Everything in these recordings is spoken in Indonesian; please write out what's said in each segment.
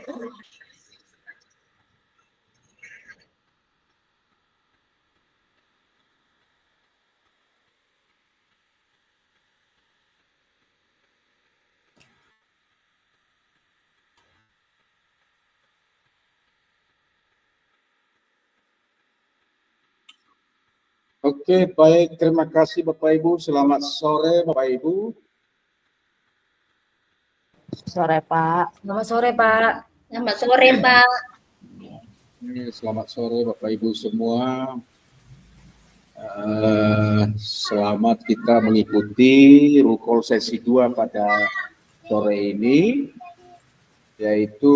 Oke, baik. Terima kasih Bapak Ibu. Selamat sore Bapak Ibu. Sore Pak. Selamat sore Pak. Selamat sore Pak. Selamat sore Bapak Ibu semua. Selamat kita mengikuti Rukol sesi 2 pada sore ini, yaitu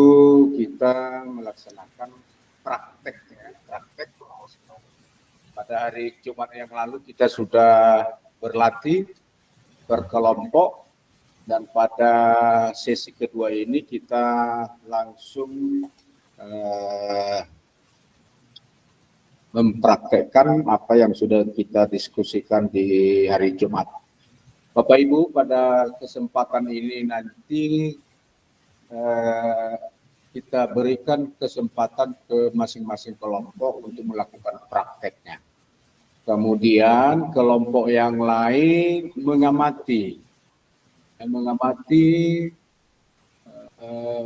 kita melaksanakan praktek. Pada hari Jumat yang lalu kita sudah berlatih berkelompok, dan pada sesi kedua ini kita langsung mempraktekkan apa yang sudah kita diskusikan di hari Jumat. Bapak Ibu, pada kesempatan ini nanti kita berikan kesempatan ke masing-masing kelompok untuk melakukan prakteknya. Kemudian kelompok yang lain mengamati,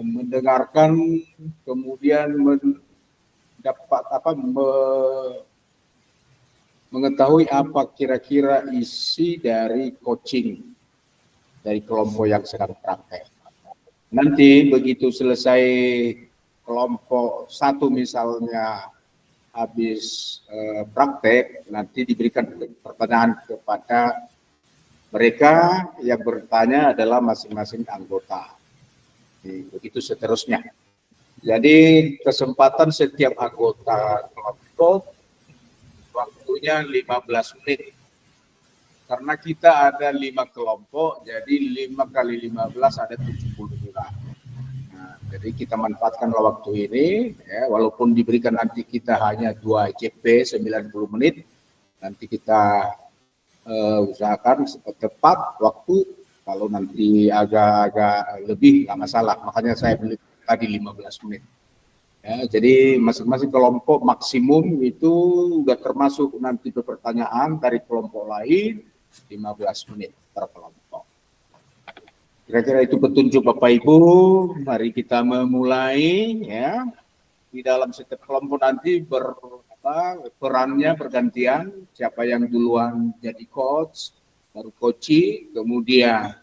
mendengarkan, kemudian mengetahui apa kira-kira isi dari coaching dari kelompok yang sedang praktek. Nanti begitu selesai kelompok 1 misalnya habis praktek, nanti diberikan pertanyaan kepada mereka, yang bertanya adalah masing-masing anggota. Begitu seterusnya. Jadi kesempatan setiap anggota kelompok waktunya 15 menit. Karena kita ada 5 kelompok, jadi 5 kali 15 ada 70 juga. Jadi kita manfaatkan waktu ini, ya, walaupun diberikan nanti kita hanya 2 JP 90 menit, nanti kita usahakan tepat waktu. Kalau nanti agak lebih nggak masalah, makanya saya beli tadi 15 menit. Ya, jadi masing-masing kelompok maksimum itu udah termasuk nanti pertanyaan dari kelompok lain 15 menit per kelompok. Kira-kira itu petunjuk Bapak Ibu. Mari kita memulai, ya. Di dalam setiap kelompok nanti perannya bergantian. Siapa yang duluan jadi coach, baru coaching, kemudian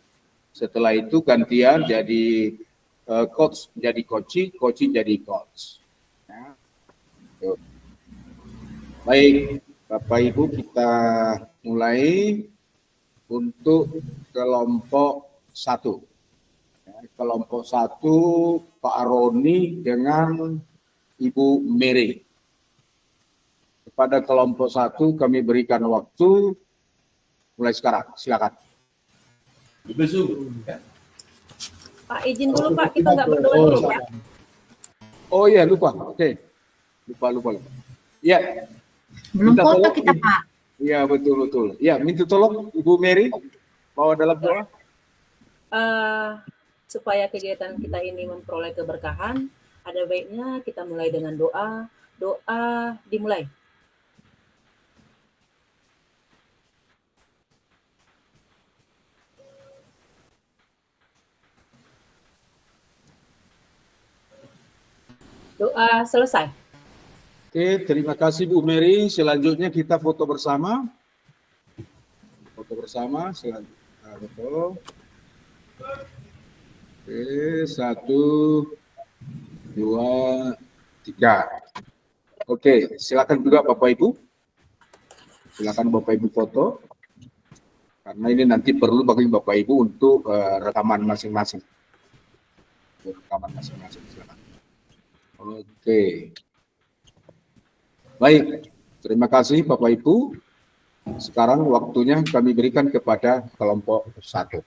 setelah itu gantian jadi coach jadi coaching jadi coach. Ya. Baik, Bapak Ibu, kita mulai untuk kelompok 1. Kelompok 1 Pak Roni dengan Ibu Mary. Kepada kelompok 1 kami berikan waktu mulai sekarang. Silakan. Pak, izin dulu Pak, kita nggak berdoa dulu ya. Oh iya, lupa. Oke. Lupa. Ya. Belum foto kita Pak. Iya, betul. Ya, minta tolong Ibu Mary bawa dalam doa. Supaya kegiatan kita ini memperoleh keberkahan, ada baiknya kita mulai dengan doa. Doa dimulai. Doa selesai. Oke, terima kasih Bu Mary. Selanjutnya kita foto bersama. Selanjutnya foto. Oke, 1, 2, 3. Oke, silakan juga Bapak Ibu. Silakan Bapak Ibu foto. Karena ini nanti perlu bagi Bapak Ibu untuk rekaman masing-masing. Silakan. Oke. Baik, terima kasih Bapak Ibu. Sekarang waktunya kami berikan kepada kelompok 1.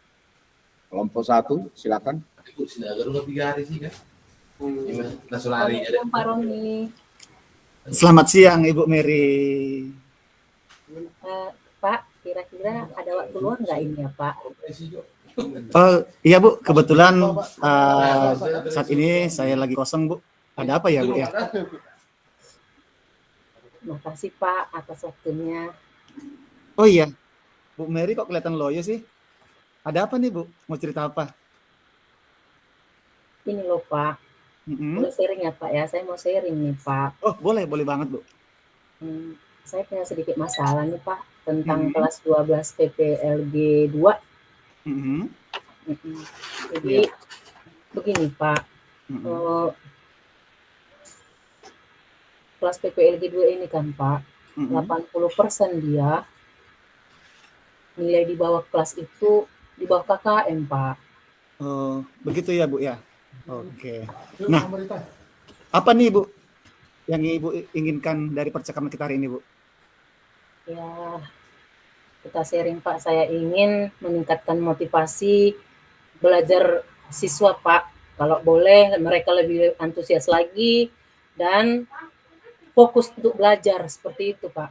Kelompok 1, silakan. Selamat siang Ibu Mary. Pak, kira-kira ada waktu luang nggak ini ya Pak? Oh iya Bu, kebetulan saat ini saya lagi kosong Bu. Ada apa ya Bu ya? Makasih Pak atas waktunya. Oh iya, Bu Mary kok kelihatan loyo sih? Ada apa nih Bu? Mau cerita apa? Ini loh Pak, Mm-mm. boleh sharing ya Pak ya? Saya mau sharing nih Pak. Oh boleh banget Bu. Saya punya sedikit masalah nih Pak tentang Mm-mm. kelas 12 PPLG 2. Mm-mm. Jadi begini Pak, Mm-mm. kelas PPLG 2 ini kan Pak, Mm-mm. 80% dia nilai di bawah kelas itu di bawah KKM Pak. Oh begitu ya Bu ya. Oke. Nah, apa nih Bu yang Ibu inginkan dari percakapan kita hari ini Bu? Ya, kita sharing Pak, saya ingin meningkatkan motivasi belajar siswa Pak. Kalau boleh mereka lebih antusias lagi dan fokus untuk belajar seperti itu Pak.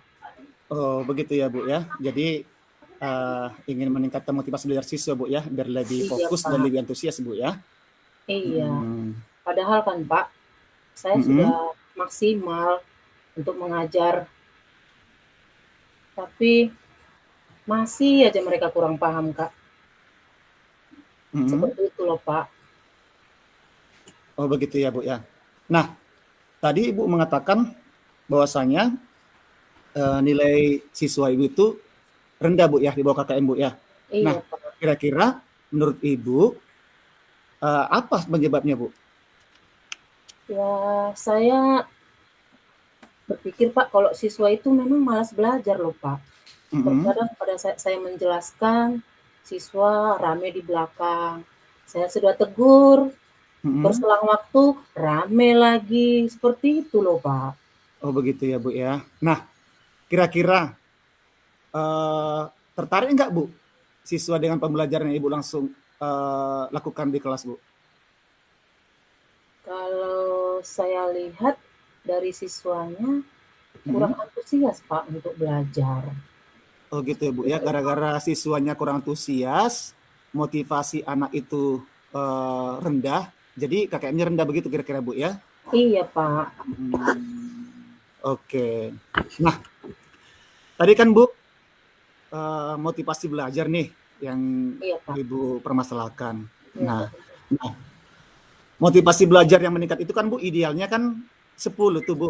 Oh begitu ya Bu ya. Jadi ingin meningkatkan motivasi belajar siswa Bu ya, biar lebih Iya fokus dan Pak, lebih antusias Bu ya. iya. Hmm. Padahal kan Pak, saya Mm-mm. sudah maksimal untuk mengajar, tapi masih aja mereka kurang paham Kak. Mm-mm. Seperti itu loh Pak. Oh begitu ya Bu ya. Nah tadi Ibu mengatakan bahwasanya nilai siswa Ibu itu rendah Bu ya, di bawah KKM Bu ya. Nah Iya Pak. kira-kira menurut Ibu apa penyebabnya Bu? Ya, saya berpikir Pak, kalau siswa itu memang malas belajar loh Pak. Mm-mm. Terkadang pada saat saya menjelaskan, siswa rame di belakang. Saya sudah tegur, Mm-mm. berselang waktu rame lagi. Seperti itu loh Pak. Oh begitu ya Bu ya. Nah kira-kira eh, tertarik nggak Bu siswa dengan pembelajaran yang Ibu langsung lakukan di kelas Bu? Kalau saya lihat dari siswanya kurang Mm-mm. antusias Pak untuk belajar. Oh gitu ya Bu ya, gara-gara siswanya kurang antusias, motivasi anak itu rendah, jadi KKM-nya rendah begitu kira-kira Bu ya? Iya Pak. Oke. Nah, tadi kan Bu motivasi belajar nih yang Iya Pak. Ibu permasalahkan. Iya Nah, Pak. motivasi belajar yang meningkat itu kan Bu idealnya kan 10 tuh Bu.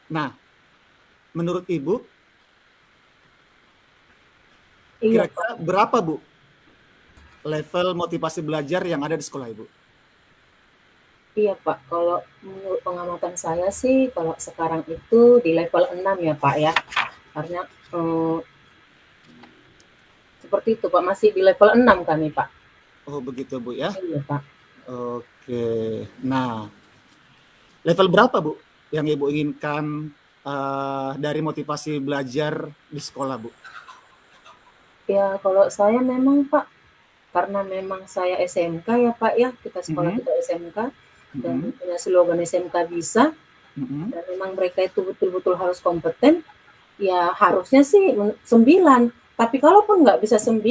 Nah, menurut Ibu Iya Pak. kira-kira berapa Bu level motivasi belajar yang ada di sekolah Ibu? Iya Pak. Kalau menurut pengamatan saya sih, kalau sekarang itu di level 6 ya Pak ya. Karena seperti itu Pak, masih di level 6 kami Pak. Oh begitu Bu ya. Iya Pak. Oke. Nah, level berapa Bu yang Ibu inginkan dari motivasi belajar di sekolah Bu? Ya kalau saya memang Pak, karena memang saya SMK ya Pak ya, kita sekolah kita SMK, dan punya slogan SMK bisa, dan memang mereka itu betul-betul harus kompeten, ya harusnya sih 9. Tapi kalaupun nggak bisa 9,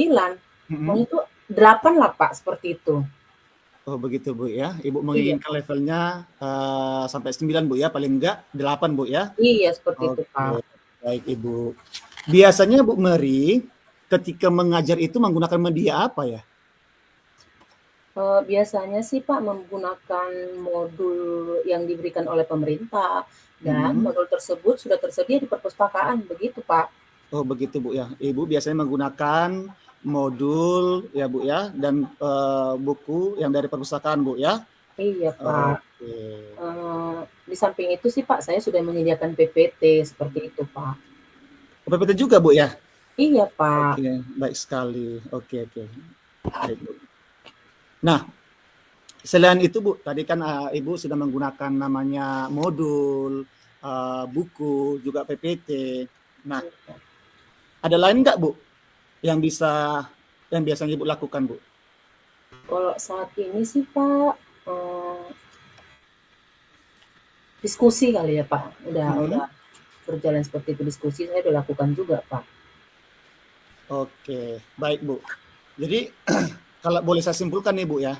paling itu 8 lah Pak, seperti itu. Oh begitu Bu ya. Ibu Iya menginginkan Pak. levelnya sampai 9 Bu ya, paling enggak 8 Bu ya. Iya seperti itu Pak. Oke, baik Ibu. Biasanya Bu Mary ketika mengajar itu menggunakan media apa ya? Biasanya sih Pak menggunakan modul yang diberikan oleh pemerintah, dan modul tersebut sudah tersedia di perpustakaan, begitu Pak. Oh begitu Bu ya. Ibu biasanya menggunakan modul ya Bu ya, dan buku yang dari perpustakaan Bu ya. Iya Pak. Oke. Di samping itu sih Pak, saya sudah menyediakan PPT seperti itu Pak. PPT juga Bu ya? Iya Pak. Oke, baik sekali. Oke. Baik, Bu. Nah, selain itu Bu, tadi kan Ibu sudah menggunakan namanya modul, buku, juga PPT. Nah, ada lain nggak Bu yang biasanya Ibu lakukan Bu? Kalau saat ini sih Pak, diskusi kali ya Pak. Udah berjalan seperti itu, diskusi saya udah lakukan juga Pak. Oke, baik Bu. Jadi kalau boleh saya simpulkan nih Bu ya,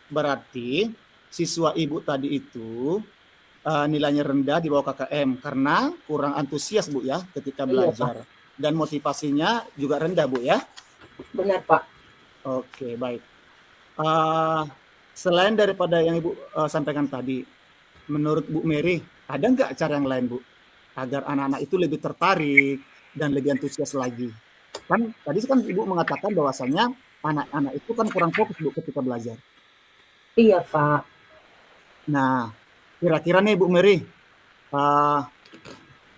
berarti siswa Ibu tadi itu nilainya rendah di bawah KKM karena kurang antusias Bu ya ketika Iya, Pak. belajar dan motivasinya juga rendah Bu ya. Benar, Pak. Oke, baik. Selain daripada yang Ibu sampaikan tadi, menurut Bu Mary, ada nggak cara yang lain Bu agar anak-anak itu lebih tertarik dan lebih antusias lagi? Kan tadi kan Ibu mengatakan bahwasanya anak-anak itu kan kurang fokus Bu ketika belajar. Iya, Pak. Nah, kira-kira nih Bu Mary,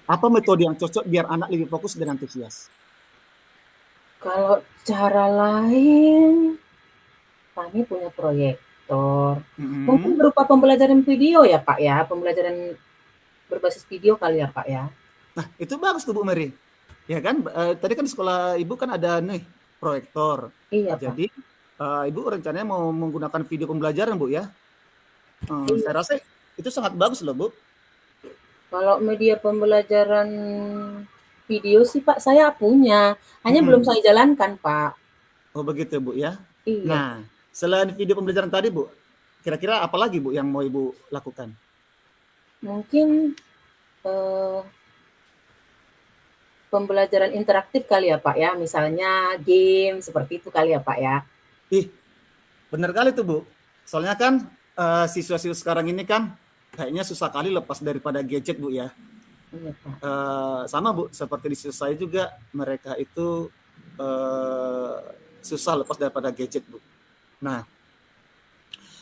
apa metode yang cocok biar anak lebih fokus dan antusias? Kalau cara lain, kami punya proyektor. Mungkin berupa pembelajaran video ya, Pak ya, pembelajaran berbasis video kali ya, Pak ya. Nah, itu bagus tuh Bu Mary. Ya kan, tadi kan di sekolah Ibu kan ada nih proyektor. Iya, Pak. Jadi Ibu rencananya mau menggunakan video pembelajaran Bu ya. Iya. Saya rasa itu sangat bagus loh Bu. Kalau media pembelajaran video sih Pak, saya punya. Hanya belum saya jalankan, Pak. Oh begitu Bu ya. Iya. Nah, selain video pembelajaran tadi Bu, kira-kira apa lagi Bu yang mau Ibu lakukan? Mungkin pembelajaran interaktif kali ya Pak ya, misalnya game seperti itu kali ya Pak ya. Benar kali tuh Bu. Soalnya kan siswa-siswa sekarang ini kan kayaknya susah kali lepas daripada gadget Bu ya. Iya, Pak. Sama Bu, seperti di siswa saya juga mereka itu susah lepas daripada gadget Bu. Nah,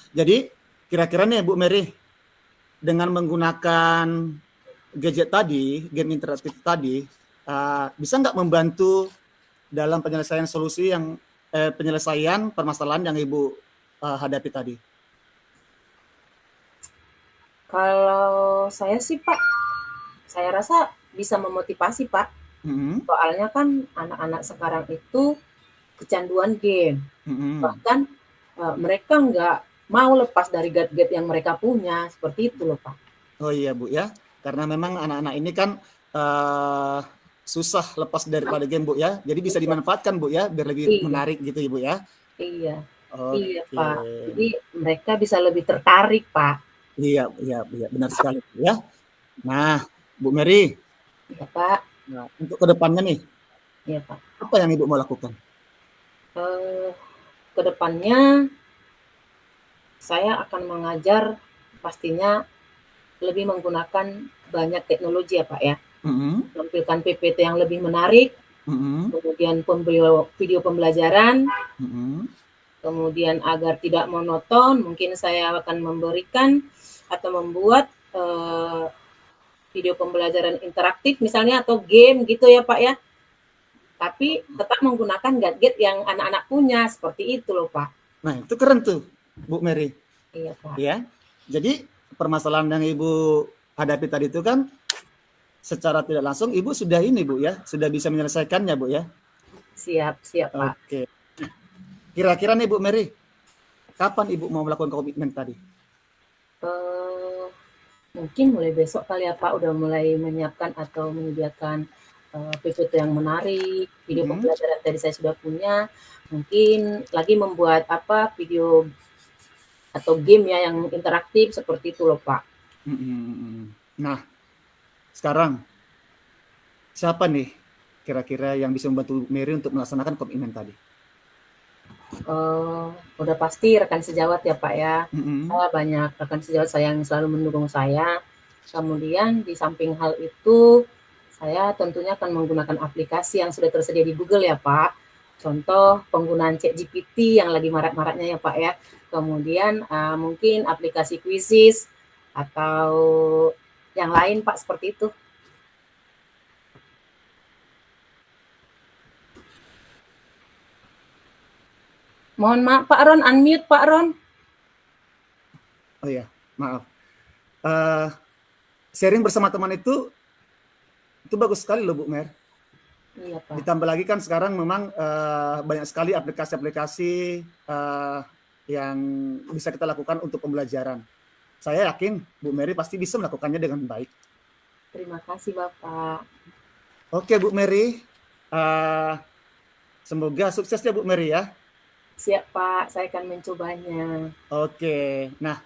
jadi kira-kira nih Bu Mary, dengan menggunakan gadget tadi, game interaktif tadi, bisa nggak membantu dalam penyelesaian solusi yang penyelesaian permasalahan yang Ibu hadapi tadi? Kalau saya sih Pak, saya rasa bisa memotivasi Pak. Soalnya kan anak-anak sekarang itu kecanduan game. Bahkan mereka nggak mau lepas dari gadget yang mereka punya, seperti itu loh Pak. Oh iya Bu ya, karena memang anak-anak ini kan susah lepas daripada game Bu ya, jadi bisa dimanfaatkan Bu ya, biar lebih menarik gitu Ibu ya. Iya, iya Pak. Jadi mereka bisa lebih tertarik Pak. Iya, benar sekali ya. Nah, Bu Mary. Iya Pak. Nah, untuk kedepannya nih. Iya Pak. Apa yang Ibu mau lakukan? Kedepannya saya akan mengajar pastinya lebih menggunakan banyak teknologi ya Pak ya. Tampilkan PPT yang lebih menarik, kemudian video pembelajaran, kemudian agar tidak monoton, mungkin saya akan memberikan atau membuat video pembelajaran interaktif misalnya atau game gitu ya Pak ya. Tapi tetap menggunakan gadget yang anak-anak punya, seperti itu loh Pak. Nah, itu keren tuh Bu Mary. Iya Pak. Ya, jadi permasalahan yang Ibu hadapi tadi itu kan secara tidak langsung Ibu sudah ini Bu ya, sudah bisa menyelesaikannya Bu ya. Siap Pak. Oke. Kira-kira nih Bu Mary, kapan Ibu mau melakukan komitmen tadi? Mungkin mulai besok kali ya Pak, udah mulai menyiapkan atau menyediakan PPT yang menarik, video pembelajaran tadi saya sudah punya, mungkin lagi membuat video atau game ya yang interaktif seperti itu loh Pak. Nah, sekarang siapa nih kira-kira yang bisa membantu Mary untuk melaksanakan komitmen tadi? Udah pasti rekan sejawat ya Pak ya. Saya banyak rekan sejawat saya yang selalu mendukung saya. Kemudian di samping hal itu, saya tentunya akan menggunakan aplikasi yang sudah tersedia di Google ya Pak. Contoh penggunaan ChatGPT yang lagi marak-maraknya ya Pak ya. Kemudian mungkin aplikasi Quizzes atau yang lain Pak, seperti itu. Mohon maaf Pak Ron, unmute Pak Ron. Oh iya, maaf. Sharing bersama teman itu bagus sekali loh Bu Mer. Iya Pak. Ditambah lagi kan sekarang memang banyak sekali aplikasi-aplikasi yang bisa kita lakukan untuk pembelajaran. Saya yakin Bu Mary pasti bisa melakukannya dengan baik. Terima kasih Bapak. Oke Bu Mary, Semoga sukses ya Bu Mary ya. Siap Pak, saya akan mencobanya. Oke, nah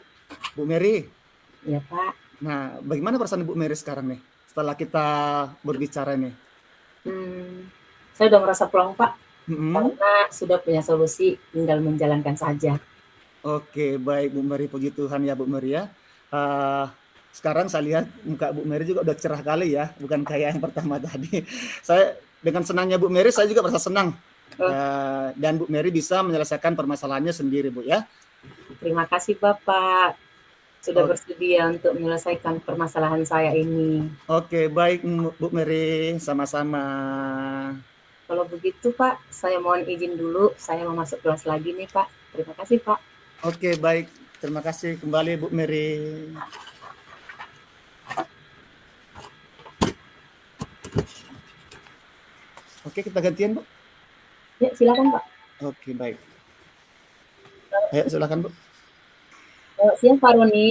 Bu Mary. Ya Pak. Nah, bagaimana perasaan Bu Mary sekarang nih setelah kita berbicara nih? Saya udah merasa plong Pak, karena sudah punya solusi, tinggal menjalankan saja. Oke, baik Bu Mary, puji Tuhan ya Bu Mary ya. Sekarang saya lihat muka Bu Mary juga udah cerah kali ya, bukan kayak yang pertama tadi. Saya dengan senangnya Bu Mary, saya juga merasa senang. Dan Bu Mary bisa menyelesaikan permasalahannya sendiri Bu ya. Terima kasih Bapak sudah bersedia untuk menyelesaikan permasalahan saya ini. Oke, baik Bu Mary, sama-sama. Kalau begitu Pak, saya mohon izin dulu, saya mau masuk kelas lagi nih Pak. Terima kasih Pak. Oke, baik. Terima kasih kembali Bu Mary. Oke, kita gantian, Bu. Ya, silakan, Pak. Oke, baik. Ayo, silakan, Bu. Selamat siang, Pak Roni.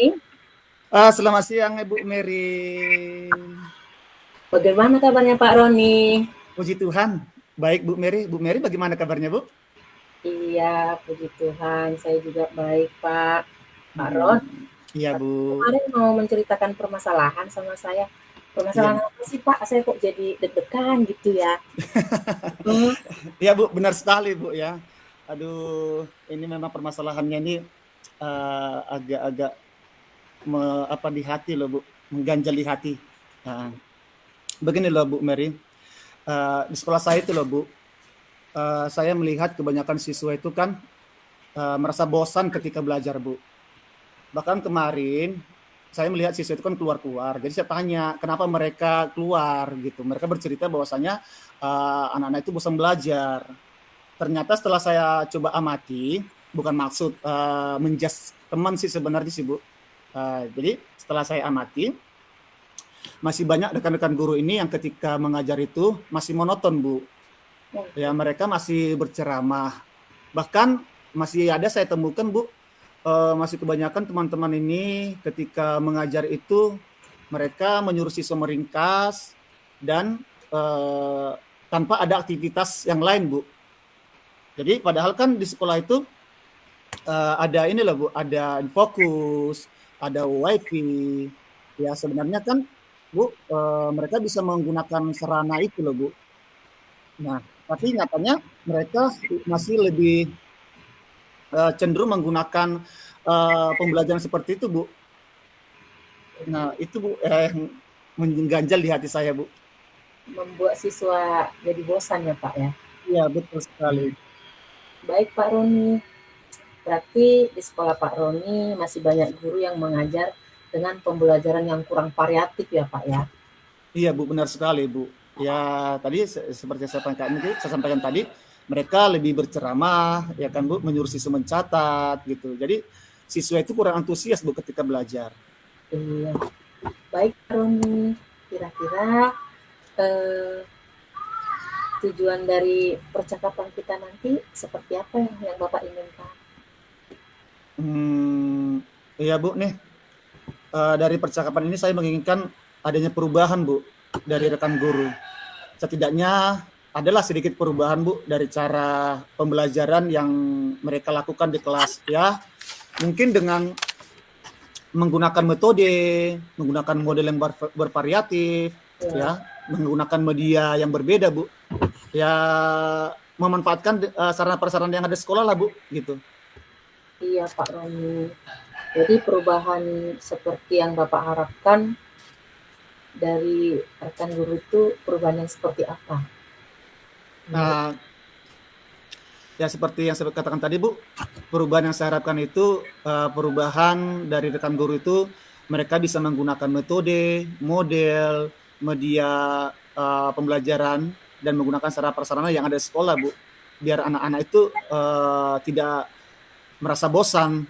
Selamat siang, Bu Mary. Bagaimana kabarnya, Pak Roni? Puji Tuhan. Baik, Bu Mary. Bu Mary, bagaimana kabarnya, Bu? Iya, puji Tuhan. Saya juga baik, Pak. Pak Ron. Iya, Bu. Kemarin mau menceritakan permasalahan sama saya. Permasalahan apa sih Pak? Saya kok jadi deg-degan gitu ya. Iya Bu, benar sekali Bu ya. Aduh, ini memang permasalahannya ini agak-agak di hati loh Bu, mengganjal di hati. Nah, begini loh Bu Mary, di sekolah saya itu loh Bu, saya melihat kebanyakan siswa itu kan merasa bosan ketika belajar Bu. Bahkan kemarin saya melihat siswa itu kan keluar-keluar. Jadi saya tanya, kenapa mereka keluar gitu. Mereka bercerita bahwasanya anak-anak itu bosan belajar. Ternyata setelah saya coba amati, bukan maksud menjas teman sih sebenarnya sih Bu. Jadi setelah saya amati, masih banyak rekan-rekan guru ini yang ketika mengajar itu masih monoton Bu. Ya mereka masih berceramah. Bahkan masih ada saya temukan Bu, masih kebanyakan teman-teman ini ketika mengajar itu mereka menyuruh siswa meringkas dan tanpa ada aktivitas yang lain Bu. Jadi padahal kan di sekolah itu ada ini loh Bu, ada fokus, ada wifi. Ya sebenarnya kan Bu, mereka bisa menggunakan sarana itu loh Bu. Nah tapi nyatanya mereka masih lebih cenderung menggunakan pembelajaran seperti itu Bu. Nah itu Bu mengganjal di hati saya Bu. Membuat siswa jadi bosan ya Pak ya? Iya betul sekali. Baik Pak Roni, berarti di sekolah Pak Roni masih banyak guru yang mengajar dengan pembelajaran yang kurang variatif ya Pak ya? Iya Bu, benar sekali Bu. Ya tadi seperti saya sampaikan tadi, mereka lebih berceramah, ya kan Bu, menyuruh siswa mencatat gitu. Jadi siswa itu kurang antusias Bu ketika belajar. Iya. Baik Roni, kira-kira tujuan dari percakapan kita nanti seperti apa yang Bapak inginkan? Iya Bu nih, dari percakapan ini saya menginginkan adanya perubahan Bu dari rekan guru. Setidaknya adalah sedikit perubahan Bu dari cara pembelajaran yang mereka lakukan di kelas ya. Mungkin dengan menggunakan metode, menggunakan model yang bervariatif ya, menggunakan media yang berbeda Bu. Ya memanfaatkan sarana-prasarana yang ada di sekolah lah Bu gitu. Iya Pak Roni. Jadi perubahan seperti yang Bapak harapkan dari rekan guru itu perubahan yang seperti apa? Nah, ya seperti yang saya katakan tadi Bu, perubahan yang saya harapkan itu perubahan dari rekan guru itu mereka bisa menggunakan metode, model, media pembelajaran dan menggunakan sarana-prasarana yang ada di sekolah Bu, biar anak-anak itu tidak merasa bosan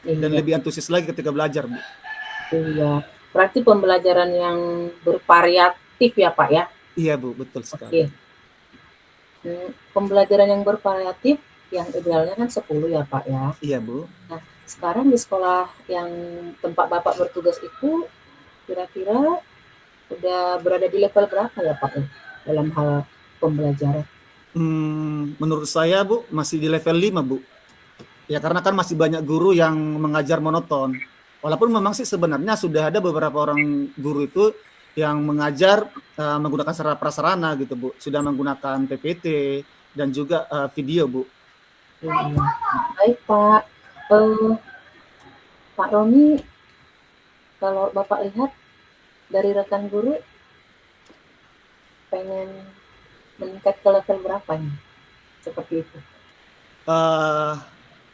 dan lebih antusias lagi ketika belajar Bu. Iya, berarti pembelajaran yang bervariatif ya Pak ya? Iya Bu, betul sekali. Pembelajaran yang bervariatif yang idealnya kan 10 ya Pak ya? Iya Bu. Nah sekarang di sekolah yang tempat Bapak bertugas itu kira-kira udah berada di level berapa ya Pak dalam hal pembelajaran? Menurut saya Bu masih di level 5 Bu. Ya karena kan masih banyak guru yang mengajar monoton. Walaupun memang sih sebenarnya sudah ada beberapa orang guru itu yang mengajar menggunakan sarana prasarana gitu Bu. Sudah menggunakan PPT dan juga video Bu. Baik Pak. Pak Roni, kalau Bapak lihat dari rekan guru pengen meningkat ke level berapa nih? Seperti itu.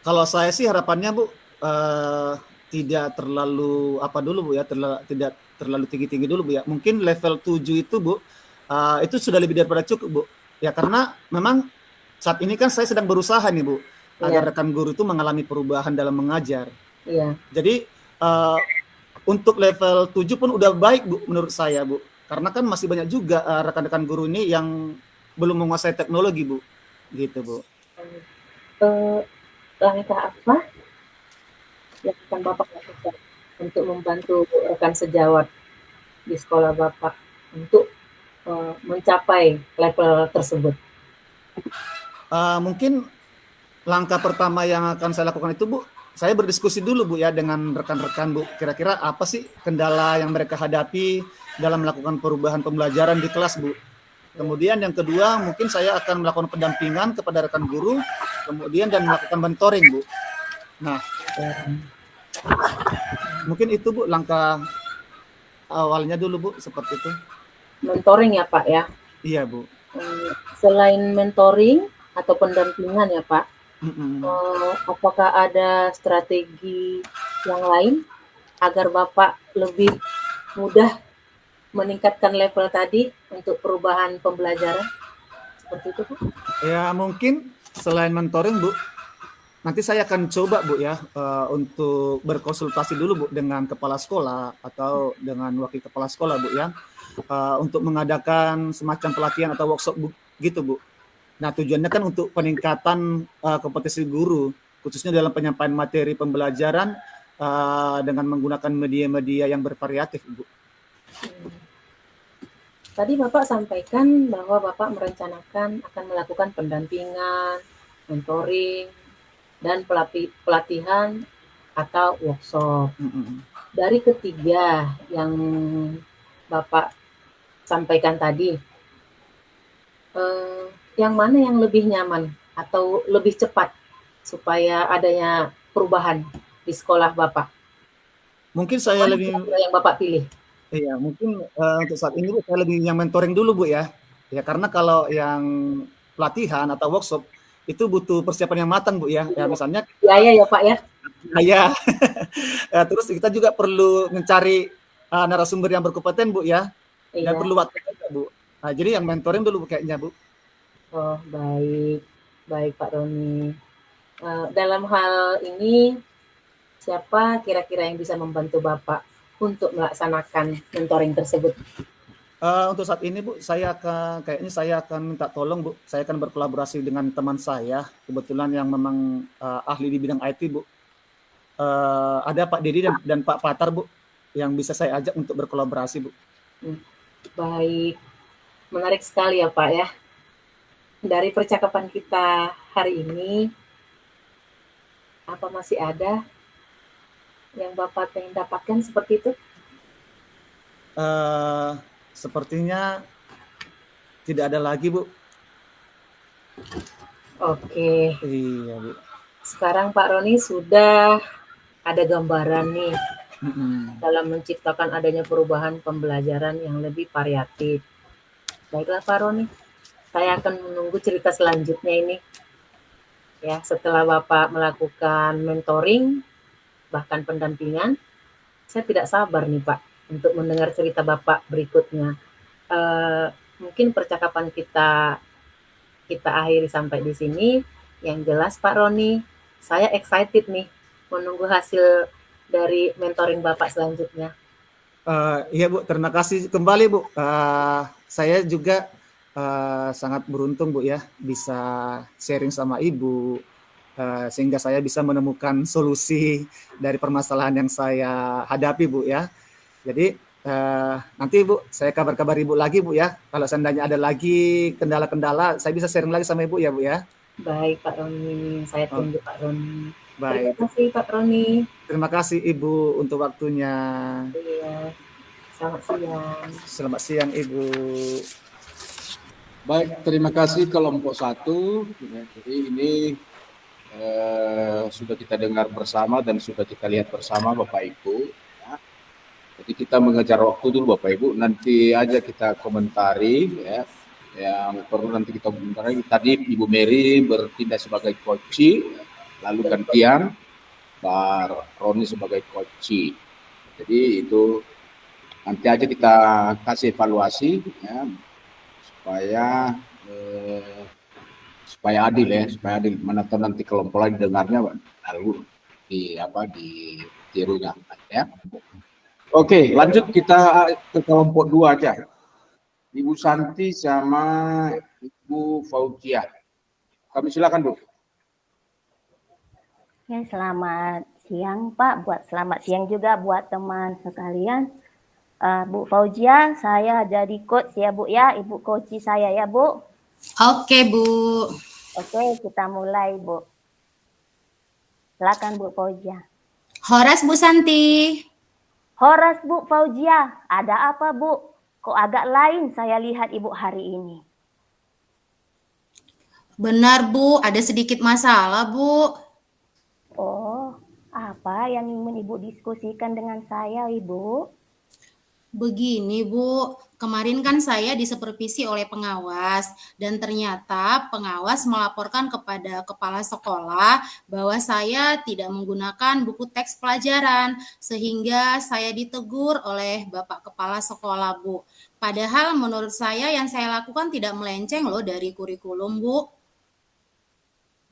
Kalau saya sih harapannya Bu tidak terlalu apa dulu Bu ya, tidak terlalu tinggi-tinggi dulu Bu ya. Mungkin level 7 itu Bu, itu sudah lebih daripada cukup Bu. Ya karena memang saat ini kan saya sedang berusaha nih Bu, agar rekan guru itu mengalami perubahan dalam mengajar. Iya. Jadi untuk level 7 pun udah baik Bu menurut saya Bu. Karena kan masih banyak juga rekan-rekan guru ini yang belum menguasai teknologi Bu. Gitu Bu. Langkah apa yang akan Bapak lakukan untuk membantu rekan sejawat di sekolah Bapak untuk mencapai level tersebut? Mungkin langkah pertama yang akan saya lakukan itu Bu, saya berdiskusi dulu Bu ya dengan rekan-rekan Bu. Kira-kira apa sih kendala yang mereka hadapi dalam melakukan perubahan pembelajaran di kelas Bu. Kemudian yang kedua mungkin saya akan melakukan pendampingan kepada rekan guru, kemudian dan melakukan mentoring Bu. Nah, mungkin itu Bu langkah awalnya dulu Bu, seperti itu. Mentoring ya Pak ya? Iya Bu. Selain mentoring atau pendampingan ya Pak, apakah ada strategi yang lain agar Bapak lebih mudah meningkatkan level tadi untuk perubahan pembelajaran? Seperti itu Bu? Ya mungkin selain mentoring Bu, nanti saya akan coba Bu ya untuk berkonsultasi dulu Bu dengan kepala sekolah atau dengan wakil kepala sekolah Bu ya, untuk mengadakan semacam pelatihan atau workshop Bu, gitu Bu. Nah tujuannya kan untuk peningkatan kompetensi guru, khususnya dalam penyampaian materi pembelajaran dengan menggunakan media-media yang bervariatif Bu. Tadi Bapak sampaikan bahwa Bapak merencanakan akan melakukan pendampingan, mentoring, dan pelatihan atau workshop. Dari ketiga yang Bapak sampaikan tadi, yang mana yang lebih nyaman atau lebih cepat supaya adanya perubahan di sekolah Bapak? Mungkin saya lebih yang Bapak pilih. Iya, mungkin untuk saat ini Bu, saya lebih yang mentoring dulu Bu ya. Ya karena kalau yang pelatihan atau workshop itu butuh persiapan yang matang Bu ya. Ya misalnya biaya ya Pak ya. Iya. Terus kita juga perlu mencari narasumber yang berkompeten Bu ya. Dan perlu waktu juga Bu. Nah, jadi yang mentoring dulu kayaknya Bu. Oh, baik. Baik Pak Roni. Dalam hal ini siapa kira-kira yang bisa membantu Bapak untuk melaksanakan mentoring tersebut? Untuk saat ini Bu, saya akan minta tolong Bu. Saya akan berkolaborasi dengan teman saya, kebetulan yang memang ahli di bidang IT Bu. Ada Pak Dedi dan Pak Patar Bu, yang bisa saya ajak untuk berkolaborasi Bu. Baik, menarik sekali ya Pak ya. Dari percakapan kita hari ini, apa masih ada yang Bapak ingin dapatkan seperti itu? Sepertinya tidak ada lagi Bu. Oke. Iya Bu. Sekarang Pak Roni sudah ada gambaran nih dalam menciptakan adanya perubahan pembelajaran yang lebih variatif. Baiklah Pak Roni, saya akan menunggu cerita selanjutnya ini. Ya, setelah Bapak melakukan mentoring, bahkan pendampingan, saya tidak sabar nih Pak untuk mendengar cerita Bapak berikutnya. Mungkin percakapan kita akhiri sampai di sini. Yang jelas Pak Roni, saya excited nih menunggu hasil dari mentoring Bapak selanjutnya. Iya Bu, terima kasih kembali Bu. Saya juga sangat beruntung Bu ya bisa sharing sama Ibu, sehingga saya bisa menemukan solusi dari permasalahan yang saya hadapi Bu ya. Jadi Nanti Bu, saya kabar-kabar Ibu lagi Bu ya. Kalau seandainya ada lagi kendala-kendala, saya bisa sharing lagi sama Ibu ya Bu ya. Baik Pak Roni, saya tunggu Pak Roni. Terima Baik. kasih Pak Roni. Terima kasih Ibu untuk waktunya. Iya. Selamat siang. Selamat siang Ibu. Baik, terima kasih kelompok 1. Jadi ini sudah kita dengar bersama dan sudah kita lihat bersama Bapak Ibu. Ya. Jadi kita mengejar waktu dulu Bapak Ibu. Nanti aja kita komentari ya. Yang perlu nanti kita komentari. Tadi Ibu Mary bertindak sebagai coach, lalu gantian Pak Roni sebagai coach. Jadi itu nanti aja kita kasih evaluasi ya, supaya adil ya, supaya adil. Mana tahu nanti kelompok lain dengarnya lalu ditirunya ya. Oke, lanjut kita ke kelompok 2 aja. Ibu Santi sama Ibu Fauzia. Kami silakan, Bu. Ya, selamat siang Pak. Selamat siang juga buat teman sekalian. Bu Fauzia, saya jadi coach ya Bu ya. Ibu coach saya ya Bu. Oke Bu. Oke, kita mulai Bu. Silakan Bu Fauzia. Horas Bu Santi. Horas Bu Fauzia, ada apa Bu? Kok agak lain saya lihat Ibu hari ini? Benar Bu, ada sedikit masalah Bu. Oh, apa yang ingin Ibu diskusikan dengan saya Ibu? Begini Bu, kemarin kan saya disupervisi oleh pengawas dan ternyata pengawas melaporkan kepada kepala sekolah bahwa saya tidak menggunakan buku teks pelajaran sehingga saya ditegur oleh Bapak Kepala Sekolah Bu. Padahal menurut saya yang saya lakukan tidak melenceng loh dari kurikulum Bu.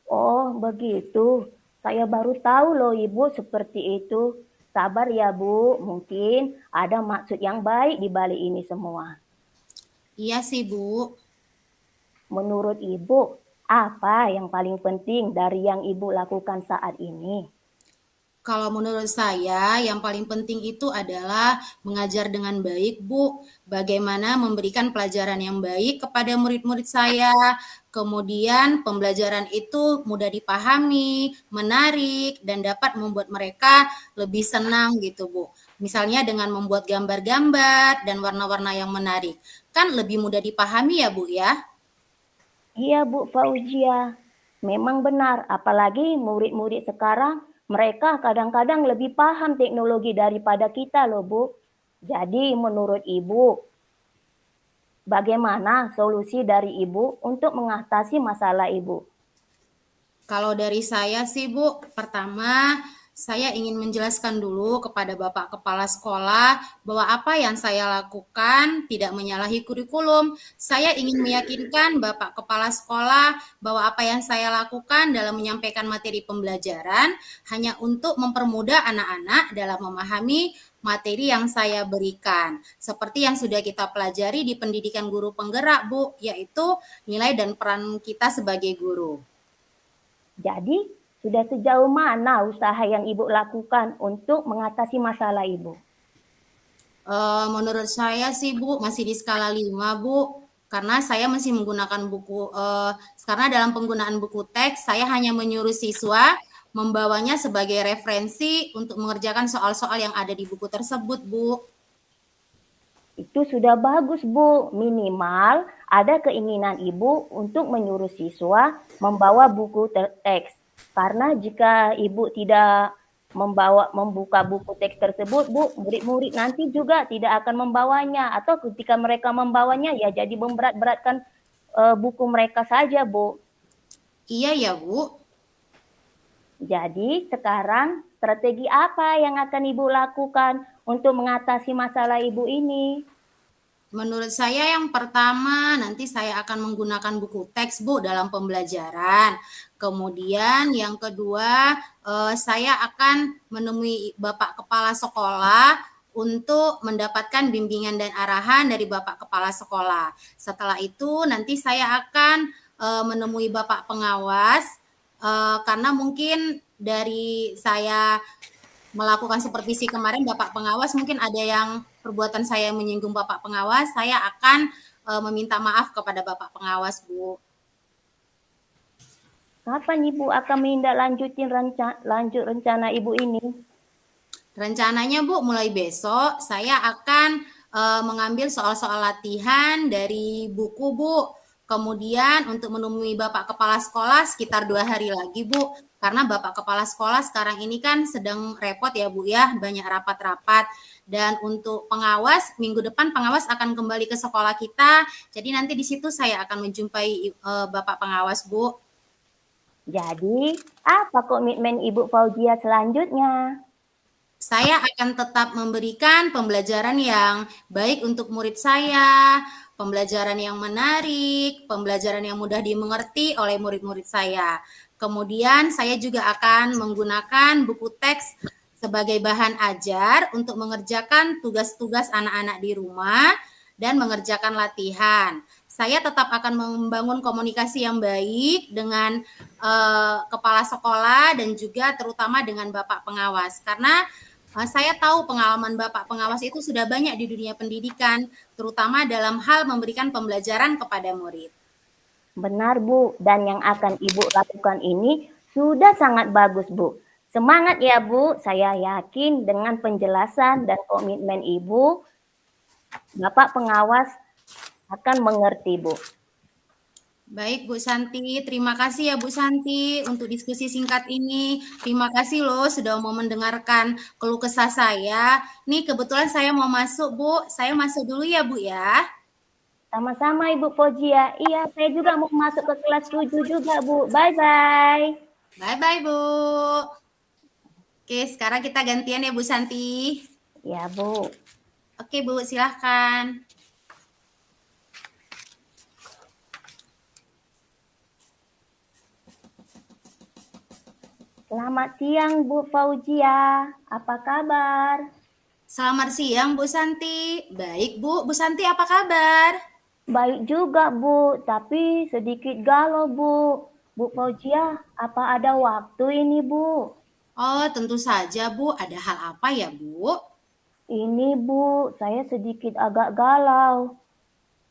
Oh, begitu. Saya baru tahu loh Ibu seperti itu. Sabar ya Bu, mungkin ada maksud yang baik di balik ini semua. Iya sih Bu. Menurut Ibu, apa yang paling penting dari yang Ibu lakukan saat ini? Kalau menurut saya yang paling penting itu adalah mengajar dengan baik Bu. Bagaimana memberikan pelajaran yang baik kepada murid-murid saya. Kemudian pembelajaran itu mudah dipahami, menarik, dan dapat membuat mereka lebih senang gitu Bu. Misalnya dengan membuat gambar-gambar dan warna-warna yang menarik. Kan lebih mudah dipahami ya Bu ya? Iya Bu Fauzia, memang benar. Apalagi murid-murid sekarang, mereka kadang-kadang lebih paham teknologi daripada kita loh Bu. Jadi menurut Ibu, bagaimana solusi dari Ibu untuk mengatasi masalah Ibu? Kalau dari saya sih Bu, pertama saya ingin menjelaskan dulu kepada Bapak Kepala Sekolah bahwa apa yang saya lakukan tidak menyalahi kurikulum. Saya ingin meyakinkan Bapak Kepala Sekolah bahwa apa yang saya lakukan dalam menyampaikan materi pembelajaran hanya untuk mempermudah anak-anak dalam memahami materi yang saya berikan. Seperti yang sudah kita pelajari di pendidikan guru penggerak, Bu, yaitu nilai dan peran kita sebagai guru. Jadi, sudah sejauh mana usaha yang Ibu lakukan untuk mengatasi masalah Ibu? Menurut saya sih Bu, masih di skala 5 Bu. Karena saya masih menggunakan buku, karena dalam penggunaan buku teks, saya hanya menyuruh siswa membawanya sebagai referensi untuk mengerjakan soal-soal yang ada di buku tersebut Bu. Itu sudah bagus Bu, minimal ada keinginan Ibu untuk menyuruh siswa membawa buku teks. Karena jika Ibu tidak membuka buku teks tersebut, Bu, murid-murid nanti juga tidak akan membawanya. Atau ketika mereka membawanya, ya jadi memberat-beratkan buku mereka saja, Bu. Iya ya, Bu. Jadi sekarang strategi apa yang akan Ibu lakukan untuk mengatasi masalah Ibu ini? Menurut saya yang pertama nanti saya akan menggunakan buku teks Bu dalam pembelajaran. Kemudian yang kedua saya akan menemui Bapak Kepala Sekolah untuk mendapatkan bimbingan dan arahan dari Bapak Kepala Sekolah. Setelah itu nanti saya akan menemui Bapak Pengawas karena mungkin dari saya melakukan supervisi kemarin Bapak Pengawas, mungkin ada yang perbuatan saya menyinggung Bapak Pengawas, saya akan meminta maaf kepada Bapak Pengawas, Bu. Kapan Ibu akan menindaklanjuti rencana Ibu ini? Rencananya Bu, mulai besok saya akan mengambil soal-soal latihan dari buku Bu. Kemudian untuk menemui Bapak Kepala Sekolah sekitar 2 hari lagi Bu. Karena Bapak Kepala Sekolah sekarang ini kan sedang repot ya Bu ya, banyak rapat-rapat. Dan untuk pengawas, minggu depan pengawas akan kembali ke sekolah kita. Jadi nanti di situ saya akan menjumpai Bapak Pengawas Bu. Jadi, apa komitmen Ibu Fauzia selanjutnya? Saya akan tetap memberikan pembelajaran yang baik untuk murid saya, pembelajaran yang menarik, pembelajaran yang mudah dimengerti oleh murid-murid saya. Kemudian saya juga akan menggunakan buku teks sebagai bahan ajar untuk mengerjakan tugas-tugas anak-anak di rumah dan mengerjakan latihan. Saya tetap akan membangun komunikasi yang baik dengan kepala sekolah dan juga terutama dengan Bapak Pengawas. Karena saya tahu pengalaman Bapak Pengawas itu sudah banyak di dunia pendidikan, terutama dalam hal memberikan pembelajaran kepada murid. Benar Bu, dan yang akan Ibu lakukan ini sudah sangat bagus Bu. Semangat ya Bu, saya yakin dengan penjelasan dan komitmen Ibu, Bapak Pengawas akan mengerti Bu. Baik Bu Santi, terima kasih ya Bu Santi untuk diskusi singkat ini. Terima kasih loh sudah mau mendengarkan keluh kesah saya. Nih kebetulan saya mau masuk Bu, saya masuk dulu ya Bu ya. Sama-sama Ibu Fauzia. Iya, saya juga mau masuk ke kelas 7 juga Bu. Bye-bye. Bye-bye Bu. Oke, sekarang kita gantian ya Bu Santi. Ya Bu. Oke Bu, silahkan. Selamat siang Bu Fauzia. Apa kabar? Selamat siang Bu Santi. Baik Bu, Bu Santi apa kabar? Baik juga Bu, tapi sedikit galau Bu. Bu Fauzia, apa ada waktu ini Bu? Oh, tentu saja Bu. Ada hal apa ya Bu? Ini Bu, saya sedikit agak galau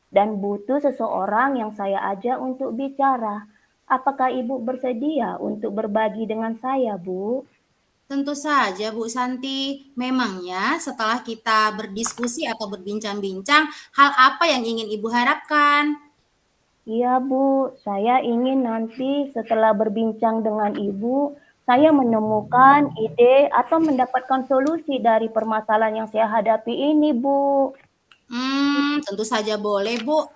dan butuh seseorang yang saya ajak untuk bicara. Apakah Ibu bersedia untuk berbagi dengan saya, Bu? Tentu saja Bu Santi. Memangnya setelah kita berdiskusi atau berbincang-bincang, hal apa yang ingin Ibu harapkan? Iya, Bu. Saya ingin nanti setelah berbincang dengan Ibu, saya menemukan ide atau mendapatkan solusi dari permasalahan yang saya hadapi ini, Bu. Tentu saja boleh Bu.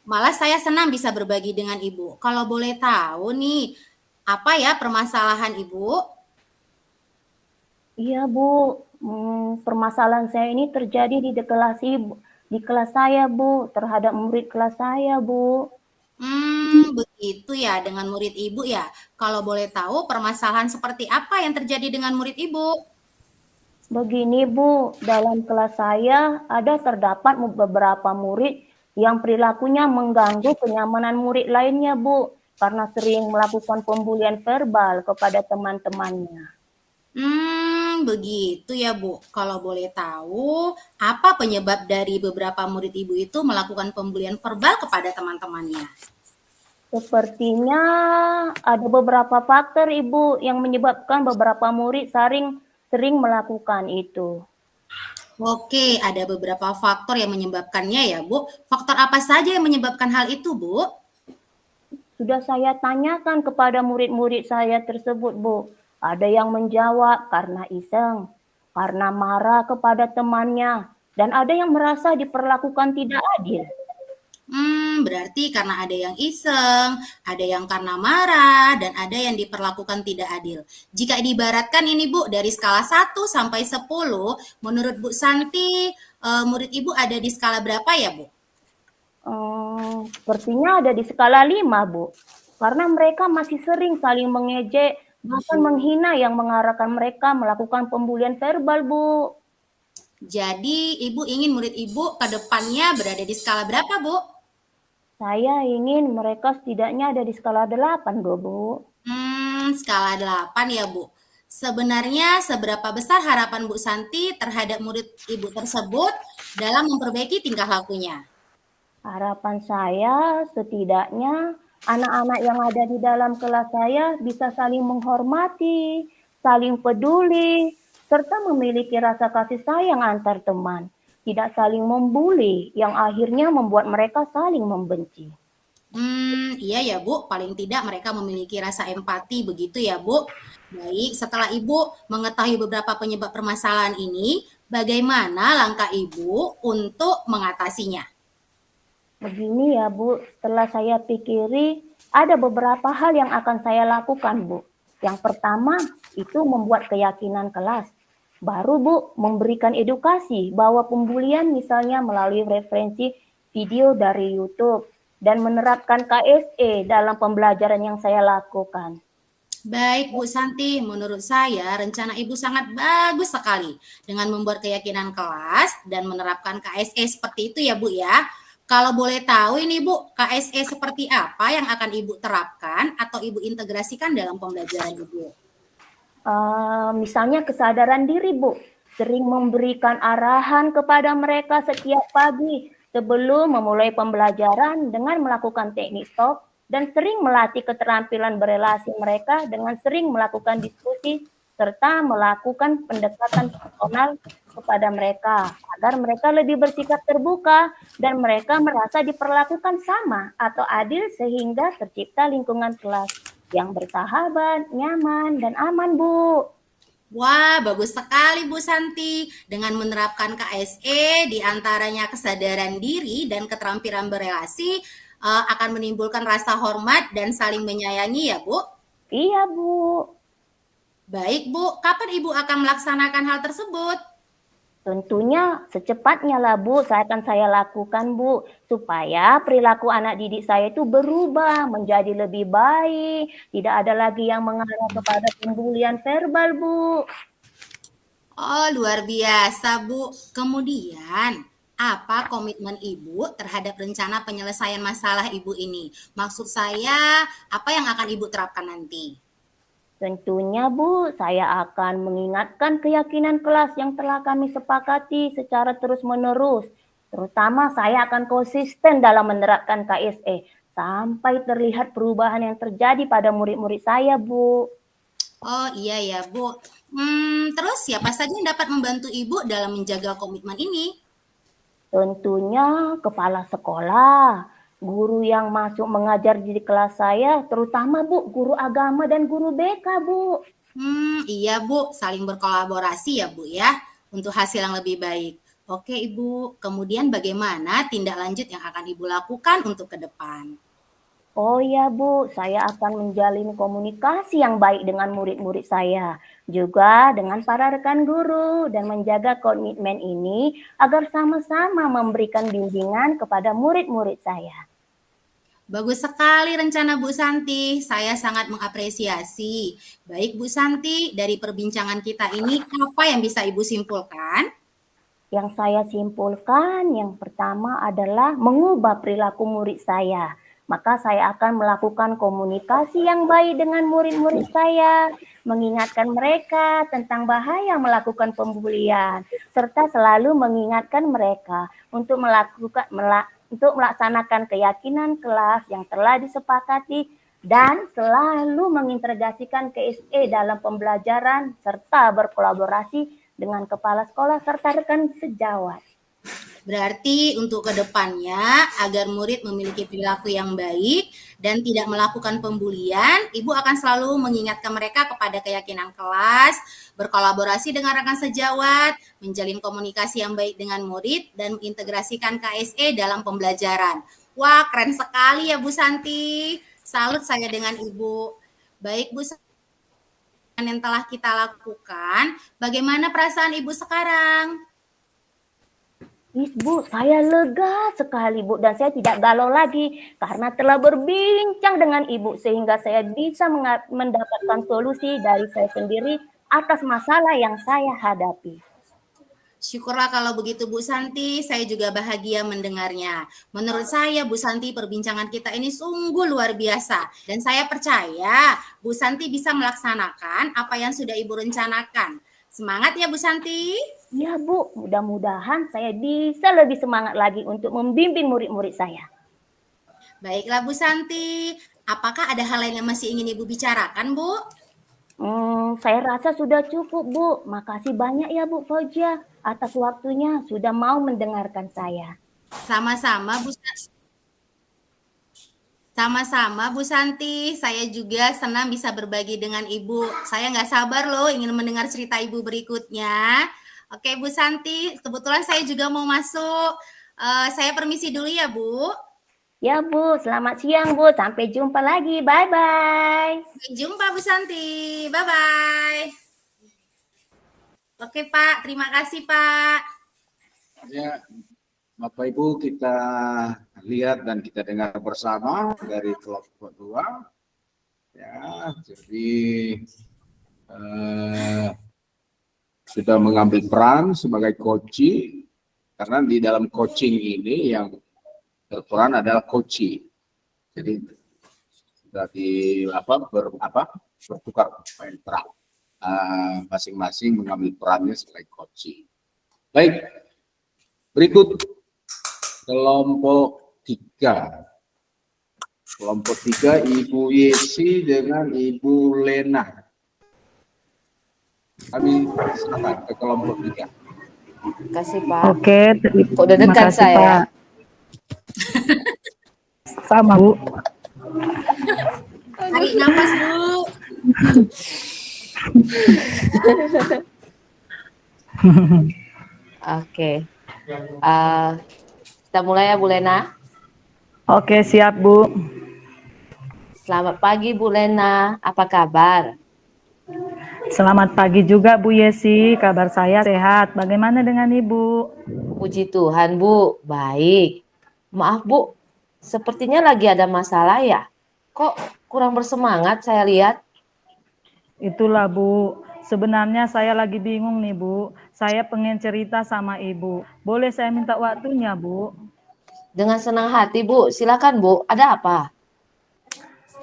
Malah saya senang bisa berbagi dengan Ibu. Kalau boleh tahu nih, apa ya permasalahan Ibu? Iya, Bu. Permasalahan saya ini terjadi di kelas saya, Bu, terhadap murid kelas saya, Bu. Begitu ya dengan murid Ibu ya. Kalau boleh tahu permasalahan seperti apa yang terjadi dengan murid Ibu? Begini, Bu, dalam kelas saya terdapat beberapa murid yang perilakunya mengganggu kenyamanan murid lainnya, Bu, karena sering melakukan pembulian verbal kepada teman-temannya. Begitu ya Bu. Kalau boleh tahu, apa penyebab dari beberapa murid Ibu itu melakukan pembulian verbal kepada teman-temannya? Sepertinya ada beberapa faktor, Ibu, yang menyebabkan beberapa murid sering melakukan itu. Oke, ada beberapa faktor yang menyebabkannya ya, Bu. Faktor apa saja yang menyebabkan hal itu, Bu? Sudah saya tanyakan kepada murid-murid saya tersebut, Bu. Ada yang menjawab karena iseng, karena marah kepada temannya, dan ada yang merasa diperlakukan tidak adil. Berarti karena ada yang iseng, ada yang karena marah, dan ada yang diperlakukan tidak adil. Jika diibaratkan ini Bu, dari skala 1 sampai 10, menurut Bu Santi, murid Ibu ada di skala berapa ya Bu? Sepertinya ada di skala 5, Bu. Karena mereka masih sering saling mengejek, bahkan menghina yang mengarahkan mereka melakukan pembulian verbal, Bu. Jadi Ibu ingin murid Ibu ke depannya berada di skala berapa, Bu? Saya ingin mereka setidaknya ada di skala 8, Bu. Skala 8 ya, Bu. Sebenarnya seberapa besar harapan Bu Santi terhadap murid Ibu tersebut dalam memperbaiki tingkah lakunya? Harapan saya setidaknya anak-anak yang ada di dalam kelas saya bisa saling menghormati, saling peduli, serta memiliki rasa kasih sayang antar teman. Tidak saling membuli yang akhirnya membuat mereka saling membenci. Iya ya Bu, paling tidak mereka memiliki rasa empati begitu ya Bu. Baik, setelah Ibu mengetahui beberapa penyebab permasalahan ini, bagaimana langkah Ibu untuk mengatasinya? Begini ya Bu, setelah saya pikiri ada beberapa hal yang akan saya lakukan Bu. Yang pertama itu membuat keyakinan kelas. Baru Bu, memberikan edukasi bahwa pembulian misalnya melalui referensi video dari YouTube dan menerapkan KSE dalam pembelajaran yang saya lakukan. Baik Bu Santi, menurut saya rencana Ibu sangat bagus sekali dengan membuat keyakinan kelas dan menerapkan KSE seperti itu ya Bu ya. Kalau boleh tahu ini Bu, KSE seperti apa yang akan Ibu terapkan atau Ibu integrasikan dalam pembelajaran Ibu? Misalnya kesadaran diri Bu, sering memberikan arahan kepada mereka setiap pagi sebelum memulai pembelajaran dengan melakukan teknik stop dan sering melatih keterampilan berelasi mereka dengan sering melakukan diskusi serta melakukan pendekatan personal kepada mereka agar mereka lebih bersikap terbuka dan mereka merasa diperlakukan sama atau adil sehingga tercipta lingkungan kelas yang bersahabat, nyaman, dan aman, Bu. Wah, bagus sekali Bu Santi. Dengan menerapkan KSE, diantaranya kesadaran diri dan keterampilan berelasi, akan menimbulkan rasa hormat dan saling menyayangi ya Bu? Iya, Bu. Baik Bu, kapan Ibu akan melaksanakan hal tersebut? Tentunya secepatnya lah Bu, saya lakukan Bu, supaya perilaku anak didik saya itu berubah menjadi lebih baik, tidak ada lagi yang mengarah kepada pembulian verbal Bu. Oh, luar biasa Bu. Kemudian, apa komitmen Ibu terhadap rencana penyelesaian masalah Ibu ini? Maksud saya, apa yang akan Ibu terapkan nanti? Tentunya Bu, saya akan mengingatkan keyakinan kelas yang telah kami sepakati secara terus-menerus. Terutama saya akan konsisten dalam menerapkan KSE sampai terlihat perubahan yang terjadi pada murid-murid saya, Bu. Oh iya ya Bu. Terus siapa saja yang dapat membantu Ibu dalam menjaga komitmen ini? Tentunya kepala sekolah, guru yang masuk mengajar di kelas saya, terutama Bu, guru agama dan guru BK, Bu. Iya Bu, saling berkolaborasi ya Bu ya, untuk hasil yang lebih baik. Oke Ibu, kemudian bagaimana tindak lanjut yang akan Ibu lakukan untuk ke depan? Oh ya Bu, saya akan menjalin komunikasi yang baik dengan murid-murid saya, juga dengan para rekan guru dan menjaga komitmen ini agar sama-sama memberikan bimbingan kepada murid-murid saya. Bagus sekali rencana Bu Santi, saya sangat mengapresiasi. Baik Bu Santi, dari perbincangan kita ini apa yang bisa Ibu simpulkan? Yang saya simpulkan yang pertama adalah mengubah perilaku murid saya. Maka saya akan melakukan komunikasi yang baik dengan murid-murid saya, mengingatkan mereka tentang bahaya melakukan pembulian, serta selalu mengingatkan mereka untuk melaksanakan keyakinan kelas yang telah disepakati dan selalu mengintegrasikan KSE dalam pembelajaran serta berkolaborasi dengan kepala sekolah serta rekan sejawat. Berarti untuk kedepannya agar murid memiliki perilaku yang baik dan tidak melakukan pembulian, Ibu akan selalu mengingatkan mereka kepada keyakinan kelas, berkolaborasi dengan rekan sejawat, menjalin komunikasi yang baik dengan murid, dan mengintegrasikan KSE dalam pembelajaran. Wah, keren sekali ya Bu Santi. Salut saya dengan Ibu. Baik Bu Santi, yang telah kita lakukan, bagaimana perasaan Ibu sekarang? Bu, saya lega sekali Bu dan saya tidak galau lagi karena telah berbincang dengan Ibu sehingga saya bisa mendapatkan solusi dari saya sendiri atas masalah yang saya hadapi. Syukurlah kalau begitu Bu Santi, saya juga bahagia mendengarnya. Menurut saya Bu Santi, perbincangan kita ini sungguh luar biasa. Dan saya percaya Bu Santi bisa melaksanakan apa yang sudah Ibu rencanakan. Semangat ya Bu Santi. Ya Bu, mudah-mudahan saya bisa lebih semangat lagi untuk membimbing murid-murid saya. Baiklah Bu Santi, apakah ada hal lain yang masih ingin Ibu bicarakan Bu? Saya rasa sudah cukup Bu. Makasih banyak ya Bu Fauzia atas waktunya sudah mau mendengarkan saya. Sama-sama Bu Santi. Sama-sama Bu Santi, saya juga senang bisa berbagi dengan Ibu. Saya nggak sabar loh ingin mendengar cerita Ibu berikutnya. Oke Bu Santi, kebetulan saya juga mau masuk. Saya permisi dulu ya Bu. Ya Bu, selamat siang Bu. Sampai jumpa lagi. Bye-bye. Sampai jumpa Bu Santi. Bye-bye. Oke Pak, terima kasih Pak. Ya, Bapak Ibu, kita lihat dan kita dengar bersama dari kelompok 2. Ya, jadi sudah mengambil peran sebagai coaching, karena di dalam coaching ini yang berperan adalah coaching. Jadi sudah bertukar peran, masing-masing mengambil perannya sebagai coaching. Baik, berikut kelompok 3. Kelompok 3 Ibu Yesi dengan Ibu Lena. Kami silakan ke kelompok 3. Terima kasih Pak. Oke, Kok udah dekat makasih, saya? Pak. Sama Bu. Tarik nafas Bu. Oke. Kita mulai ya Bu Lena. Oke, siap Bu. Selamat pagi Bu Lena, apa kabar? Selamat pagi juga Bu Yesi, kabar saya sehat. Bagaimana dengan Ibu? Puji Tuhan Bu, baik. Maaf Bu, sepertinya lagi ada masalah ya? Kok kurang bersemangat saya lihat? Itulah Bu, sebenarnya saya lagi bingung nih Bu. Saya pengen cerita sama Ibu. Boleh saya minta waktunya Bu? Dengan senang hati Bu, silakan Bu, ada apa?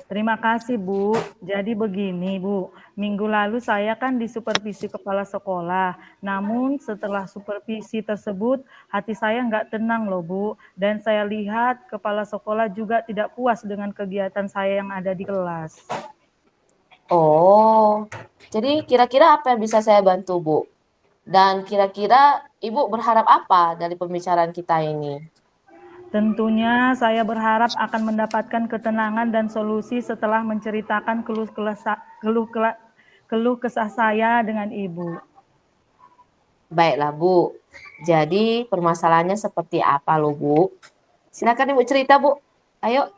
Terima kasih Bu. Jadi begini Bu, minggu lalu saya kan disupervisi kepala sekolah. Namun setelah supervisi tersebut, hati saya nggak tenang loh Bu. Dan saya lihat kepala sekolah juga tidak puas dengan kegiatan saya yang ada di kelas. Oh, jadi kira-kira apa yang bisa saya bantu Bu? Dan kira-kira Ibu berharap apa dari pembicaraan kita ini? Tentunya saya berharap akan mendapatkan ketenangan dan solusi setelah menceritakan keluh kesah saya dengan Ibu. Baiklah Bu, jadi permasalahannya seperti apa loh Bu? Silakan Ibu cerita Bu, ayo.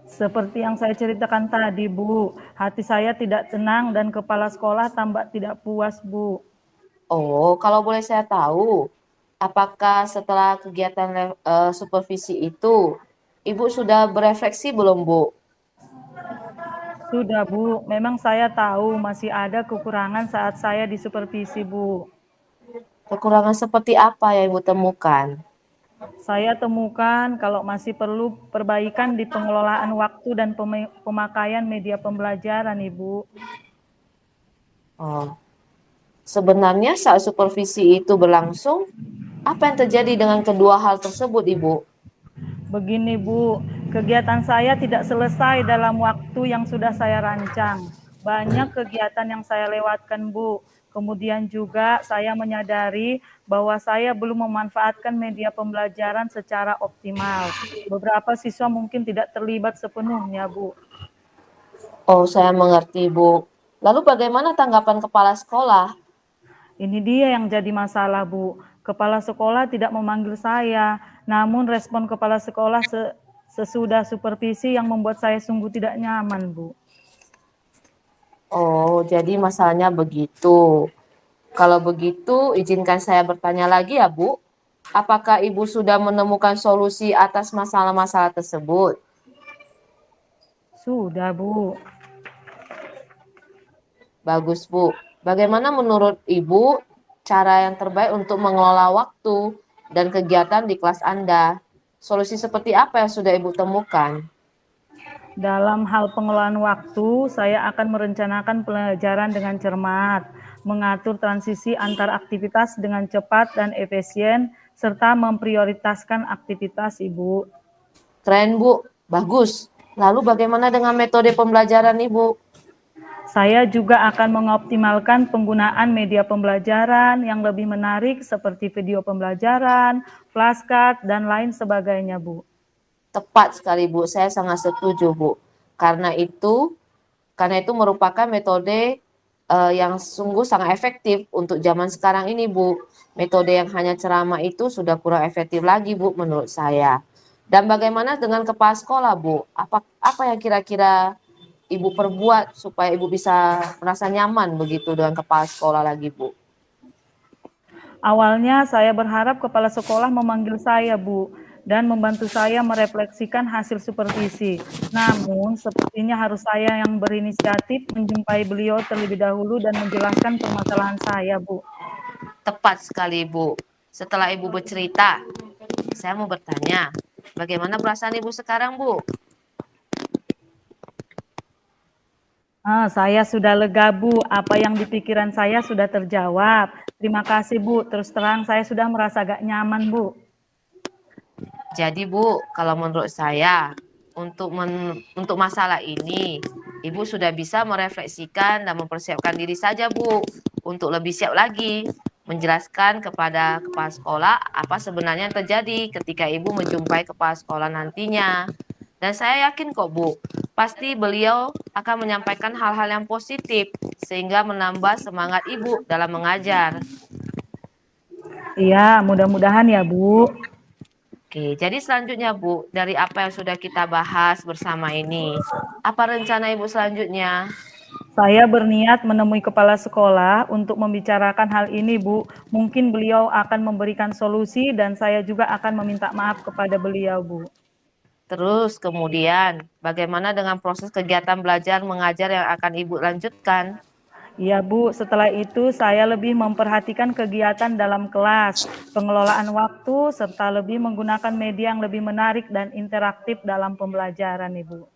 Seperti yang saya ceritakan tadi Bu, hati saya tidak tenang dan kepala sekolah tambah tidak puas Bu. Oh, kalau boleh saya tahu, apakah setelah kegiatan supervisi itu, Ibu sudah berefleksi belum Bu? Sudah Bu, memang saya tahu masih ada kekurangan saat saya disupervisi Bu. Kekurangan seperti apa yang Ibu temukan? Saya temukan kalau masih perlu perbaikan di pengelolaan waktu dan pemakaian media pembelajaran Ibu. Oh, sebenarnya saat supervisi itu berlangsung, apa yang terjadi dengan kedua hal tersebut Ibu? Begini Bu, kegiatan saya tidak selesai dalam waktu yang sudah saya rancang. Banyak kegiatan yang saya lewatkan Bu. Kemudian juga saya menyadari bahwa saya belum memanfaatkan media pembelajaran secara optimal. Beberapa siswa mungkin tidak terlibat sepenuhnya Bu. Oh, saya mengerti Bu. Lalu bagaimana tanggapan kepala sekolah? Ini dia yang jadi masalah Bu. Kepala sekolah tidak memanggil saya, namun respon kepala sekolah sesudah supervisi yang membuat saya sungguh tidak nyaman Bu. Oh, jadi masalahnya begitu. Kalau begitu, izinkan saya bertanya lagi ya, Bu. Apakah Ibu sudah menemukan solusi atas masalah-masalah tersebut? Sudah, Bu. Bagus, Bu. Bagaimana menurut Ibu cara yang terbaik untuk mengelola waktu dan kegiatan di kelas Anda. Solusi seperti apa yang sudah Ibu temukan? Dalam hal pengelolaan waktu, saya akan merencanakan pelajaran dengan cermat, mengatur transisi antar aktivitas dengan cepat dan efisien, serta memprioritaskan aktivitas Ibu. Keren, Bu. Bagus. Lalu bagaimana dengan metode pembelajaran Ibu? Saya juga akan mengoptimalkan penggunaan media pembelajaran yang lebih menarik seperti video pembelajaran, flashcard, dan lain sebagainya, Bu. Tepat sekali, Bu. Saya sangat setuju, Bu. Karena itu merupakan metode yang sungguh sangat efektif untuk zaman sekarang ini, Bu. Metode yang hanya ceramah itu sudah kurang efektif lagi, Bu, menurut saya. Dan bagaimana dengan kepala sekolah, Bu? Apa yang kira-kira Ibu perbuat supaya Ibu bisa merasa nyaman begitu dengan kepala sekolah lagi, Bu? Awalnya saya berharap kepala sekolah memanggil saya, Bu, dan membantu saya merefleksikan hasil supervisi. Namun, sepertinya harus saya yang berinisiatif menjumpai beliau terlebih dahulu dan menjelaskan permasalahan saya, Bu. Tepat sekali, Bu. Setelah Ibu bercerita, saya mau bertanya, bagaimana perasaan Ibu sekarang, Bu? Saya sudah lega, Bu. Apa yang di pikiran saya sudah terjawab. Terima kasih, Bu. Terus terang saya sudah merasa agak nyaman, Bu. Jadi, Bu, kalau menurut saya, untuk masalah ini, Ibu sudah bisa merefleksikan dan mempersiapkan diri saja, Bu, untuk lebih siap lagi menjelaskan kepada kepala sekolah apa sebenarnya yang terjadi ketika Ibu menjumpai kepala sekolah nantinya. Dan saya yakin kok, Bu, pasti beliau akan menyampaikan hal-hal yang positif sehingga menambah semangat Ibu dalam mengajar. Iya, mudah-mudahan ya, Bu. Oke, jadi selanjutnya, Bu, dari apa yang sudah kita bahas bersama ini, apa rencana Ibu selanjutnya? Saya berniat menemui kepala sekolah untuk membicarakan hal ini, Bu. Mungkin beliau akan memberikan solusi dan saya juga akan meminta maaf kepada beliau, Bu. Terus kemudian, bagaimana dengan proses kegiatan belajar mengajar yang akan Ibu lanjutkan? Iya, Bu. Setelah itu saya lebih memperhatikan kegiatan dalam kelas, pengelolaan waktu, serta lebih menggunakan media yang lebih menarik dan interaktif dalam pembelajaran, Ibu.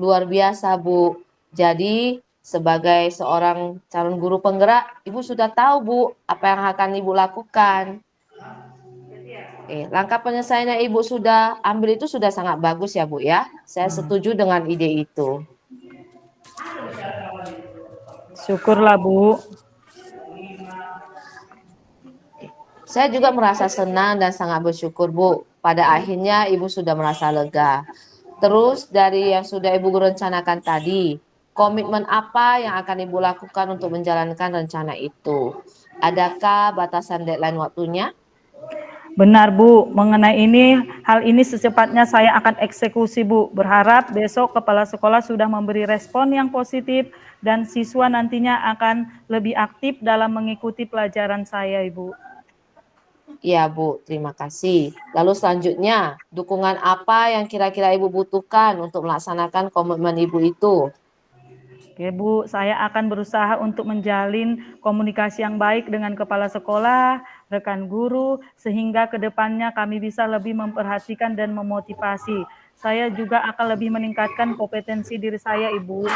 Luar biasa, Bu. Jadi, sebagai seorang calon guru penggerak, Ibu sudah tahu, Bu, apa yang akan Ibu lakukan. Langkah penyelesaian yang Ibu sudah ambil itu sudah sangat bagus ya, Bu, ya. Saya setuju dengan ide itu. Syukurlah, Bu. Saya juga merasa senang dan sangat bersyukur, Bu. Pada akhirnya Ibu sudah merasa lega. Terus dari yang sudah Ibu rencanakan tadi, komitmen apa yang akan Ibu lakukan untuk menjalankan rencana itu? Adakah batasan deadline waktunya? Benar, Bu. Mengenai hal ini secepatnya saya akan eksekusi, Bu. Berharap besok kepala sekolah sudah memberi respon yang positif dan siswa nantinya akan lebih aktif dalam mengikuti pelajaran saya, Ibu. Iya, Bu. Terima kasih. Lalu selanjutnya, dukungan apa yang kira-kira Ibu butuhkan untuk melaksanakan komitmen Ibu itu? Oke, Bu, saya akan berusaha untuk menjalin komunikasi yang baik dengan kepala sekolah, rekan guru, sehingga ke depannya kami bisa lebih memperhatikan dan memotivasi. Saya juga akan lebih meningkatkan kompetensi diri saya, Ibu.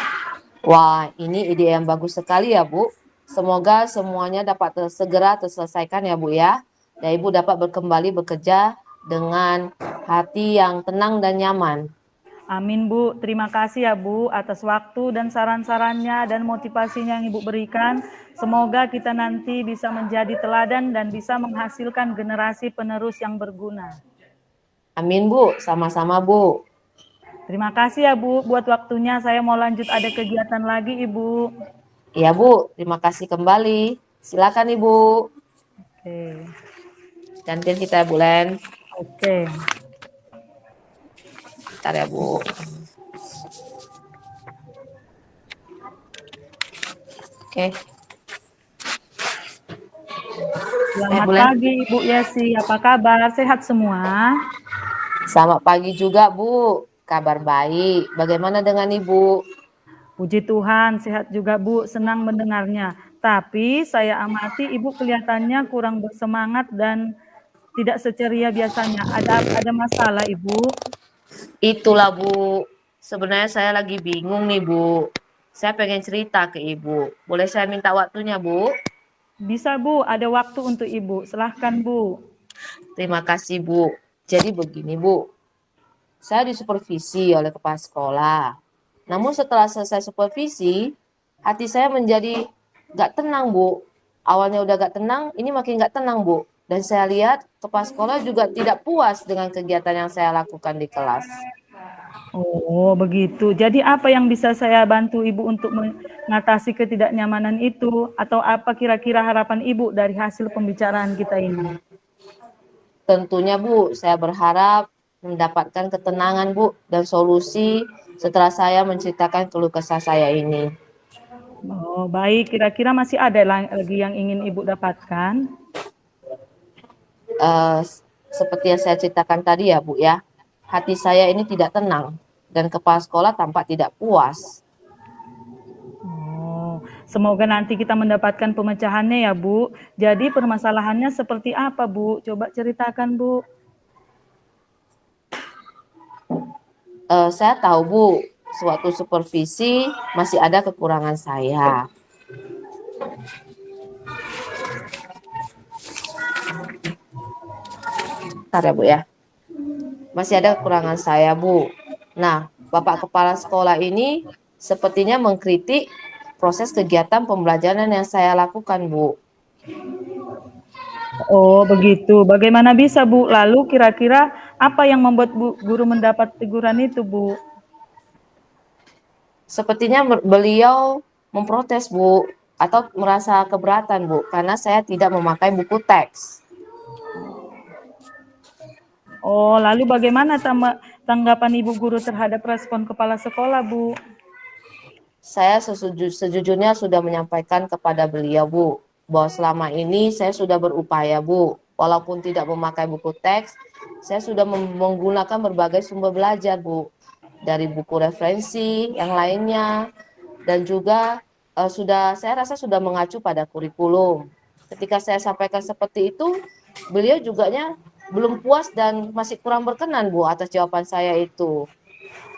Wah, ini ide yang bagus sekali ya, Bu. Semoga semuanya dapat segera terselesaikan ya, Bu, ya. Dan Ibu dapat kembali bekerja dengan hati yang tenang dan nyaman. Amin, Bu. Terima kasih ya, Bu, atas waktu dan saran-sarannya dan motivasinya yang Ibu berikan. Semoga kita nanti bisa menjadi teladan dan bisa menghasilkan generasi penerus yang berguna. Amin, Bu. Sama-sama, Bu. Terima kasih ya, Bu, buat waktunya. Saya mau lanjut ada kegiatan lagi, Ibu. Iya, Bu. Terima kasih kembali. Silakan, Ibu. Oke. Gantian kita ya, Bu Len. Oke. Bentar ya, Bu. Oke. Selamat pagi, Ibu Yesi. Apa kabar? Sehat semua? Selamat pagi juga, Bu. Kabar baik. Bagaimana dengan Ibu? Puji Tuhan, sehat juga, Bu. Senang mendengarnya. Tapi saya amati Ibu kelihatannya kurang bersemangat dan tidak seceria biasanya. Ada masalah, Ibu? Itulah Bu, sebenarnya saya lagi bingung nih Bu. Saya pengen cerita ke Ibu. Boleh saya minta waktunya Bu? Bisa Bu, ada waktu untuk Ibu. Silahkan Bu. Terima kasih Bu. Jadi begini Bu, saya disupervisi oleh kepala sekolah. Namun setelah selesai supervisi, hati saya menjadi gak tenang Bu. Awalnya udah gak tenang, ini makin gak tenang Bu. Dan saya lihat kepala sekolah juga tidak puas dengan kegiatan yang saya lakukan di kelas. Oh, begitu. Jadi apa yang bisa saya bantu Ibu untuk mengatasi ketidaknyamanan itu? Atau apa kira-kira harapan Ibu dari hasil pembicaraan kita ini? Tentunya Bu, saya berharap mendapatkan ketenangan Bu dan solusi setelah saya menceritakan keluh kesah saya ini. Oh, baik. Kira-kira masih ada lagi yang ingin Ibu dapatkan? Seperti yang saya ceritakan tadi ya Bu ya, hati saya ini tidak tenang dan kepala sekolah tampak tidak puas. Oh, semoga nanti kita mendapatkan pemecahannya ya Bu. Jadi permasalahannya seperti apa Bu? Coba ceritakan Bu. Saya tahu Bu, sewaktu supervisi masih ada kekurangan saya. Bentar ya Bu ya. Masih ada kekurangan saya Bu. Nah, Bapak Kepala Sekolah ini sepertinya mengkritik proses kegiatan pembelajaran yang saya lakukan Bu. Oh, begitu. Bagaimana bisa Bu? Lalu kira-kira apa yang membuat Bu guru mendapat teguran itu Bu? Sepertinya beliau memprotes Bu, atau merasa keberatan Bu, karena saya tidak memakai buku teks. Oh, lalu bagaimana tanggapan Ibu guru terhadap respon kepala sekolah Bu? Saya sejujurnya sudah menyampaikan kepada beliau Bu, bahwa selama ini saya sudah berupaya Bu, walaupun tidak memakai buku teks, saya sudah menggunakan berbagai sumber belajar Bu, dari buku referensi yang lainnya, dan juga saya rasa sudah mengacu pada kurikulum. Ketika saya sampaikan seperti itu, beliau juga belum puas dan masih kurang berkenan Bu atas jawaban saya itu.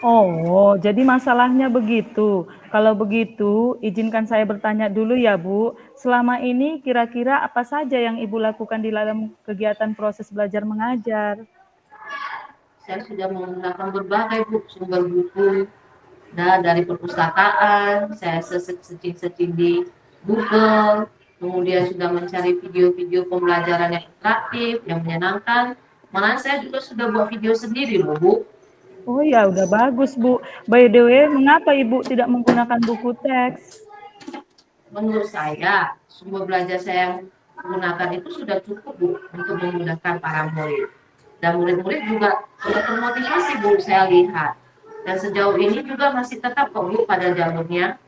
Oh, jadi masalahnya begitu. Kalau begitu, izinkan saya bertanya dulu ya Bu. Selama ini kira-kira apa saja yang Ibu lakukan di dalam kegiatan proses belajar mengajar? Saya sudah menggunakan berbagai sumber buku, dari perpustakaan, saya searching di Google, kemudian sudah mencari video-video pembelajaran yang interaktif, yang menyenangkan. Malah saya juga sudah buat video sendiri loh Bu. Oh ya, udah bagus Bu. By the way, mengapa Ibu tidak menggunakan buku teks? Menurut saya, sumber belajar saya yang menggunakan itu sudah cukup Bu untuk memudahkan para murid. Dan murid-murid juga sudah termotivasi Bu, saya lihat. Dan sejauh ini juga masih tetap kok Bu pada jalurnya.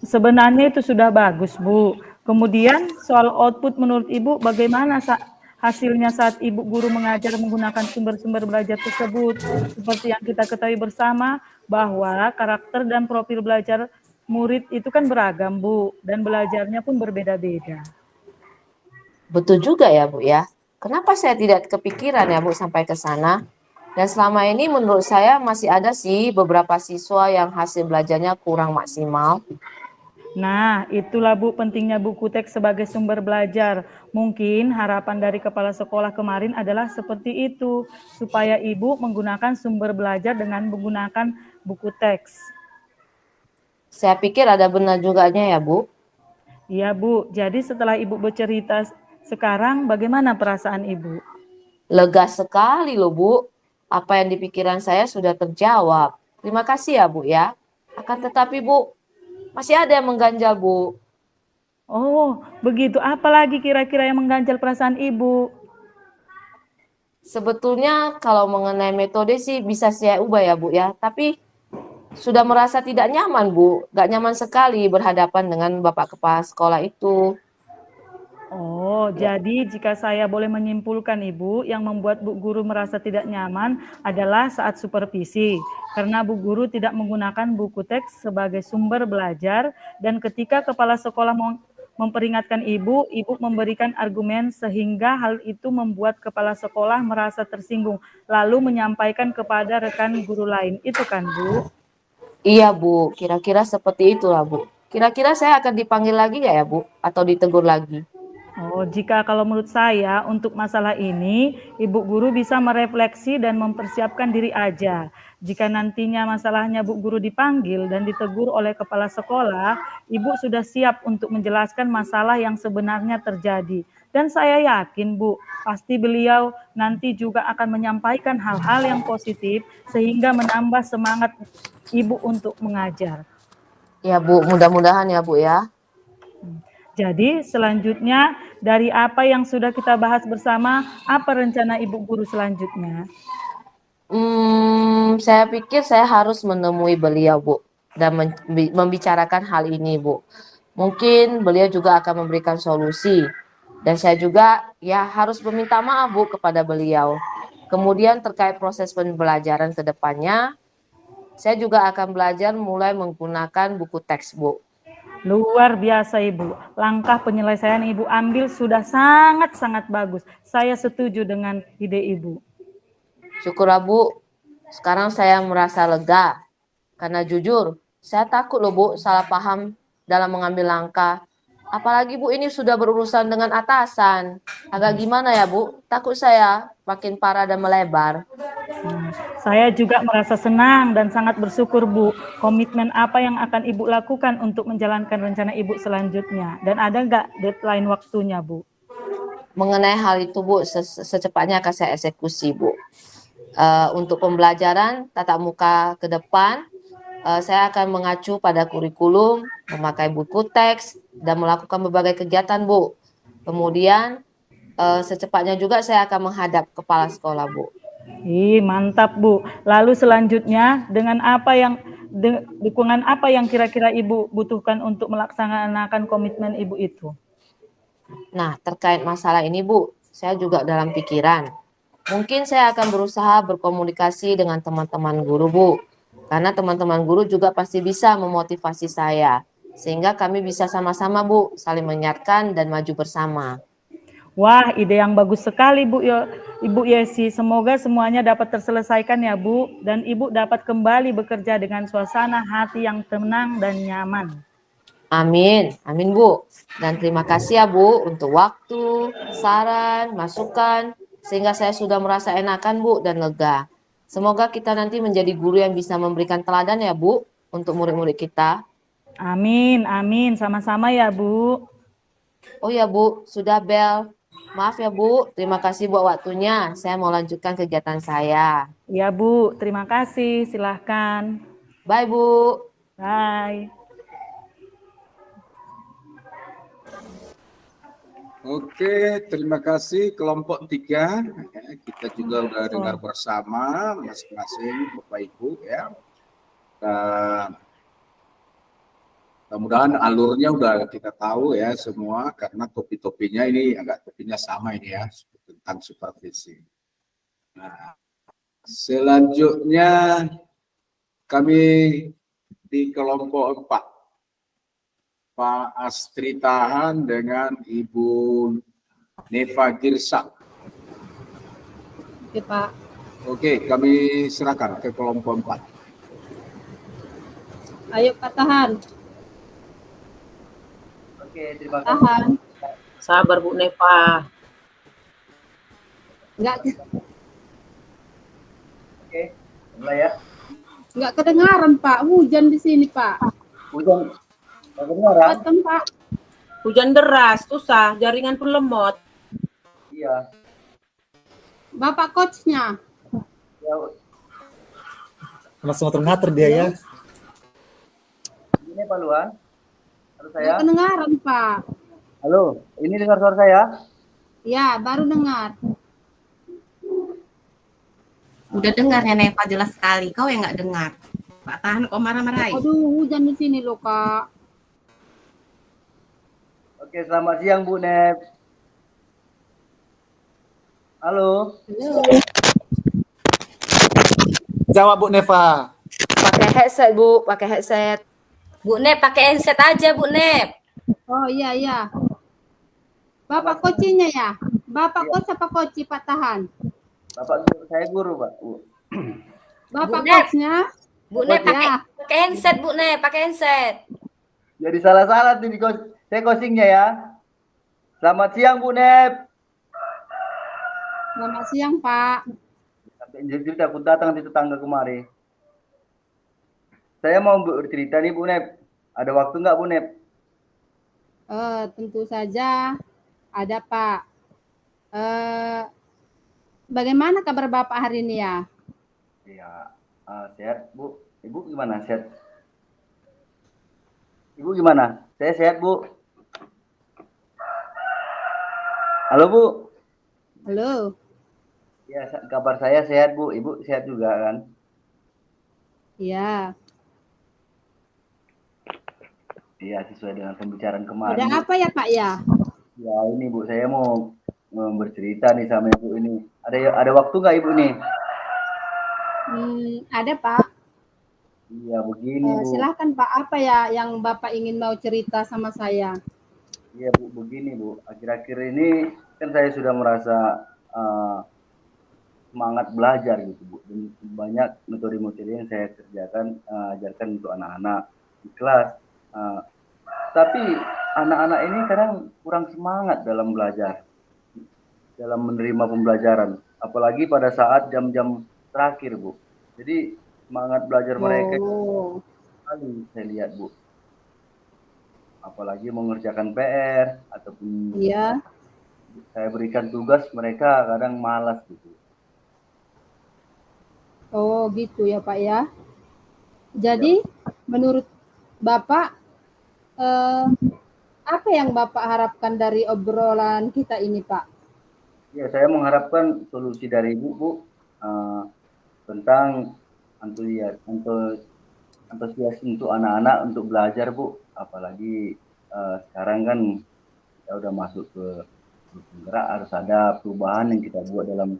Sebenarnya itu sudah bagus Bu. Kemudian soal output menurut Ibu bagaimana hasilnya saat Ibu guru mengajar menggunakan sumber-sumber belajar tersebut? Seperti yang kita ketahui bersama bahwa karakter dan profil belajar murid itu kan beragam Bu, dan belajarnya pun berbeda-beda. Betul juga ya Bu ya. Kenapa saya tidak kepikiran ya Bu sampai ke sana? Dan selama ini menurut saya masih ada sih beberapa siswa yang hasil belajarnya kurang maksimal. Nah, itulah Bu pentingnya buku teks sebagai sumber belajar. Mungkin harapan dari kepala sekolah kemarin adalah seperti itu, supaya Ibu menggunakan sumber belajar dengan menggunakan buku teks. Saya pikir ada benar juganya ya Bu. Iya Bu, jadi setelah Ibu bercerita sekarang bagaimana perasaan Ibu? Lega sekali loh Bu. Apa yang di pikiran saya sudah terjawab. Terima kasih ya Bu ya. Akan tetapi Bu, masih ada yang mengganjal Bu. Oh, begitu. Apalagi kira-kira yang mengganjal perasaan Ibu? Sebetulnya kalau mengenai metode sih bisa saya ubah ya Bu ya. Tapi sudah merasa tidak nyaman Bu. Gak nyaman sekali berhadapan dengan Bapak Kepala Sekolah itu. Oh, jadi jika saya boleh menyimpulkan Ibu, yang membuat Bu Guru merasa tidak nyaman adalah saat supervisi. Karena Bu Guru tidak menggunakan buku teks sebagai sumber belajar, dan ketika kepala sekolah memperingatkan ibu, ibu memberikan argumen sehingga hal itu membuat kepala sekolah merasa tersinggung, lalu menyampaikan kepada rekan guru lain. Itu kan, Bu? Iya Bu, kira-kira seperti itulah Bu. Kira-kira saya akan dipanggil lagi nggak ya Bu? Atau ditegur lagi? Oh, jika kalau menurut saya untuk masalah ini, ibu guru bisa merefleksi dan mempersiapkan diri aja. Jika nantinya masalahnya bu guru dipanggil dan ditegur oleh kepala sekolah, ibu sudah siap untuk menjelaskan masalah yang sebenarnya terjadi. Dan saya yakin Bu, pasti beliau nanti juga akan menyampaikan hal-hal yang positif sehingga menambah semangat ibu untuk mengajar. Ya Bu, mudah-mudahan ya Bu ya. Jadi selanjutnya dari apa yang sudah kita bahas bersama, apa rencana Ibu Guru selanjutnya? Saya pikir saya harus menemui beliau Bu dan membicarakan hal ini Bu. Mungkin beliau juga akan memberikan solusi dan saya juga ya harus meminta maaf Bu kepada beliau. Kemudian terkait proses pembelajaran ke depannya, saya juga akan belajar mulai menggunakan buku teks Bu. Luar biasa Ibu, langkah penyelesaian Ibu ambil sudah sangat-sangat bagus. Saya setuju dengan ide Ibu. Syukurlah Bu, sekarang saya merasa lega. Karena jujur, saya takut loh Bu salah paham dalam mengambil langkah. Apalagi Bu ini sudah berurusan dengan atasan. Agak gimana ya Bu, takut saya makin parah dan melebar. Saya juga merasa senang dan sangat bersyukur Bu. Komitmen apa yang akan Ibu lakukan untuk menjalankan rencana Ibu selanjutnya? Dan ada nggak deadline waktunya Bu? Mengenai hal itu Bu, secepatnya akan saya eksekusi Bu. Untuk pembelajaran tatap muka ke depan, saya akan mengacu pada kurikulum, memakai buku teks, dan melakukan berbagai kegiatan Bu. Kemudian secepatnya juga saya akan menghadap kepala sekolah Bu. Mantap Bu. Lalu selanjutnya dengan apa yang dukungan apa yang kira-kira Ibu butuhkan untuk melaksanakan komitmen Ibu itu? Nah, terkait masalah ini Bu, saya juga dalam pikiran. Mungkin saya akan berusaha berkomunikasi dengan teman-teman guru Bu. Karena teman-teman guru juga pasti bisa memotivasi saya. Sehingga kami bisa sama-sama Bu, saling mengingatkan dan maju bersama. Wah, ide yang bagus sekali Ibu Yesi. Semoga semuanya dapat terselesaikan ya Bu. Dan Ibu dapat kembali bekerja dengan suasana hati yang tenang dan nyaman. Amin, amin Bu. Dan terima kasih ya Bu untuk waktu, saran, masukan. Sehingga saya sudah merasa enakan Bu dan lega. Semoga kita nanti menjadi guru yang bisa memberikan teladan ya Bu untuk murid-murid kita. Amin, amin. Sama-sama ya Bu. Oh ya Bu, sudah bel. Maaf ya Bu, terima kasih buat waktunya. Saya mau lanjutkan kegiatan saya. Ya Bu, terima kasih. Silahkan. Bye Bu. Bye. Oke, terima kasih kelompok 3. Kita juga udah dengar bersama masing-masing Bapak Ibu ya. Mudah-mudahan alurnya udah kita tahu ya semua, karena topi-topinya ini agak topinya sama ini ya, tentang supervisi. Nah, selanjutnya kami di kelompok 4. Pak Astri Tahan dengan Ibu Neva Girsa. Oke Pak. Oke, kami serahkan ke kelompok 4. Ayo Pak Tahan. Oke, terima kasih. Tahan. Sabar Bu Neva. Enggak. Oke, mulai ya. Enggak kedengaran Pak, hujan di sini Pak. Hujan. Enggak kedengaran. Betul Pak. Hujan deras, susah, jaringan pun lemot. Iya. Bapak coachnya. Ya. Langsung ngatur dia ya. Ini Pak Luan. Halo saya. Enggak kedengaran Pak. Halo, ini dengar suara saya? Ya, baru dengar. Udah dengar ya Neva, jelas sekali. Kau yang nggak dengar. Pak Tahan kok marah-marahin. Aduh, hujan di sini loh Kak. Oke, selamat siang Bu Nep. Halo. Jawab Bu Neva. Pakai headset Bu, pakai headset. Bu Nep pakai headset aja Bu Nep. Oh iya. Bapak kocinya ya? Bapak coach apa koci Pak Tahan? Bapak saya guru, Pak. Bu. Bapak Bu Nep. coachnya? Bu Nep Ya. pakai handset, Bu Nep, pakai handset. Jadi salah-salah nih saya coachingnya ya. Selamat siang Bu Nep. Selamat siang Pak. Jadi aku datang di tetangga kemari. Saya mau bercerita nih Bu Nep. Ada waktu nggak Bu Nep? Tentu saja ada Pak. Bagaimana kabar Bapak hari ini ya? Iya, sehat Bu. Ibu gimana, sehat? Ibu gimana? Saya sehat Bu. Halo Bu. Halo. Ya, kabar saya sehat Bu. Ibu sehat juga kan? Iya. Iya, sesuai dengan pembicaraan kemarin. Ada Bu. apa ya Pak ya? Ya ini Bu, saya mau bercerita nih sama Ibu ini. Ada waktu nggak Ibu nih? Ada Pak. Iya begini Bu. Silahkan Pak, apa ya yang Bapak ingin mau cerita sama saya? Iya Bu, begini Bu. Akhir-akhir ini kan saya sudah merasa semangat belajar gitu Bu. Dan banyak metode-metode yang saya kerjakan, ajarkan untuk anak-anak di kelas. Tapi anak-anak ini kadang kurang semangat dalam belajar, dalam menerima pembelajaran. Apalagi pada saat jam-jam terakhir Bu. Jadi semangat belajar mereka sekali saya lihat Bu. Apalagi mengerjakan PR ataupun saya berikan tugas mereka kadang malas gitu. Oh gitu ya Pak ya. Jadi menurut Bapak apa yang Bapak harapkan dari obrolan kita ini Pak? Ya saya mengharapkan solusi dari Ibu Bu tentang antusias untuk anak-anak untuk belajar Bu. Apalagi sekarang kan kita udah masuk ke penggerak, harus ada perubahan yang kita buat dalam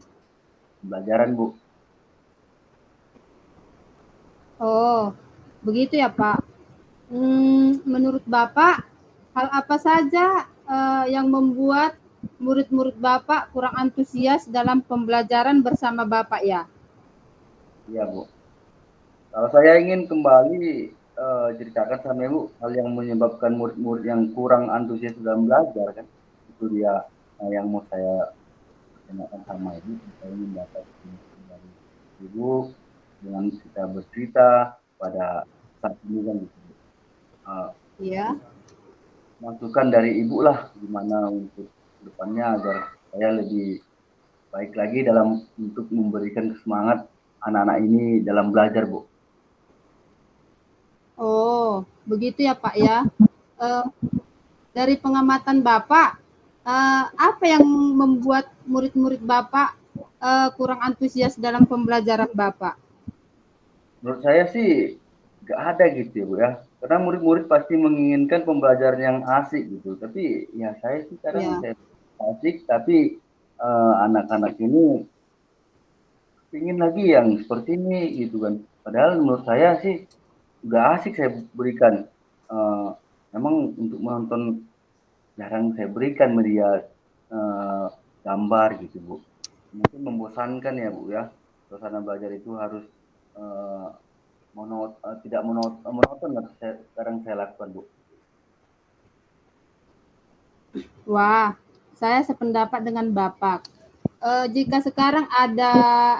pembelajaran Bu. Oh begitu ya Pak. Menurut Bapak hal apa saja yang membuat murid-murid Bapak kurang antusias dalam pembelajaran bersama Bapak ya? Iya Bu. Kalau saya ingin kembali ceritakan sama Ibu hal yang menyebabkan murid-murid yang kurang antusias dalam belajar kan, itu dia yang mau saya tanyakan sama Ibu. Saya ingin dapat dari Ibu dengan kita bercerita pada saat ini kan gitu. Masukan dari Ibu lah gimana untuk depannya agar saya lebih baik lagi dalam untuk memberikan semangat anak-anak ini dalam belajar Bu. Oh, begitu ya Pak ya. Dari pengamatan Bapak, apa yang membuat murid-murid Bapak kurang antusias dalam pembelajaran Bapak? Menurut saya sih nggak ada gitu ya Bu ya. Karena murid-murid pasti menginginkan pembelajaran yang asik gitu. Tapi ya saya sih kadang saya asik, tapi anak-anak ini ingin lagi yang seperti ini gitu kan. Padahal menurut saya sih udah asik saya berikan. Memang untuk menonton jarang saya berikan media gambar gitu Bu. Mungkin membosankan ya Bu ya. Suasana belajar itu harus tidak monoton sekarang saya lakukan Bu. Wah, saya sependapat dengan Bapak. Jika sekarang ada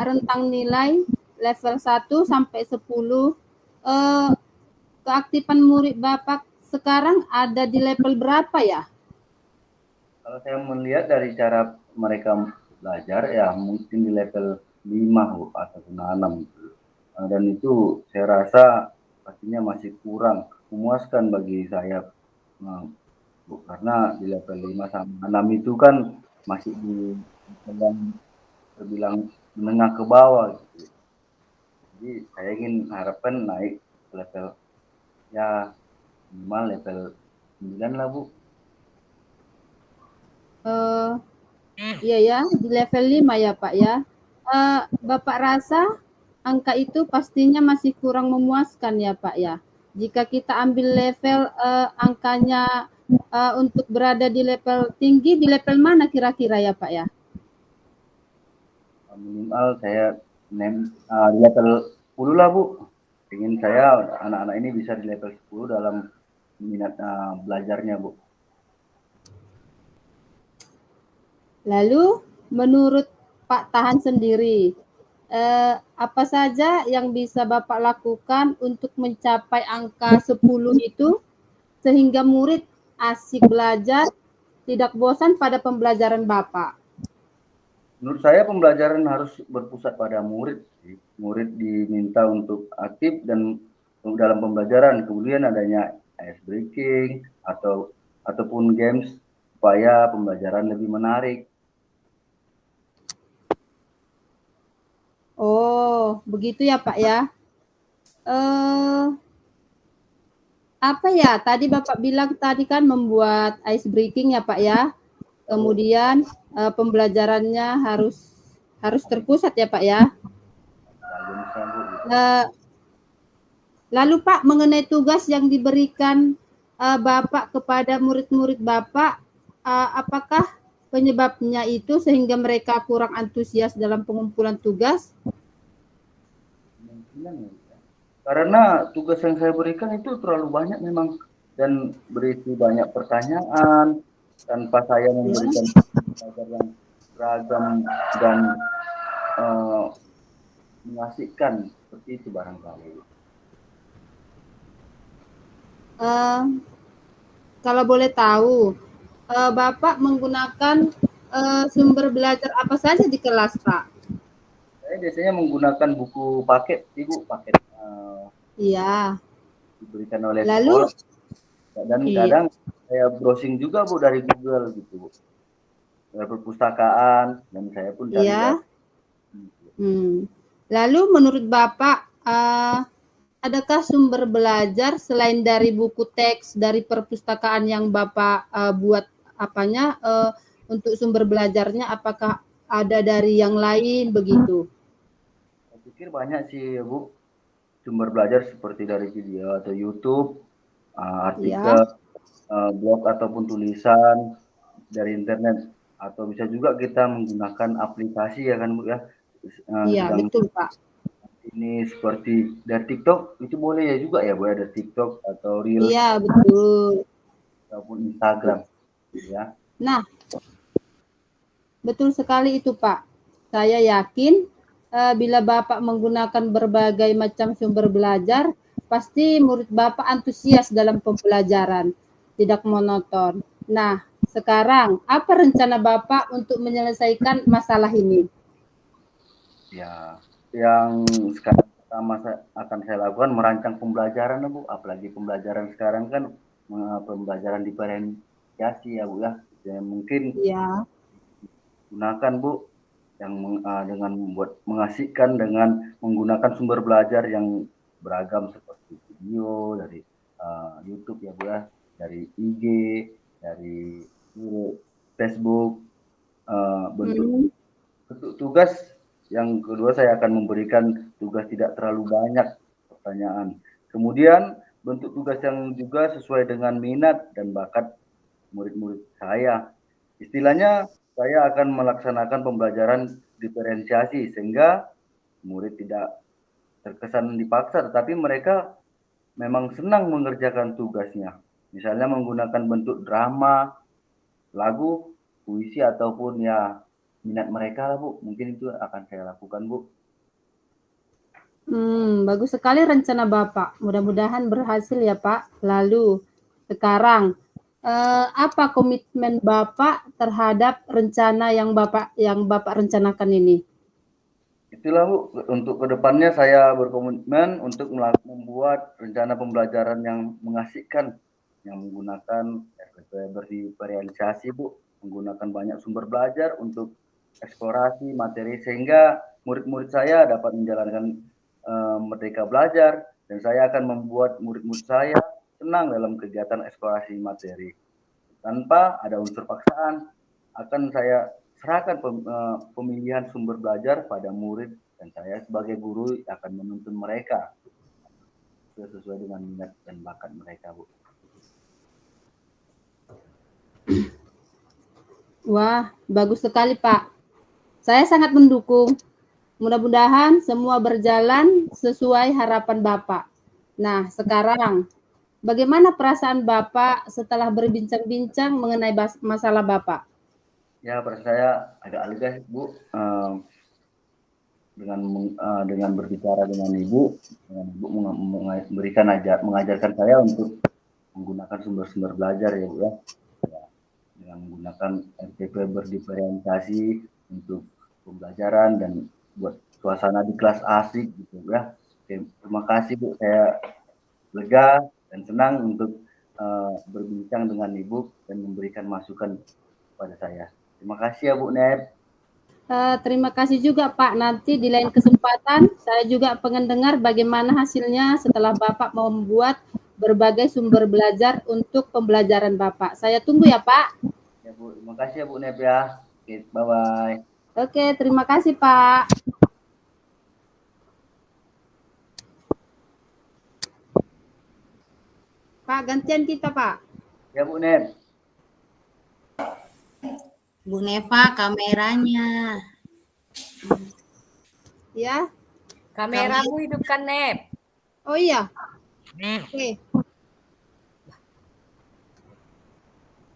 rentang nilai level 1 sampai 10, keaktifan murid Bapak sekarang ada di level berapa ya? Kalau saya melihat dari cara mereka belajar ya mungkin di level 5 Bu, atau 6 gitu. Dan itu saya rasa pastinya masih kurang memuaskan bagi saya Bu, karena di level 5 sama 6 itu kan masih terbilang menengah ke bawah gitu. Jadi saya ingin harapkan naik ke level ya minimal level 9 lah Bu. Iya ya, di level 5 ya Pak ya. Bapak rasa angka itu pastinya masih kurang memuaskan ya Pak ya. Jika kita ambil level angkanya untuk berada di level tinggi, di level mana kira-kira ya Pak ya? Minimal saya di level 10 lah Bu. Ingin saya anak-anak ini bisa di level 10 dalam minat belajarnya Bu. Lalu menurut Pak Tahan sendiri, apa saja yang bisa Bapak lakukan untuk mencapai angka 10 itu sehingga murid asik belajar, tidak bosan pada pembelajaran Bapak? Menurut saya pembelajaran harus berpusat pada murid. Murid diminta untuk aktif dan dalam pembelajaran. Kemudian adanya ice breaking ataupun games supaya pembelajaran lebih menarik. Oh, begitu ya Pak ya. Apa ya? Tadi Bapak bilang tadi kan membuat ice breaking ya Pak ya. Kemudian pembelajarannya harus terpusat ya Pak ya. Lalu Pak, mengenai tugas yang diberikan Bapak kepada murid-murid Bapak, apakah penyebabnya itu sehingga mereka kurang antusias dalam pengumpulan tugas? Karena tugas yang saya berikan itu terlalu banyak memang dan berisi banyak pertanyaan tanpa saya memberikan belajar yang beragam dan mengasihkan seperti itu barangkali. Kalau boleh tahu, Bapak menggunakan sumber belajar apa saja di kelas, Pak? Saya biasanya menggunakan buku paket, Ibu, paket. Iya. Diberikan oleh Lalu, sekolah. Dan kadang saya browsing juga Bu dari Google gitu Bu. Dari perpustakaan dan saya pun cari. Iya. Lalu menurut Bapak, adakah sumber belajar selain dari buku teks dari perpustakaan yang Bapak buat untuk sumber belajarnya, apakah ada dari yang lain begitu? Saya pikir banyak sih Bu sumber belajar seperti dari video atau YouTube, artikel, blog ataupun tulisan dari internet, atau bisa juga kita menggunakan aplikasi ya kan Bu ya. Iya betul Pak. Ini seperti dari TikTok itu boleh ya juga ya Bu ya, dari TikTok atau Reels. Iya betul. Ataupun Instagram ya. Nah, betul sekali itu Pak. Saya yakin bila Bapak menggunakan berbagai macam sumber belajar, pasti murid Bapak antusias dalam pembelajaran, tidak monoton. Nah, sekarang apa rencana Bapak untuk menyelesaikan masalah ini? Ya, yang sekarang pertama akan saya lakukan merancang pembelajaran Bu, apalagi pembelajaran sekarang kan pembelajaran diferensiasi ya Bu ya. Ya mungkin gunakan Bu yang dengan membuat mengasihkan dengan menggunakan sumber belajar yang beragam seperti video dari YouTube ya Bu ya, dari IG, dari Facebook, bentuk tugas. Yang kedua saya akan memberikan tugas tidak terlalu banyak pertanyaan. Kemudian bentuk tugas yang juga sesuai dengan minat dan bakat murid-murid saya. Istilahnya saya akan melaksanakan pembelajaran diferensiasi sehingga murid tidak terkesan dipaksa, tetapi mereka memang senang mengerjakan tugasnya. Misalnya menggunakan bentuk drama, lagu, puisi ataupun ya minat mereka lah Bu. Mungkin itu akan saya lakukan Bu. Bagus sekali rencana Bapak. Mudah-mudahan berhasil ya Pak. Lalu sekarang apa komitmen Bapak terhadap rencana yang Bapak rencanakan ini? Itulah Bu, untuk kedepannya saya berkomitmen untuk membuat rencana pembelajaran yang mengasihkan, yang menggunakan berdiferensiasi Bu, menggunakan banyak sumber belajar untuk eksplorasi materi sehingga murid-murid saya dapat menjalankan merdeka belajar, dan saya akan membuat murid-murid saya senang dalam kegiatan eksplorasi materi. Tanpa ada unsur paksaan, akan saya serahkan pemilihan sumber belajar pada murid, dan saya sebagai guru akan menuntun mereka sesuai dengan minat dan bakat mereka Bu. Wah, bagus sekali Pak. Saya sangat mendukung. Mudah-mudahan semua berjalan sesuai harapan Bapak. Nah, sekarang bagaimana perasaan Bapak setelah berbincang-bincang mengenai masalah Bapak? Ya, perasaan saya agak lega, Bu. Dengan berbicara dengan Ibu mengajarkan saya untuk menggunakan sumber-sumber belajar ya Bu ya. Dengan menggunakan RTP berdiferensiasi untuk pembelajaran dan buat suasana di kelas asik gitu ya. Oke, terima kasih Bu, saya lega dan senang untuk berbincang dengan Ibu dan memberikan masukan kepada saya. Terima kasih ya Bu Nep. Terima kasih juga Pak. Nanti di lain kesempatan saya juga pengen dengar bagaimana hasilnya setelah Bapak membuat berbagai sumber belajar untuk pembelajaran Bapak. Saya tunggu ya Pak. Ya Bu, terima kasih ya Bu Nep ya. Oke, bye-bye. Oke, terima kasih Pak. Pak, gantian kita Pak. Ya Bu Nep. Bu Neva, kameranya. Ya. Kameramu hidupkan, Nep. Oh iya. Oke.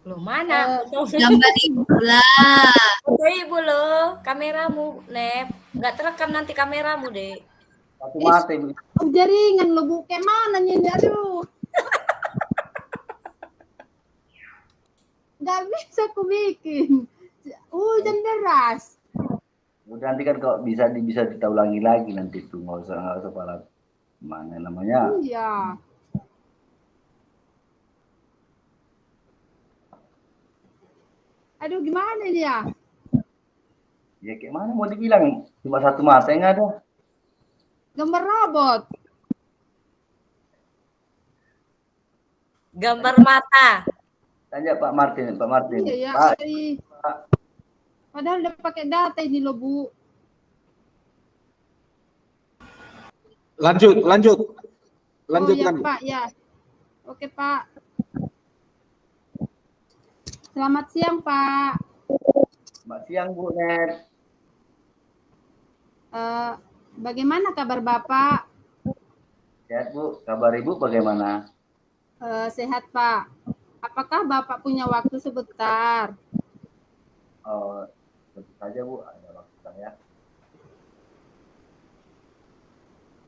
Loh, mana? Gambar Ibu lah. Foto Ibu loh, kameramu, Nep. Nggak terekam nanti kameramu, deh. Satu mata Ibu. Jaringan lo Bu, kayak mana nih? Aduh. Nggak bisa aku bikin. Hujan deras. Udah nanti kan kalau bisa kita ulangi lagi nanti tuh, nggak usah pala mana namanya. Iya. Aduh, gimana dia? Ya kayak mana mau dibilang, cuma satu mata yang ada. Gambar robot. Gambar mata. Tanya Pak Martin. Iya, Pak. Padahal udah pakai data ini loh Bu. Lanjut. Oh ya Kan. Pak, ya. Oke Pak. Selamat siang Pak. Selamat siang Bu Nep. Bagaimana kabar Bapak? Sehat Bu, kabar Ibu bagaimana? Sehat Pak. Apakah Bapak punya waktu sebentar? Tentu saja Bu, ada waktu saya.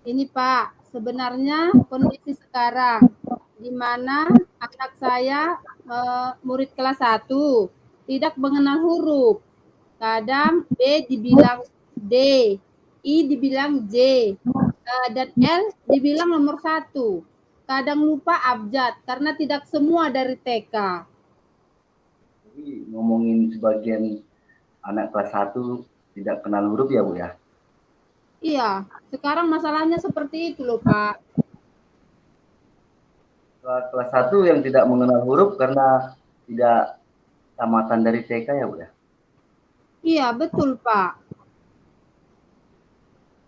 Ini Pak, sebenarnya kondisi sekarang di mana anak saya murid kelas 1 tidak mengenal huruf. Kadang B dibilang D, I dibilang J, dan L dibilang nomor 1. Kadang lupa abjad karena tidak semua dari TK. Jadi ngomongin sebagian anak kelas 1 tidak kenal huruf ya Bu ya? Iya, sekarang masalahnya seperti itu loh Pak. Kelas 1 yang tidak mengenal huruf karena tidak tamatan dari TK ya Bu ya? Iya, betul Pak.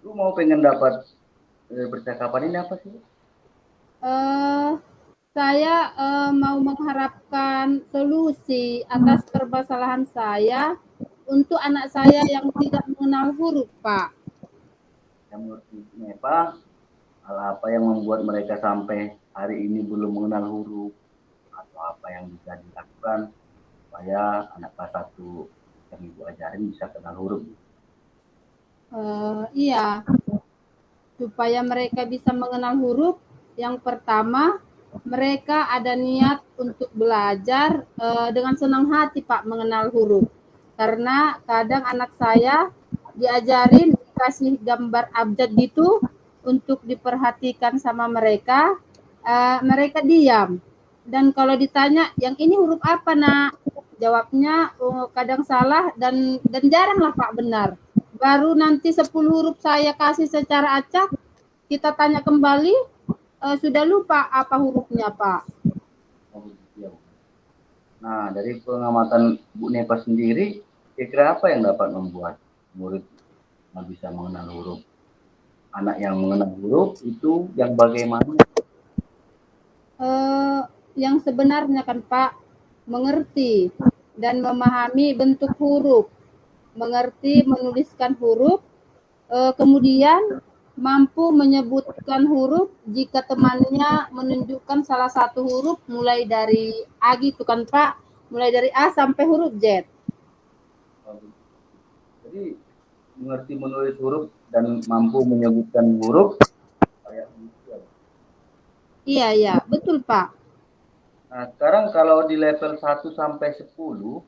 Lu mau pengen dapat percakapan ini apa sih? Saya mau mengharapkan solusi atas permasalahan saya untuk anak saya yang tidak mengenal huruf, Pak. Yang menurut Neva, hal apa yang membuat mereka sampai hari ini belum mengenal huruf atau apa yang bisa dilakukan supaya anak kelas 1 yang Ibu ajarin bisa kenal huruf? Iya, supaya mereka bisa mengenal huruf. Yang pertama, mereka ada niat untuk belajar dengan senang hati, Pak, mengenal huruf. Karena kadang anak saya diajarin, dikasih gambar abjad gitu untuk diperhatikan sama mereka, mereka diam. Dan kalau ditanya, yang ini huruf apa, Nak? Jawabnya kadang salah dan jarang lah, Pak, benar. Baru nanti 10 huruf saya kasih secara acak, kita tanya kembali, sudah lupa apa hurufnya, Pak. Nah, dari pengamatan Bu Neva sendiri, kira-kira apa yang dapat membuat murid bisa mengenal huruf? Anak yang mengenal huruf itu yang bagaimana? Yang sebenarnya kan Pak, mengerti dan memahami bentuk huruf, mengerti menuliskan huruf, kemudian mampu menyebutkan huruf jika temannya menunjukkan salah satu huruf mulai dari A gitu kan Pak, mulai dari A sampai huruf Z. Jadi mengerti menulis huruf dan mampu menyebutkan huruf kayak gitu ya. Iya, betul Pak. Nah, sekarang kalau di level 1 sampai 10,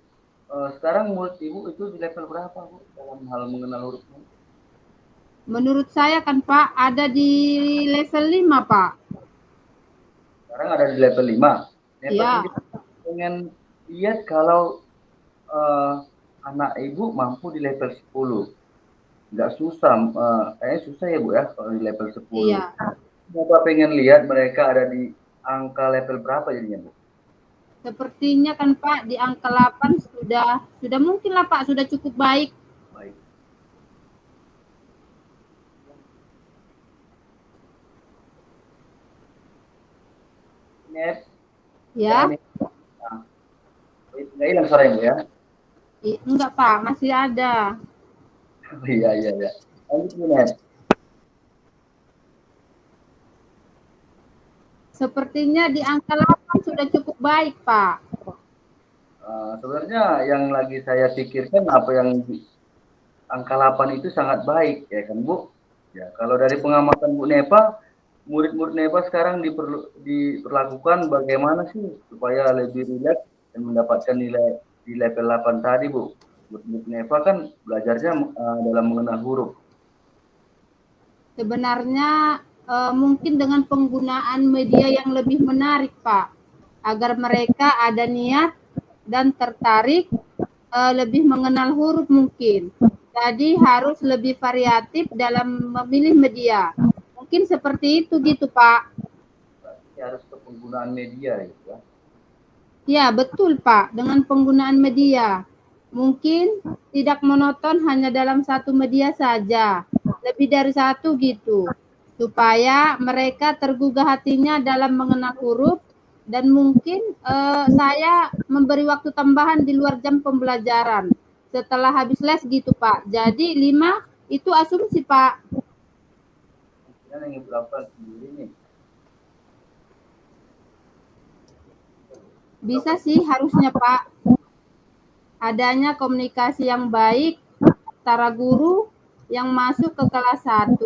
sekarang murid Ibu itu di level berapa, Bu, dalam hal mengenal huruf? Menurut saya kan Pak, ada di level 5 Pak. Sekarang ada di level 5. Iya. Pengen lihat kalau anak Ibu mampu di level 10. Nggak susah, kayaknya susah ya Bu ya kalau di level 10. Iya. Bapak pengen lihat mereka ada di angka level berapa jadinya Bu? Sepertinya kan Pak di angka 8 sudah mungkin lah Pak, sudah cukup baik. Baik. Net. Ya. Nah, nggak hilang suaranya Bu ya? Enggak Pak, masih ada. Iya. Lanjut Bu Net. Sepertinya di angka 8 sudah cukup baik, Pak. Sebenarnya yang lagi saya pikirkan apa yang di angka 8 itu sangat baik, ya kan Bu? Ya, kalau dari pengamatan Bu Nepa, murid-murid Nepa sekarang diperlakukan bagaimana sih supaya lebih rileks dan mendapatkan nilai di level 8 tadi, Bu? Murid-murid Nepa kan belajarnya dalam mengenal huruf. Sebenarnya mungkin dengan penggunaan media yang lebih menarik, Pak, agar mereka ada niat dan tertarik lebih mengenal huruf mungkin. Jadi harus lebih variatif dalam memilih media. Mungkin seperti itu gitu, Pak. Berarti harus ke penggunaan media gitu ya. Ya, betul, Pak. Dengan penggunaan media. Mungkin tidak monoton hanya dalam satu media saja. Lebih dari satu gitu. Supaya mereka tergugah hatinya dalam mengenal huruf dan mungkin saya memberi waktu tambahan di luar jam pembelajaran setelah habis les gitu Pak. Jadi 5 itu asumsi Pak. Yang berapa sendiri nih? Bisa sih harusnya Pak. Adanya komunikasi yang baik antara guru yang masuk ke kelas 1.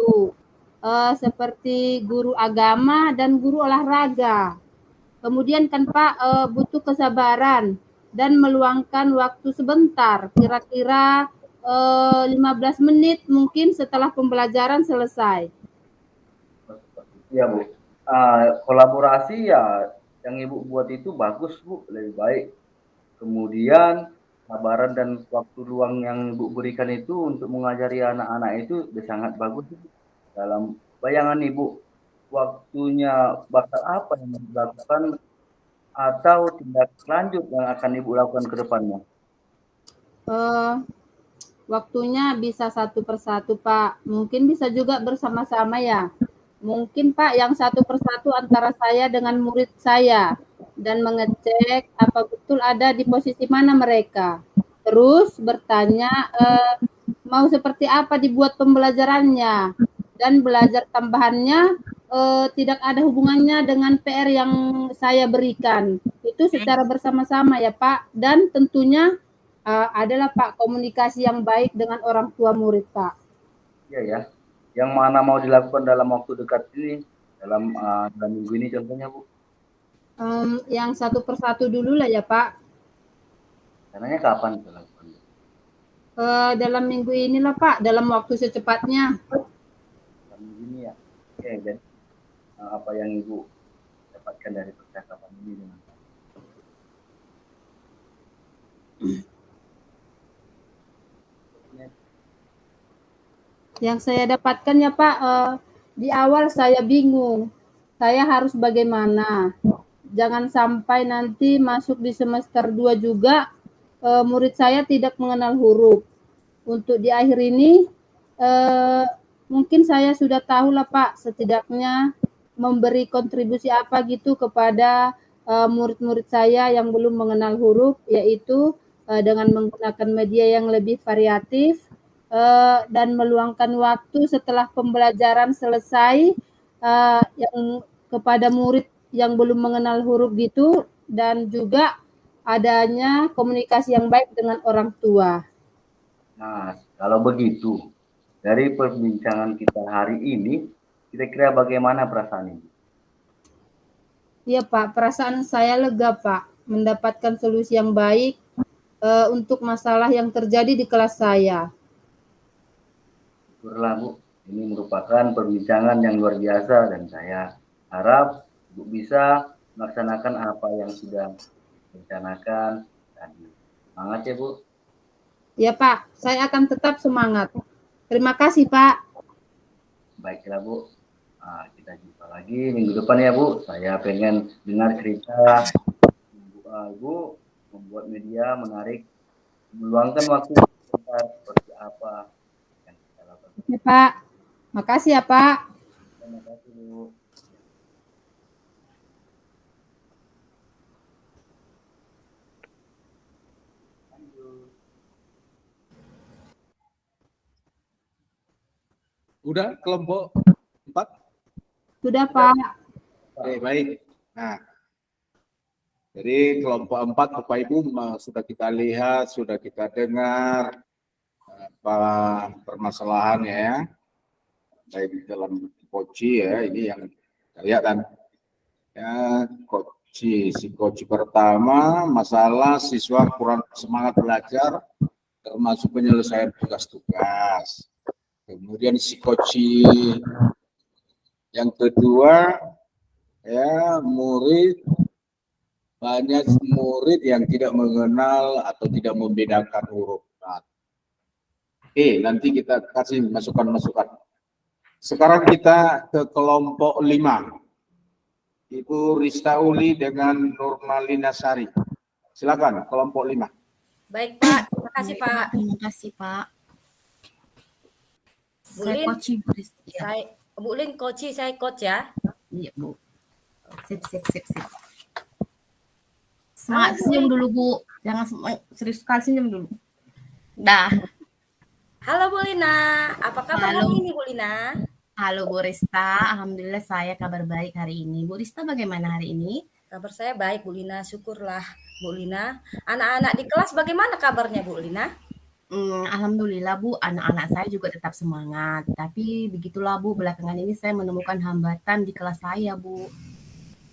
Seperti guru agama dan guru olahraga. Kemudian kan Pak butuh kesabaran dan meluangkan waktu sebentar, kira-kira 15 menit mungkin setelah pembelajaran selesai. Iya Bu, kolaborasi ya yang Ibu buat itu bagus Bu, lebih baik. Kemudian kesabaran dan waktu luang yang Ibu berikan itu untuk mengajari anak-anak itu sangat bagus Bu. Dalam bayangan Ibu, waktunya bakal apa yang dilakukan atau tindak lanjut yang akan Ibu lakukan ke depannya? Waktunya bisa satu persatu Pak, mungkin bisa juga bersama-sama ya. Mungkin Pak yang satu persatu antara saya dengan murid saya dan mengecek apa betul ada di posisi mana mereka. Terus bertanya mau seperti apa dibuat pembelajarannya dan belajar tambahannya tidak ada hubungannya dengan PR yang saya berikan. Itu secara bersama-sama ya Pak. Dan tentunya adalah Pak komunikasi yang baik dengan orang tua murid Pak. Iya ya. Yang mana mau dilakukan dalam waktu dekat ini, dalam minggu ini contohnya Bu? Yang satu persatu dulu lah ya Pak. Rencananya kapan dilakukan? Dalam minggu inilah Pak, dalam waktu secepatnya. Dalam minggu ini ya. Oke, dan apa yang Ibu dapatkan dari percakapan ini dengan Yang saya dapatkan ya Pak, di awal saya bingung, saya harus bagaimana. Jangan sampai nanti masuk di semester 2 juga murid saya tidak mengenal huruf. Untuk di akhir ini mungkin saya sudah tahu lah Pak, setidaknya memberi kontribusi apa gitu kepada murid-murid saya yang belum mengenal huruf, yaitu dengan menggunakan media yang lebih variatif dan meluangkan waktu setelah pembelajaran selesai yang kepada murid yang belum mengenal huruf gitu, dan juga adanya komunikasi yang baik dengan orang tua. Nah, kalau begitu, dari perbincangan kita hari ini, kira-kira bagaimana perasaan Ibu? Iya Pak, perasaan saya lega Pak, mendapatkan solusi yang baik untuk masalah yang terjadi di kelas saya. Syukurlah Bu, ini merupakan perbincangan yang luar biasa dan saya harap Ibu bisa melaksanakan apa yang sudah direncanakan tadi. Semangat ya Bu. Ya Pak, saya akan tetap semangat. Terima kasih Pak. Baiklah Bu, kita jumpa lagi minggu depan ya Bu. Saya pengen dengar cerita Ibu membuat media menarik, meluangkan waktu seperti apa yang kita lakukan. Oke Pak, makasih ya Pak. Terima kasih Bu. Udah kelompok 4? Sudah Pak. Oke, baik. Nah, jadi kelompok 4 Bapak Ibu sudah kita lihat, sudah kita dengar apa permasalahannya ya. Baik dalam koci ya, ini yang kita lihat kan. Ya, si koci pertama masalah siswa kurang semangat belajar termasuk penyelesaian tugas-tugas. Kemudian si koci yang kedua ya, banyak murid yang tidak mengenal atau tidak membedakan huruf. Nanti kita kasih masukan-masukan. Sekarang kita ke kelompok 5. Ibu Rista Uli dengan Nurmalina Sari. Silakan kelompok 5. Baik Pak, terima kasih Pak. Terima kasih Pak. Bu Saya Lin, coach Ibu Rista. Bu Lin coach, saya coach ya. Iya Bu. Sip. Semangat, senyum dulu Bu. Jangan serius sekali, senyum dulu. Dah. Halo Bu Lina, apa kabar hari ini Bu Lina? Halo Bu Rista, alhamdulillah saya kabar baik hari ini. Bu Rista bagaimana hari ini? Kabar saya baik Bu Lina, syukurlah Bu Lina. Anak-anak di kelas bagaimana kabarnya Bu Lina? Alhamdulillah Bu, anak-anak saya juga tetap semangat. Tapi begitulah Bu, belakangan ini saya menemukan hambatan di kelas saya Bu.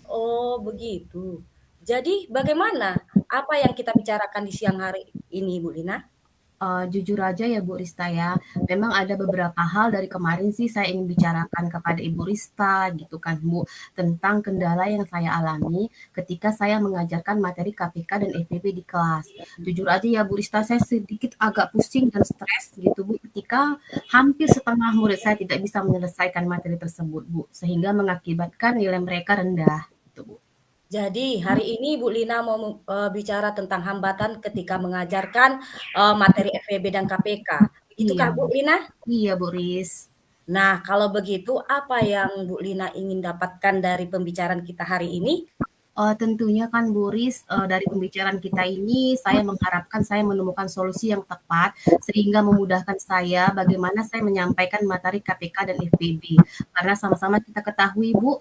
Oh begitu. Jadi bagaimana? Apa yang kita bicarakan di siang hari ini Bu Lina? Jujur aja ya Bu Rista ya, memang ada beberapa hal dari kemarin sih saya ingin bicarakan kepada Ibu Rista gitu kan Bu, tentang kendala yang saya alami ketika saya mengajarkan materi KPK dan FEB di kelas. Jujur aja ya Bu Rista, saya sedikit agak pusing dan stres gitu Bu, ketika hampir setengah murid saya tidak bisa menyelesaikan materi tersebut Bu, sehingga mengakibatkan nilai mereka rendah gitu Bu. Jadi hari ini Bu Lina mau bicara tentang hambatan ketika mengajarkan materi FEB dan KPK. Begitukah Bu Lina? Iya Bu Riz. Nah kalau begitu apa yang Bu Lina ingin dapatkan dari pembicaraan kita hari ini? Tentunya kan Bu Riz, dari pembicaraan kita ini saya mengharapkan saya menemukan solusi yang tepat sehingga memudahkan saya bagaimana saya menyampaikan materi KPK dan FEB. Karena sama-sama kita ketahui Bu,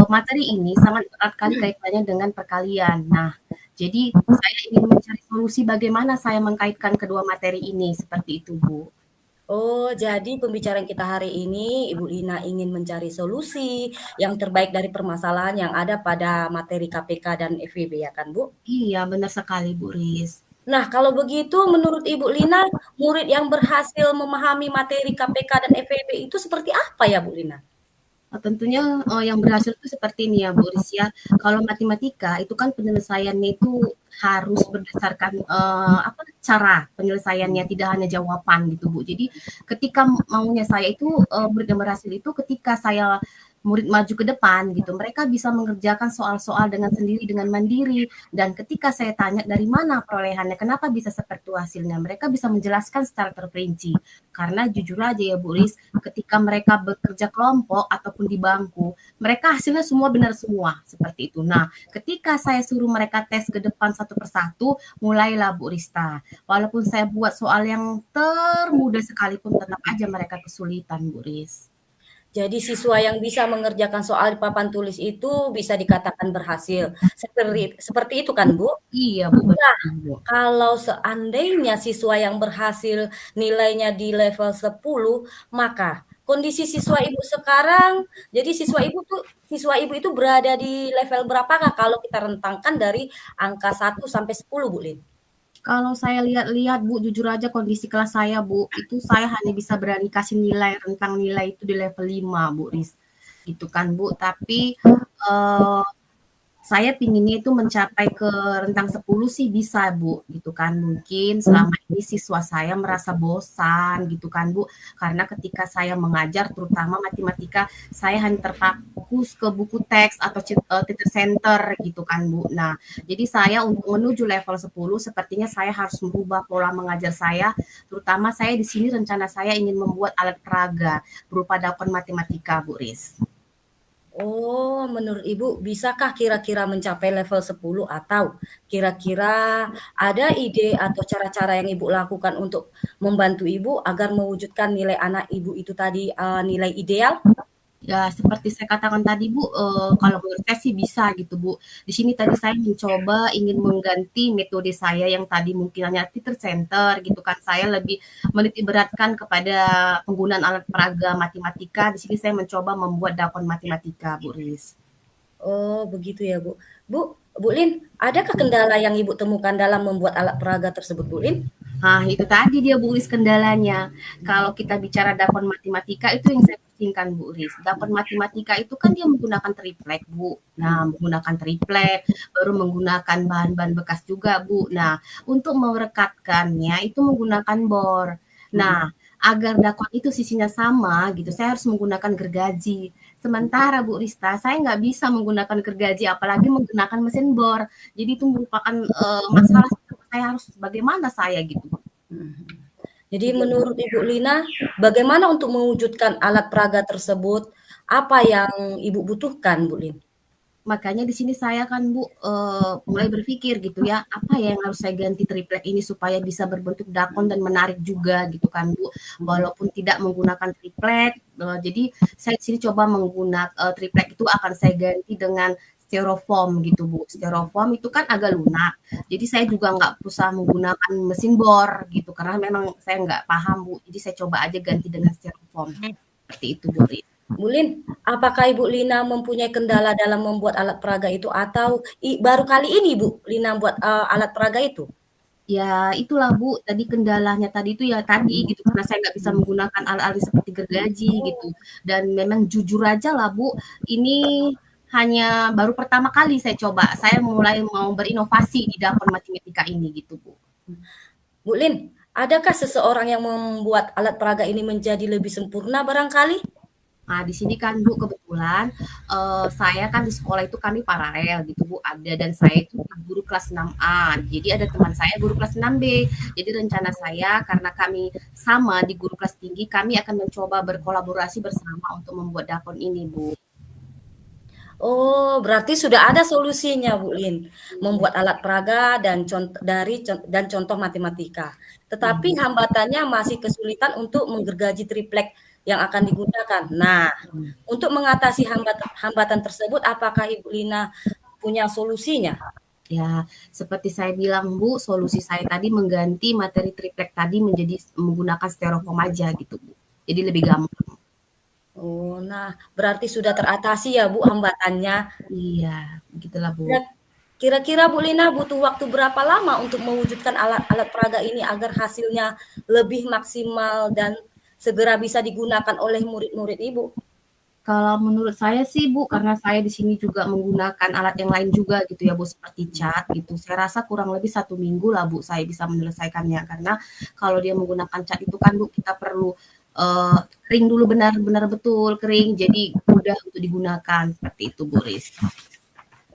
materi ini sangat erat kali kaitannya dengan perkalian. Nah, jadi saya ingin mencari solusi bagaimana saya mengkaitkan kedua materi ini, seperti itu Bu. Oh, jadi pembicaraan kita hari ini Ibu Lina ingin mencari solusi yang terbaik dari permasalahan yang ada pada materi KPK dan FEB ya kan Bu? Iya, benar sekali Bu Riz. Nah, kalau begitu menurut Ibu Lina, murid yang berhasil memahami materi KPK dan FEB itu seperti apa ya Bu Lina? Tentunya yang berhasil itu seperti ini ya Bu Riz ya. Kalau matematika itu kan penyelesaiannya itu harus berdasarkan cara penyelesaiannya, tidak hanya jawaban gitu Bu. Jadi ketika maunya saya itu murid yang berhasil itu ketika saya murid maju ke depan gitu. Mereka bisa mengerjakan soal-soal dengan sendiri, dengan mandiri. Dan ketika saya tanya dari mana perolehannya, kenapa bisa seperti itu hasilnya, mereka bisa menjelaskan secara terperinci. Karena jujur aja ya Bu Ris, ketika mereka bekerja kelompok ataupun di bangku, mereka hasilnya semua benar semua seperti itu. Nah, ketika saya suruh mereka tes ke depan satu persatu, mulailah Bu Rista. Walaupun saya buat soal yang termudah sekalipun, tetap aja mereka kesulitan Bu Ris. Jadi siswa yang bisa mengerjakan soal di papan tulis itu bisa dikatakan berhasil. Seperti itu kan, Bu? Iya, Bu. Nah, kalau seandainya siswa yang berhasil nilainya di level 10, maka kondisi siswa Ibu sekarang, jadi siswa Ibu itu berada di level berapakah kalau kita rentangkan dari angka 1 sampai 10, Bu Lin? Kalau saya lihat-lihat Bu, jujur aja kondisi kelas saya Bu, itu saya hanya bisa berani kasih nilai, rentang nilai itu di level 5 Bu Ris. Gitu kan Bu, tapi saya pinginnya itu mencapai ke rentang 10 sih bisa Bu, gitu kan. Mungkin selama ini siswa saya merasa bosan gitu kan Bu, karena ketika saya mengajar terutama matematika, saya hanya terfokus ke buku teks atau teacher center gitu kan Bu. Nah, jadi saya untuk menuju level 10 sepertinya saya harus merubah pola mengajar saya, terutama saya di sini rencana saya ingin membuat alat peraga berupa dakon matematika Bu Ris. Oh, menurut Ibu, bisakah kira-kira mencapai level 10 atau kira-kira ada ide atau cara-cara yang Ibu lakukan untuk membantu Ibu agar mewujudkan nilai anak Ibu itu tadi nilai ideal? Ya, seperti saya katakan tadi Bu, kalau menurut saya sih bisa gitu Bu. Di sini tadi saya mencoba ingin mengganti metode saya yang tadi mungkin hanya teacher center gitu kan. Saya lebih menitik beratkan kepada penggunaan alat peraga matematika. Di sini saya mencoba membuat dakon matematika Bu Ris. Oh, begitu ya Bu. Bu Lin, adakah kendala yang Ibu temukan dalam membuat alat peraga tersebut Bu Lin? Nah, itu tadi dia Bu Ris kendalanya. Kalau kita bicara dakon matematika itu yang saya pusingkan Bu Ris. Dakon matematika itu kan dia menggunakan triplek Bu. Nah, menggunakan triplek, baru menggunakan bahan-bahan bekas juga Bu. Nah, untuk merekatkannya itu menggunakan bor. Nah, agar dakon itu sisinya sama gitu, saya harus menggunakan gergaji. Sementara Bu Rista, saya nggak bisa menggunakan gergaji, apalagi menggunakan mesin bor. Jadi itu merupakan masalah saya harus bagaimana saya gitu. Jadi menurut Ibu Lina, bagaimana untuk mewujudkan alat peraga tersebut? Apa yang Ibu butuhkan, Bu Lin? Makanya di sini saya kan Bu mulai berpikir gitu ya, apa ya yang harus saya ganti triplek ini supaya bisa berbentuk dakon dan menarik juga gitu kan Bu. Walaupun tidak menggunakan triplek, jadi saya di sini coba menggunakan triplek itu akan saya ganti dengan styrofoam gitu Bu. Styrofoam itu kan agak lunak. Jadi saya juga nggak berusaha menggunakan mesin bor gitu karena memang saya nggak paham Bu. Jadi saya coba aja ganti dengan styrofoam. Seperti itu Bu Rin. Bu Lin, apakah Ibu Lina mempunyai kendala dalam membuat alat peraga itu atau baru kali ini Bu Lina buat alat peraga itu? Ya itulah Bu, tadi kendalanya tadi itu ya tadi gitu karena saya nggak bisa menggunakan alat-alat seperti gergaji gitu. Dan memang jujur aja lah Bu, ini hanya baru pertama kali saya coba. Saya mulai mau berinovasi di dakon matematika ini gitu Bu. Bu Lin, adakah seseorang yang membuat alat peraga ini menjadi lebih sempurna barangkali? Nah, di sini kan Bu kebetulan saya kan di sekolah itu kami paralel gitu Bu, ada dan saya itu guru kelas 6A. Jadi ada teman saya guru kelas 6B. Jadi rencana saya karena kami sama di guru kelas tinggi, kami akan mencoba berkolaborasi bersama untuk membuat dakon ini Bu. Oh, berarti sudah ada solusinya Bu Lin, membuat alat peraga dan contoh matematika. Tetapi hambatannya masih kesulitan untuk menggergaji triplek yang akan digunakan. Nah, untuk mengatasi hambatan tersebut, apakah Ibu Lina punya solusinya? Ya, seperti saya bilang Bu, solusi saya tadi mengganti materi triplek tadi menjadi menggunakan styrofoam aja gitu Bu. Jadi lebih gampang. Oh, nah berarti sudah teratasi ya Bu hambatannya. Iya, begitulah Bu. Kira-kira Bu Lina butuh waktu berapa lama untuk mewujudkan alat peraga ini agar hasilnya lebih maksimal dan segera bisa digunakan oleh murid-murid Ibu? Kalau menurut saya sih Bu, karena saya di sini juga menggunakan alat yang lain juga gitu ya Bu, seperti cat gitu. Saya rasa kurang lebih 1 minggu lah Bu, saya bisa menyelesaikannya. Karena kalau dia menggunakan cat itu kan Bu, kita perlu kering dulu benar-benar betul kering, jadi mudah untuk digunakan seperti itu Bu Ris.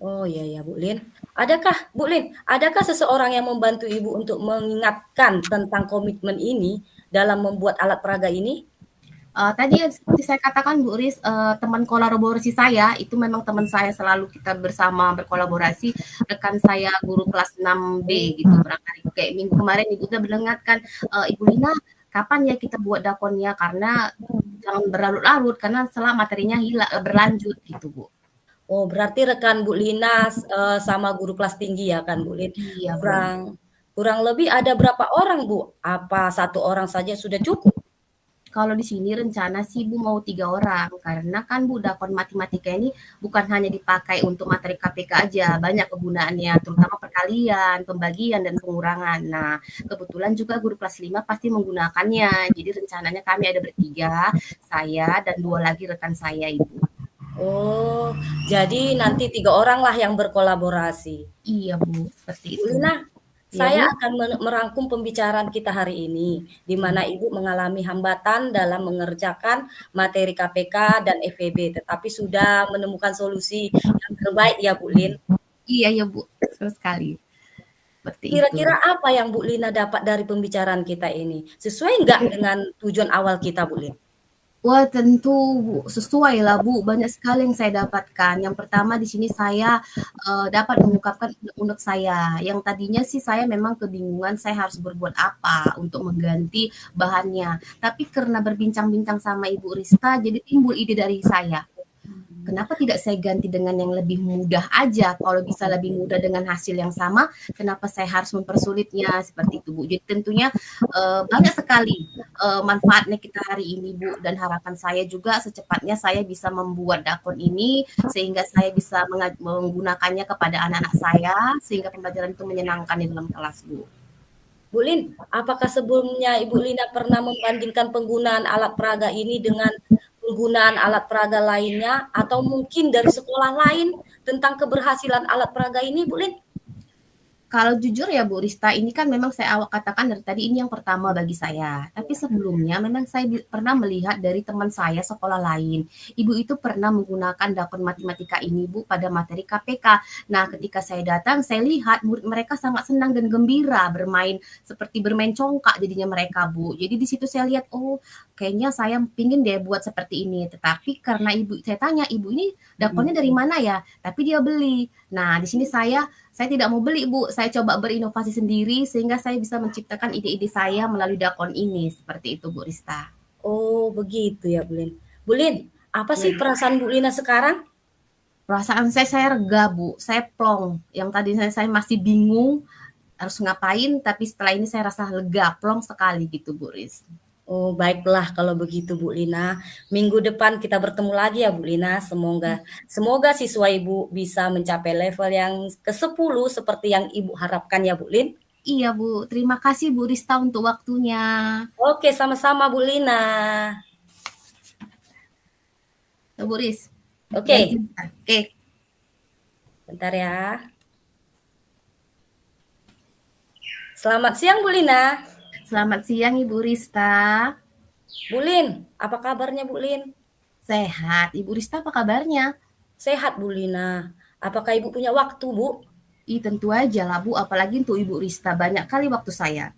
Oh iya ya Bu Lin. Adakah seseorang yang membantu Ibu untuk mengingatkan tentang komitmen ini dalam membuat alat peraga ini? Tadi seperti saya katakan Bu Riz, teman kolaborasi saya itu memang teman saya, selalu kita bersama berkolaborasi, rekan saya guru kelas 6B gitu. Barangkali kayak minggu kemarin Ibu udah mengingatkan, Ibu Lina kapan ya kita buat dakonnya, karena jangan berlarut-larut karena setelah materinya berlanjut gitu Bu. Oh berarti rekan Bu Lina sama guru kelas tinggi ya kan Bu Lin? Iya, kurang lebih ada berapa orang Bu? Apa 1 orang saja sudah cukup? Kalau di sini rencana sih Bu mau 3 orang, karena kan Bu dakon matematika ini bukan hanya dipakai untuk materi KPK aja, banyak kegunaannya, terutama perkalian, pembagian, dan pengurangan. Nah, kebetulan juga guru kelas 5 pasti menggunakannya, jadi rencananya kami ada bertiga, saya dan 2 lagi rekan saya Ibu. Oh, jadi nanti 3 orang lah yang berkolaborasi. Iya Bu, seperti itu. Bu Lina, saya akan merangkum pembicaraan kita hari ini, di mana Ibu mengalami hambatan dalam mengerjakan materi KPK dan FEB, tetapi sudah menemukan solusi yang terbaik ya Bu Lin. Iya ya Bu, betul sekali. Kira-kira apa yang Bu Lina dapat dari pembicaraan kita ini? Sesuai nggak dengan tujuan awal kita Bu Lin? Wah tentu Bu, sesuai lah Bu, banyak sekali yang saya dapatkan. Yang pertama di sini saya dapat mengungkapkan unek saya. Yang tadinya sih saya memang kebingungan saya harus berbuat apa untuk mengganti bahannya. Tapi karena berbincang-bincang sama Ibu Rista, jadi timbul ide dari saya. Kenapa tidak saya ganti dengan yang lebih mudah aja? Kalau bisa lebih mudah dengan hasil yang sama, kenapa saya harus mempersulitnya seperti itu Bu? Jadi tentunya banyak sekali manfaatnya kita hari ini Bu, dan harapan saya juga secepatnya saya bisa membuat dakon ini sehingga saya bisa menggunakannya kepada anak-anak saya sehingga pembelajaran itu menyenangkan di dalam kelas Bu. Bu Lin, apakah sebelumnya Ibu Lina pernah membandingkan penggunaan alat peraga ini dengan penggunaan alat peraga lainnya, atau mungkin dari sekolah lain tentang keberhasilan alat peraga ini Bu Lin? Kalau jujur ya Bu Rista, ini kan memang saya awal katakan dari tadi ini yang pertama bagi saya. Tapi sebelumnya memang saya pernah melihat dari teman saya sekolah lain. Ibu itu pernah menggunakan dakon matematika ini Bu pada materi KPK. Nah ketika saya datang, saya lihat murid mereka sangat senang dan gembira bermain, seperti bermain congkak jadinya mereka Bu. Jadi di situ saya lihat, oh kayaknya saya pingin deh buat seperti ini. Tetapi karena saya tanya, Ibu ini dakonnya dari mana ya? Tapi dia beli. Nah di sini saya tidak mau beli Bu, saya coba berinovasi sendiri sehingga saya bisa menciptakan ide-ide saya melalui dakon ini, seperti itu Bu Rista. Oh begitu ya Bu Lin. Bu Lin, apa sih perasaan Bu Lina sekarang? Perasaan saya rega Bu, saya plong. Yang tadi saya masih bingung harus ngapain, tapi setelah ini saya rasa lega, plong sekali gitu Bu Ris. Oh baiklah kalau begitu Bu Lina. Minggu depan kita bertemu lagi ya Bu Lina. Semoga siswa Ibu bisa mencapai level yang ke-10 seperti yang Ibu harapkan ya Bu Lin. Iya Bu, terima kasih Bu Rista untuk waktunya. Oke, sama-sama Bu Lina. Bu Ris. Oke. Oke. Bentar ya. Selamat siang Bu Lina. Selamat siang Ibu Rista. Bu Lin, apa kabarnya Bu Lin? Sehat. Ibu Rista apa kabarnya? Sehat Bu Lina. Apakah Ibu punya waktu Bu? Tentu aja lah Bu, apalagi untuk Ibu Rista, banyak kali waktu saya.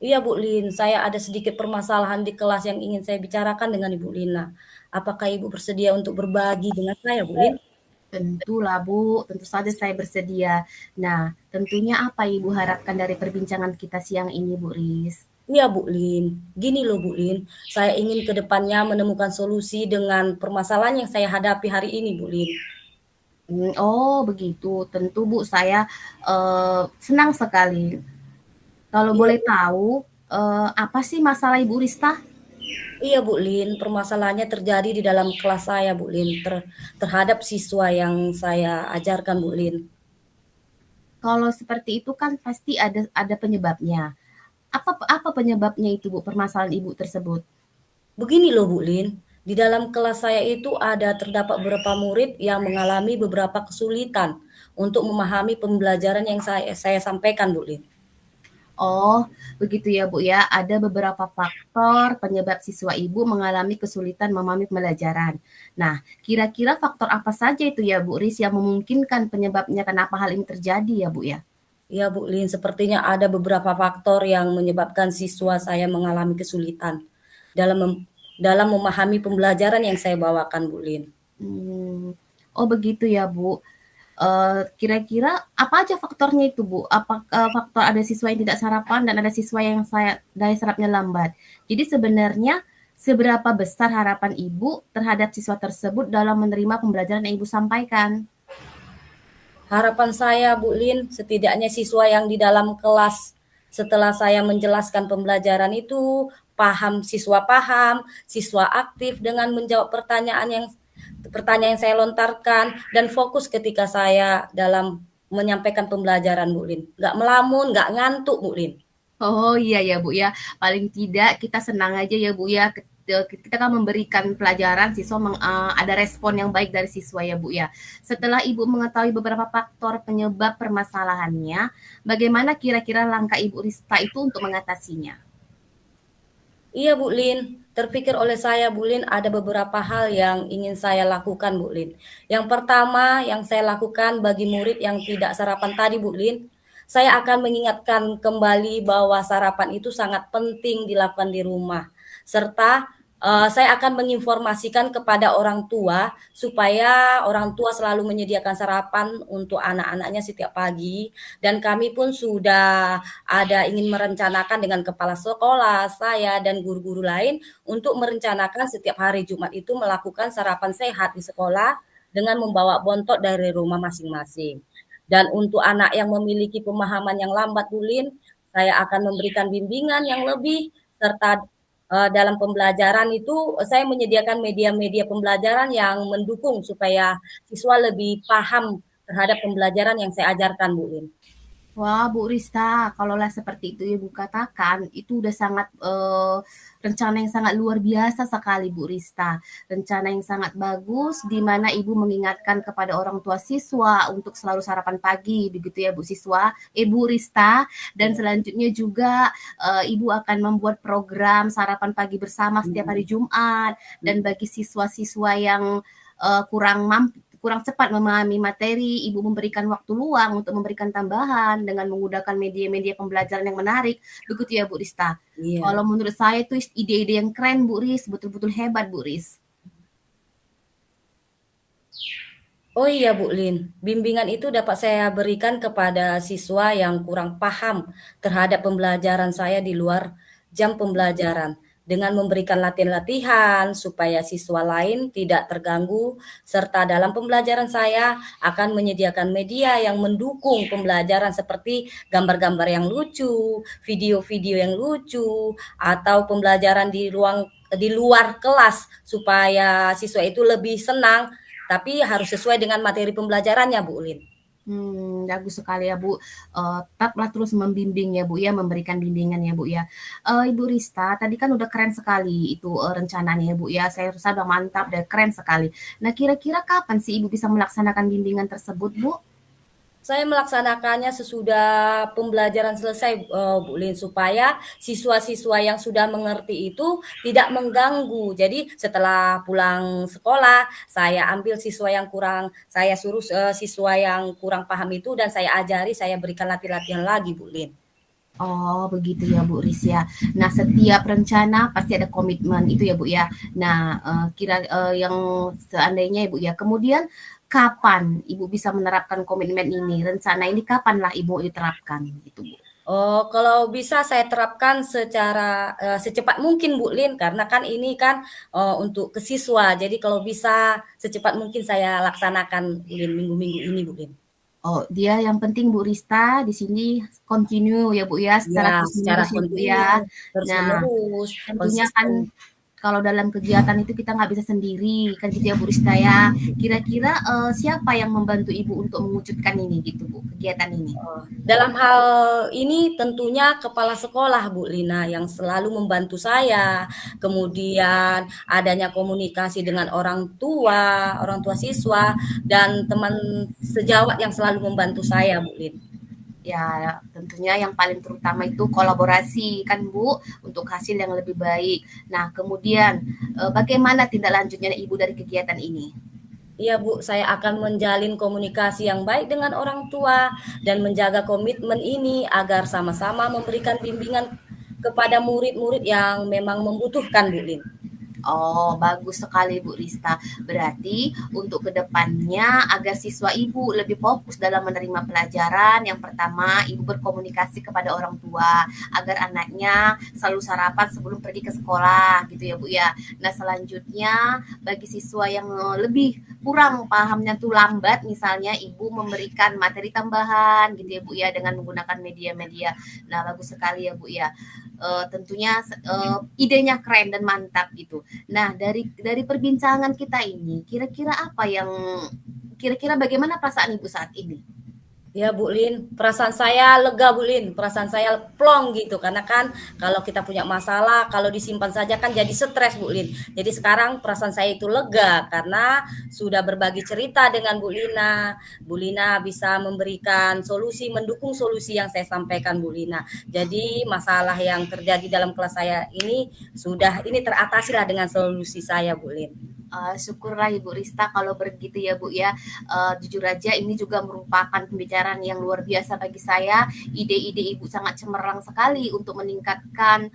Iya Bu Lin, saya ada sedikit permasalahan di kelas yang ingin saya bicarakan dengan Ibu Lina. Apakah Ibu bersedia untuk berbagi dengan saya Bu Lin? Tentulah Bu, tentu saja saya bersedia. Nah, tentunya apa Ibu harapkan dari perbincangan kita siang ini Bu Ris? Iya Bu Lin, gini loh Bu Lin, saya ingin ke depannya menemukan solusi dengan permasalahan yang saya hadapi hari ini Bu Lin. Oh begitu, tentu Bu, saya senang sekali. Kalau boleh tahu, apa sih masalah Ibu Rista? Iya Bu Lin, permasalahannya terjadi di dalam kelas saya Bu Lin, terhadap siswa yang saya ajarkan Bu Lin. Kalau seperti itu kan pasti ada penyebabnya. Apa penyebabnya itu Bu, permasalahan Ibu tersebut? Begini loh Bu Lin, di dalam kelas saya itu terdapat beberapa murid yang mengalami beberapa kesulitan untuk memahami pembelajaran yang saya sampaikan Bu Lin. Oh, begitu ya Bu ya. Ada beberapa faktor penyebab siswa Ibu mengalami kesulitan memahami pembelajaran. Nah, kira-kira faktor apa saja itu ya Bu Ris yang memungkinkan penyebabnya kenapa hal ini terjadi ya Bu ya? Ya Bu Lin, sepertinya ada beberapa faktor yang menyebabkan siswa saya mengalami kesulitan dalam memahami pembelajaran yang saya bawakan Bu Lin. Oh begitu ya Bu. Kira-kira apa aja faktornya itu Bu? Apakah faktor ada siswa yang tidak sarapan dan ada siswa yang daya serapnya lambat? Jadi sebenarnya seberapa besar harapan Ibu terhadap siswa tersebut dalam menerima pembelajaran yang Ibu sampaikan? Harapan saya Bu Lin, setidaknya siswa yang di dalam kelas setelah saya menjelaskan pembelajaran itu siswa aktif dengan menjawab pertanyaan yang saya lontarkan dan fokus ketika saya dalam menyampaikan pembelajaran Bu Lin. Nggak melamun, nggak ngantuk Bu Lin. Oh iya ya Bu ya, paling tidak kita senang aja ya Bu ya, kita kan memberikan pelajaran siswa ada respon yang baik dari siswa ya Bu ya. Setelah Ibu mengetahui beberapa faktor penyebab permasalahannya, bagaimana kira-kira langkah Ibu Rista itu untuk mengatasinya? Iya Bu Lin, terpikir oleh saya Bu Lin ada beberapa hal yang ingin saya lakukan Bu Lin. Yang pertama yang saya lakukan bagi murid yang tidak sarapan tadi Bu Lin, saya akan mengingatkan kembali bahwa sarapan itu sangat penting dilakukan di rumah. Serta saya akan menginformasikan kepada orang tua supaya orang tua selalu menyediakan sarapan untuk anak-anaknya setiap pagi. Dan kami pun sudah ingin merencanakan dengan kepala sekolah, saya dan guru-guru lain untuk merencanakan setiap hari Jumat itu melakukan sarapan sehat di sekolah dengan membawa bontot dari rumah masing-masing. Dan untuk anak yang memiliki pemahaman yang lambat Bu Lin, saya akan memberikan bimbingan yang lebih serta dalam pembelajaran itu saya menyediakan media-media pembelajaran yang mendukung supaya siswa lebih paham terhadap pembelajaran yang saya ajarkan Bu Lin. Wah Bu Rista, kalaulah seperti itu Ibu katakan, itu udah sangat rencana yang sangat luar biasa sekali Bu Rista. Rencana yang sangat bagus di mana Ibu mengingatkan kepada orang tua siswa untuk selalu sarapan pagi, begitu ya Bu Bu Rista. Dan selanjutnya juga Ibu akan membuat program sarapan pagi bersama setiap hari Jumat. Dan bagi siswa-siswa yang kurang cepat memahami materi, Ibu memberikan waktu luang untuk memberikan tambahan dengan menggunakan media-media pembelajaran yang menarik. Begitu ya Bu Rista? Iya. Kalau menurut saya itu ide-ide yang keren Bu Ris, betul-betul hebat Bu Ris. Oh iya Bu Lin, bimbingan itu dapat saya berikan kepada siswa yang kurang paham terhadap pembelajaran saya di luar jam pembelajaran. Dengan memberikan latihan-latihan supaya siswa lain tidak terganggu, serta dalam pembelajaran saya akan menyediakan media yang mendukung pembelajaran seperti gambar-gambar yang lucu, video-video yang lucu, atau pembelajaran di luar kelas supaya siswa itu lebih senang, tapi harus sesuai dengan materi pembelajarannya Bu Lin. Bagus sekali ya Bu. Tetaplah terus membimbing ya Bu ya, memberikan bimbingan ya Bu ya. Ibu Rista, tadi kan udah keren sekali itu rencananya ya Bu ya. Saya rasa udah mantap, udah keren sekali. Nah kira-kira kapan sih Ibu bisa melaksanakan bimbingan tersebut Bu? Saya melaksanakannya sesudah pembelajaran selesai Bu Lin, supaya siswa-siswa yang sudah mengerti itu tidak mengganggu. Jadi setelah pulang sekolah, saya ambil siswa yang kurang, saya suruh siswa yang kurang paham itu dan saya ajari, saya berikan latihan lagi Bu Lin. Oh begitu ya Bu Ris ya. Nah setiap rencana pasti ada komitmen itu ya Bu ya. Nah yang seandainya ya Bu ya. Kemudian kapan Ibu bisa menerapkan komitmen ini? Rencana ini kapanlah Ibu diterapkan gitu Bu? Oh, kalau bisa saya terapkan secara secepat mungkin Bu Lin, karena kan ini kan untuk ke siswa. Jadi kalau bisa secepat mungkin saya laksanakan Bu Lin minggu-minggu ini Bu Lin. Oh, dia yang penting Bu Rista di sini continue ya Bu ya, secara kontinu, ya. Nah, tentunya kan kalau dalam kegiatan itu kita nggak bisa sendiri kan gitu ya Bu Rista ya. Kira-kira siapa yang membantu Ibu untuk mewujudkan ini gitu Bu, kegiatan ini? Dalam hal ini tentunya kepala sekolah Bu Lina yang selalu membantu saya. Kemudian adanya komunikasi dengan orang tua siswa dan teman sejawat yang selalu membantu saya Bu Lin. Ya, tentunya yang paling terutama itu kolaborasi kan Bu, untuk hasil yang lebih baik. Nah, kemudian bagaimana tindak lanjutnya Ibu dari kegiatan ini? Iya Bu, saya akan menjalin komunikasi yang baik dengan orang tua dan menjaga komitmen ini agar sama-sama memberikan bimbingan kepada murid-murid yang memang membutuhkan Bu Lin. Oh, bagus sekali Bu Rista. Berarti untuk kedepannya agar siswa Ibu lebih fokus dalam menerima pelajaran, yang pertama Ibu berkomunikasi kepada orang tua agar anaknya selalu sarapan sebelum pergi ke sekolah gitu ya Bu ya. Nah, selanjutnya bagi siswa yang lebih kurang pahamnya tuh lambat, misalnya Ibu memberikan materi tambahan gitu ya Bu ya dengan menggunakan media-media. Nah, bagus sekali ya Bu ya. Tentunya idenya keren dan mantap gitu. Nah, dari perbincangan kita ini, kira-kira apa yang kira-kira bagaimana perasaan Ibu saat ini? Ya Bu Lin, perasaan saya lega Bu Lin, perasaan saya plong gitu, karena kan kalau kita punya masalah, kalau disimpan saja kan jadi stres Bu Lin. Jadi sekarang perasaan saya itu lega karena sudah berbagi cerita dengan Bu Lina. Bu Lina bisa memberikan solusi, mendukung solusi yang saya sampaikan Bu Lina. Jadi masalah yang terjadi dalam kelas saya ini teratasi lah dengan solusi saya Bu Lin. Syukurlah Ibu Rista kalau begitu ya Bu ya. Jujur aja ini juga merupakan pembicaraan yang luar biasa bagi saya. Ide-ide Ibu sangat cemerlang sekali untuk meningkatkan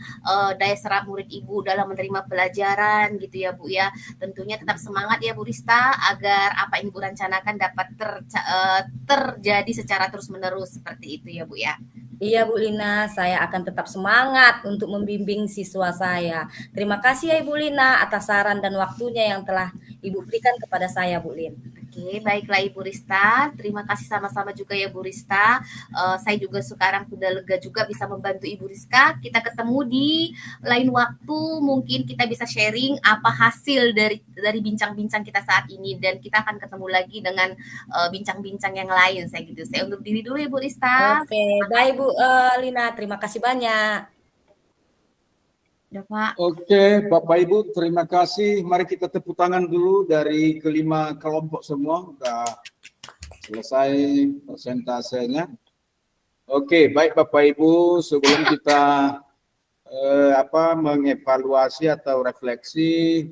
daya serap murid Ibu dalam menerima pelajaran gitu ya Bu ya. Tentunya tetap semangat ya Bu Rista agar apa yang Ibu rencanakan dapat terjadi secara terus-menerus seperti itu ya Bu ya. Iya Bu Lina, saya akan tetap semangat untuk membimbing siswa saya. Terima kasih ya Ibu Lina atas saran dan waktunya yang telah Ibu berikan kepada saya Bu Lin. Oke, baiklah Ibu Rista. Terima kasih sama-sama juga ya Bu Rista. Saya juga sekarang sudah lega juga bisa membantu Ibu Rizka. Kita ketemu di lain waktu. Mungkin kita bisa sharing apa hasil dari bincang-bincang kita saat ini. Dan kita akan ketemu lagi dengan bincang-bincang yang lain. Saya undur diri dulu Ibu Rista. Oke, baik Bu Lina. Terima kasih banyak. Ya, Pak. Oke, Bapak Ibu, terima kasih. Mari kita tepuk tangan dulu dari kelima kelompok semua. Sudah selesai persentasenya. Oke, baik Bapak Ibu, sebelum kita mengevaluasi atau refleksi,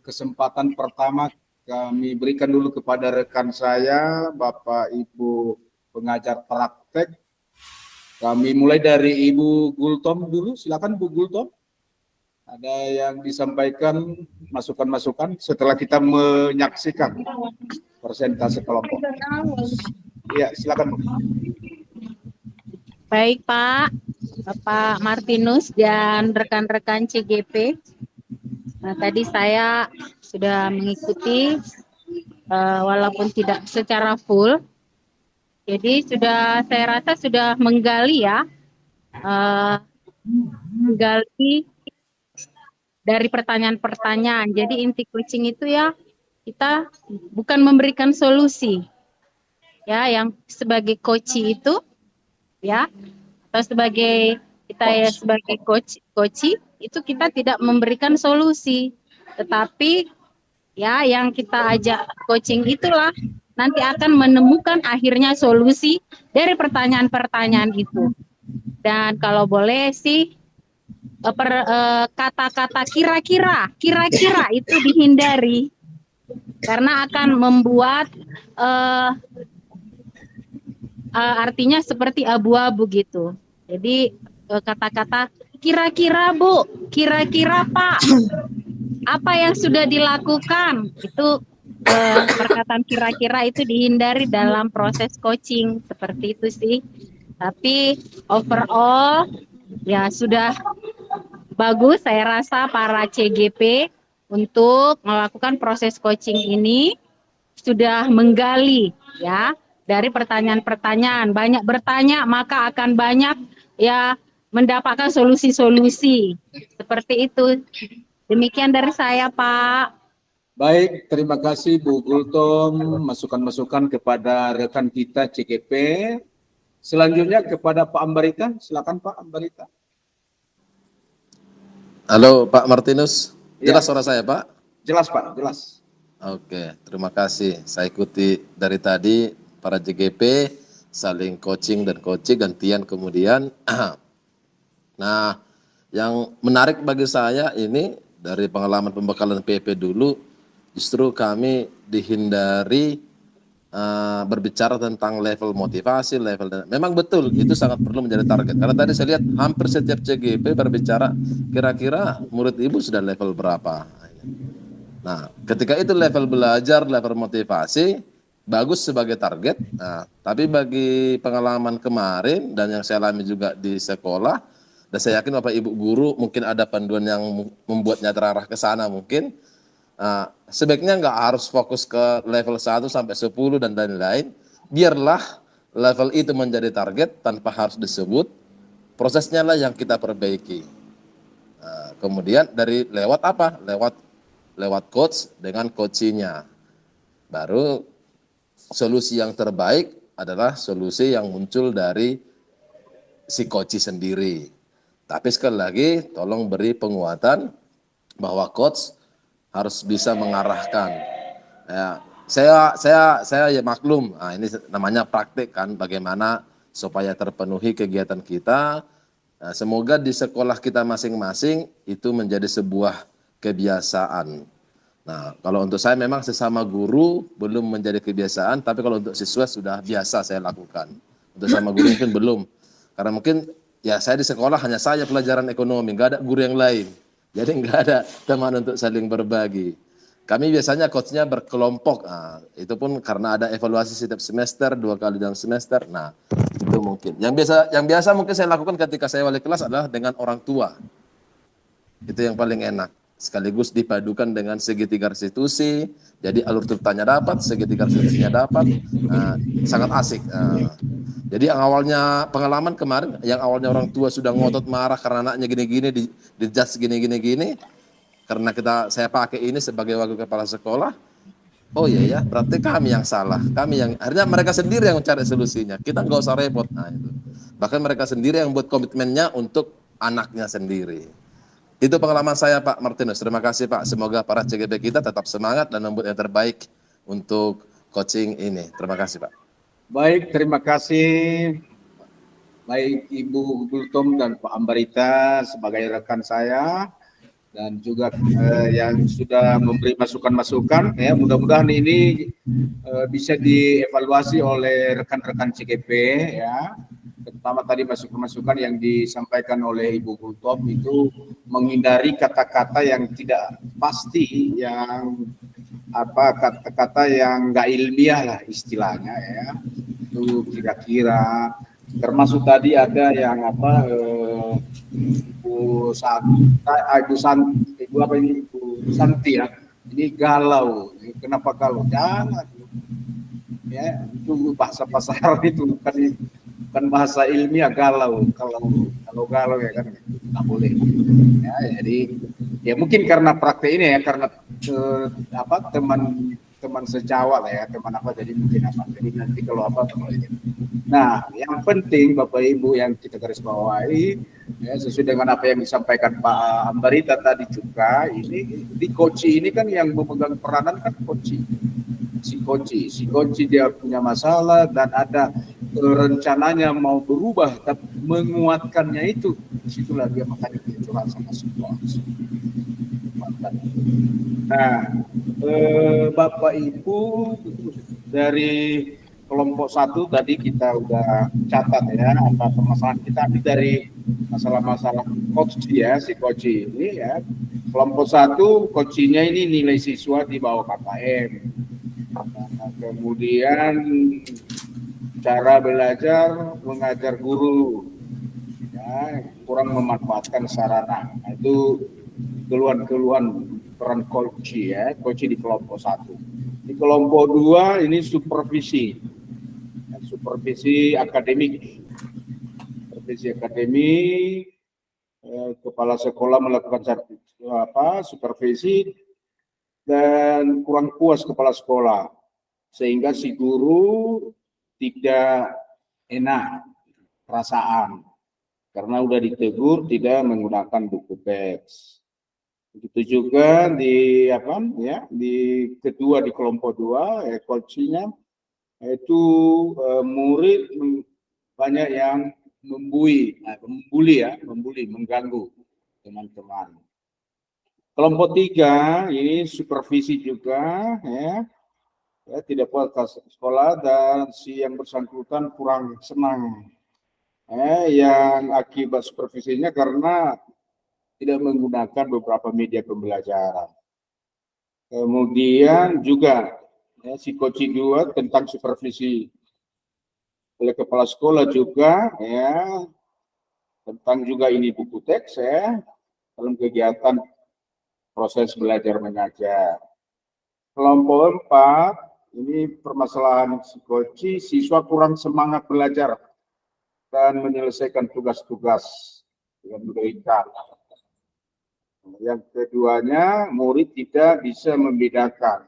kesempatan pertama kami berikan dulu kepada rekan saya, Bapak Ibu pengajar praktek. Kami mulai dari Ibu Gultom dulu, silakan Bu Gultom. Ada yang disampaikan masukan-masukan setelah kita menyaksikan persentase kelompok. Ya, silakan Bu. Baik Pak, Bapak Martinus dan rekan-rekan CGP. Nah, tadi saya sudah mengikuti walaupun tidak secara full. Jadi saya rasa sudah menggali ya, menggali dari pertanyaan-pertanyaan. Jadi inti coaching itu ya kita bukan memberikan solusi, ya, yang sebagai coach itu, ya, atau sebagai kita ya sebagai coach itu kita tidak memberikan solusi, tetapi ya yang kita ajak coaching itulah nanti akan menemukan akhirnya solusi dari pertanyaan-pertanyaan itu. Dan kalau boleh sih kata-kata kira-kira itu dihindari karena akan membuat artinya seperti abu-abu gitu. Jadi kata-kata kira-kira Bu, kira-kira Pak, apa yang sudah dilakukan itu perkataan kira-kira itu dihindari dalam proses coaching seperti itu sih. Tapi overall ya sudah bagus saya rasa para CGP untuk melakukan proses coaching ini sudah menggali ya dari pertanyaan-pertanyaan. Banyak bertanya maka akan banyak ya mendapatkan solusi-solusi. Seperti itu. Demikian dari saya Pak. Baik, terima kasih Bu Gultom, masukan-masukan kepada rekan kita CGP. Selanjutnya kepada Pak Ambarita, silakan Pak Ambarita. Halo Pak Martinus, jelas Ya. suara saya Pak? Jelas Pak, jelas. Oke, terima kasih. Saya ikuti dari tadi para CGP saling coaching dan coaching gantian kemudian. Nah, yang menarik bagi saya ini dari pengalaman pembekalan PP dulu, justru kami dihindari berbicara tentang level motivasi, memang betul itu sangat perlu menjadi target. Karena tadi saya lihat hampir setiap CGP berbicara kira-kira murid ibu sudah level berapa. Nah, ketika itu level belajar, level motivasi bagus sebagai target. Nah, tapi bagi pengalaman kemarin dan yang saya alami juga di sekolah, dan saya yakin Bapak Ibu guru mungkin ada panduan yang membuatnya terarah ke sana mungkin. Sebaiknya nggak harus fokus ke level 1 sampai 10 dan lain-lain. Biarlah level itu menjadi target tanpa harus disebut. Prosesnya lah yang kita perbaiki. Kemudian dari lewat apa? Lewat coach dengan coachingnya. Baru solusi yang terbaik adalah solusi yang muncul dari si coach sendiri. Tapi sekali lagi tolong beri penguatan bahwa coach harus bisa mengarahkan. Ya, saya ya maklum. Nah, ini namanya praktik kan, bagaimana supaya terpenuhi kegiatan kita. Nah, semoga di sekolah kita masing-masing itu menjadi sebuah kebiasaan. Nah, kalau untuk saya memang sesama guru belum menjadi kebiasaan, tapi kalau untuk siswa sudah biasa saya lakukan. Untuk sama guru mungkin belum, karena mungkin ya saya di sekolah hanya saya pelajaran ekonomi, nggak ada guru yang lain. Jadi nggak ada teman untuk saling berbagi. Kami biasanya coachnya berkelompok, itu pun karena ada evaluasi setiap semester, 2 kali dalam semester. Nah, itu mungkin. Yang biasa mungkin saya lakukan ketika saya wali kelas adalah dengan orang tua. Itu yang paling enak. Sekaligus dipadukan dengan segitiga restitusi. Jadi alur turutanya dapat, segitiga restitusinya dapat. Sangat asik. Jadi yang awalnya pengalaman kemarin, yang awalnya orang tua sudah ngotot marah karena anaknya gini-gini, di-judge gini-gini, karena saya pakai ini sebagai wakil kepala sekolah, oh iya ya, berarti kami yang salah, akhirnya mereka sendiri yang mencari solusinya, kita nggak usah repot. Nah, itu. Bahkan mereka sendiri yang buat komitmennya untuk anaknya sendiri. Itu pengalaman saya Pak Martinus, terima kasih Pak, semoga para CGP kita tetap semangat dan membuat yang terbaik untuk coaching ini. Terima kasih Pak. Baik, terima kasih baik Ibu Gultom dan Pak Ambarita sebagai rekan saya dan juga yang sudah memberi masukan-masukan. Ya, mudah-mudahan ini bisa dievaluasi oleh rekan-rekan CGP ya. Terutama tadi masukan-masukan yang disampaikan oleh Ibu Gultom itu menghindari kata-kata yang tidak pasti, yang kata-kata yang nggak ilmiah lah istilahnya ya. Itu kira-kira termasuk tadi ada yang Ibu Santi ya, ini galau, kenapa galau? Jangan ya, itu bahasa pasar itu bukan bahasa ilmiah galau. Kalau galau ya kan nggak boleh ya. Jadi ya mungkin karena praktek ini ya, karena teman sejawat ya, teman jadi mungkin jadi nanti kalau nah yang penting Bapak Ibu yang kita garis bawahi ya, sesuai dengan apa yang disampaikan Pak Ambarita tadi juga, ini di coach ini kan yang memegang peranan kan si coach dia punya masalah dan ada rencananya mau berubah, tapi menguatkannya itu disitulah dia makanya curhat sama situasi. Nah, Bapak Ibu dari kelompok 1 tadi kita udah catat ya apa permasalahan kita dari masalah-masalah coach ya, si coach ini ya. Kelompok 1 coachingnya ini nilai siswa di bawah KKM. Nah, kemudian cara belajar mengajar guru ya, kurang memanfaatkan sarana. Nah, itu keluhan-keluhan peran coach ya, coach di kelompok 1. Di kelompok 2 ini supervisi akademik. Kepala sekolah melakukan supervisi dan kurang puas kepala sekolah sehingga si guru tidak enak perasaan karena udah ditegur tidak menggunakan buku teks. Begitu juga di kedua di kelompok 2 coachingnya Itu murid banyak yang membuli, mengganggu teman-teman. Kelompok 3 ini supervisi juga, ya tidak puas sekolah dan si yang bersangkutan kurang senang, yang akibat supervisinya karena tidak menggunakan beberapa media pembelajaran. Kemudian juga si Koci 2 tentang supervisi oleh kepala sekolah juga, ya tentang juga ini buku teks, ya dalam kegiatan proses belajar mengajar. Kelompok 4 ini permasalahan psikoci, siswa kurang semangat belajar dan menyelesaikan tugas-tugas yang diberikan. Yang keduanya, murid tidak bisa membedakan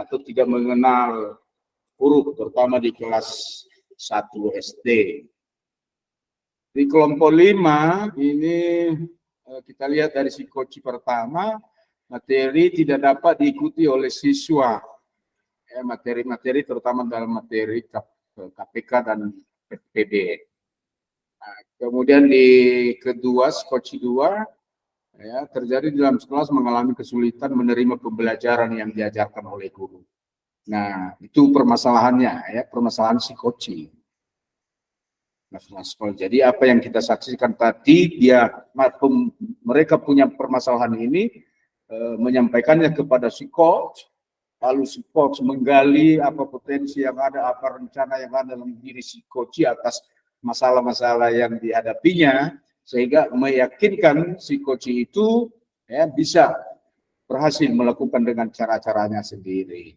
atau tidak mengenal huruf, terutama di kelas 1 SD. Di kelompok 5 ini kita lihat dari psikoci pertama, materi tidak dapat diikuti oleh siswa. Materi-materi terutama dalam materi KPK dan PPB. Nah, kemudian di kedua, psikoci 2, ya, terjadi dalam kelas mengalami kesulitan menerima pembelajaran yang diajarkan oleh guru. Nah, itu permasalahannya, ya, permasalahan psikoci. Jadi apa yang kita saksikan tadi, mereka punya permasalahan ini, menyampaikannya kepada psikoc, lalu psikoc menggali apa potensi yang ada, apa rencana yang ada dalam diri psikoci atas masalah-masalah yang dihadapinya, sehingga meyakinkan psikoci itu ya bisa berhasil melakukan dengan cara-caranya sendiri.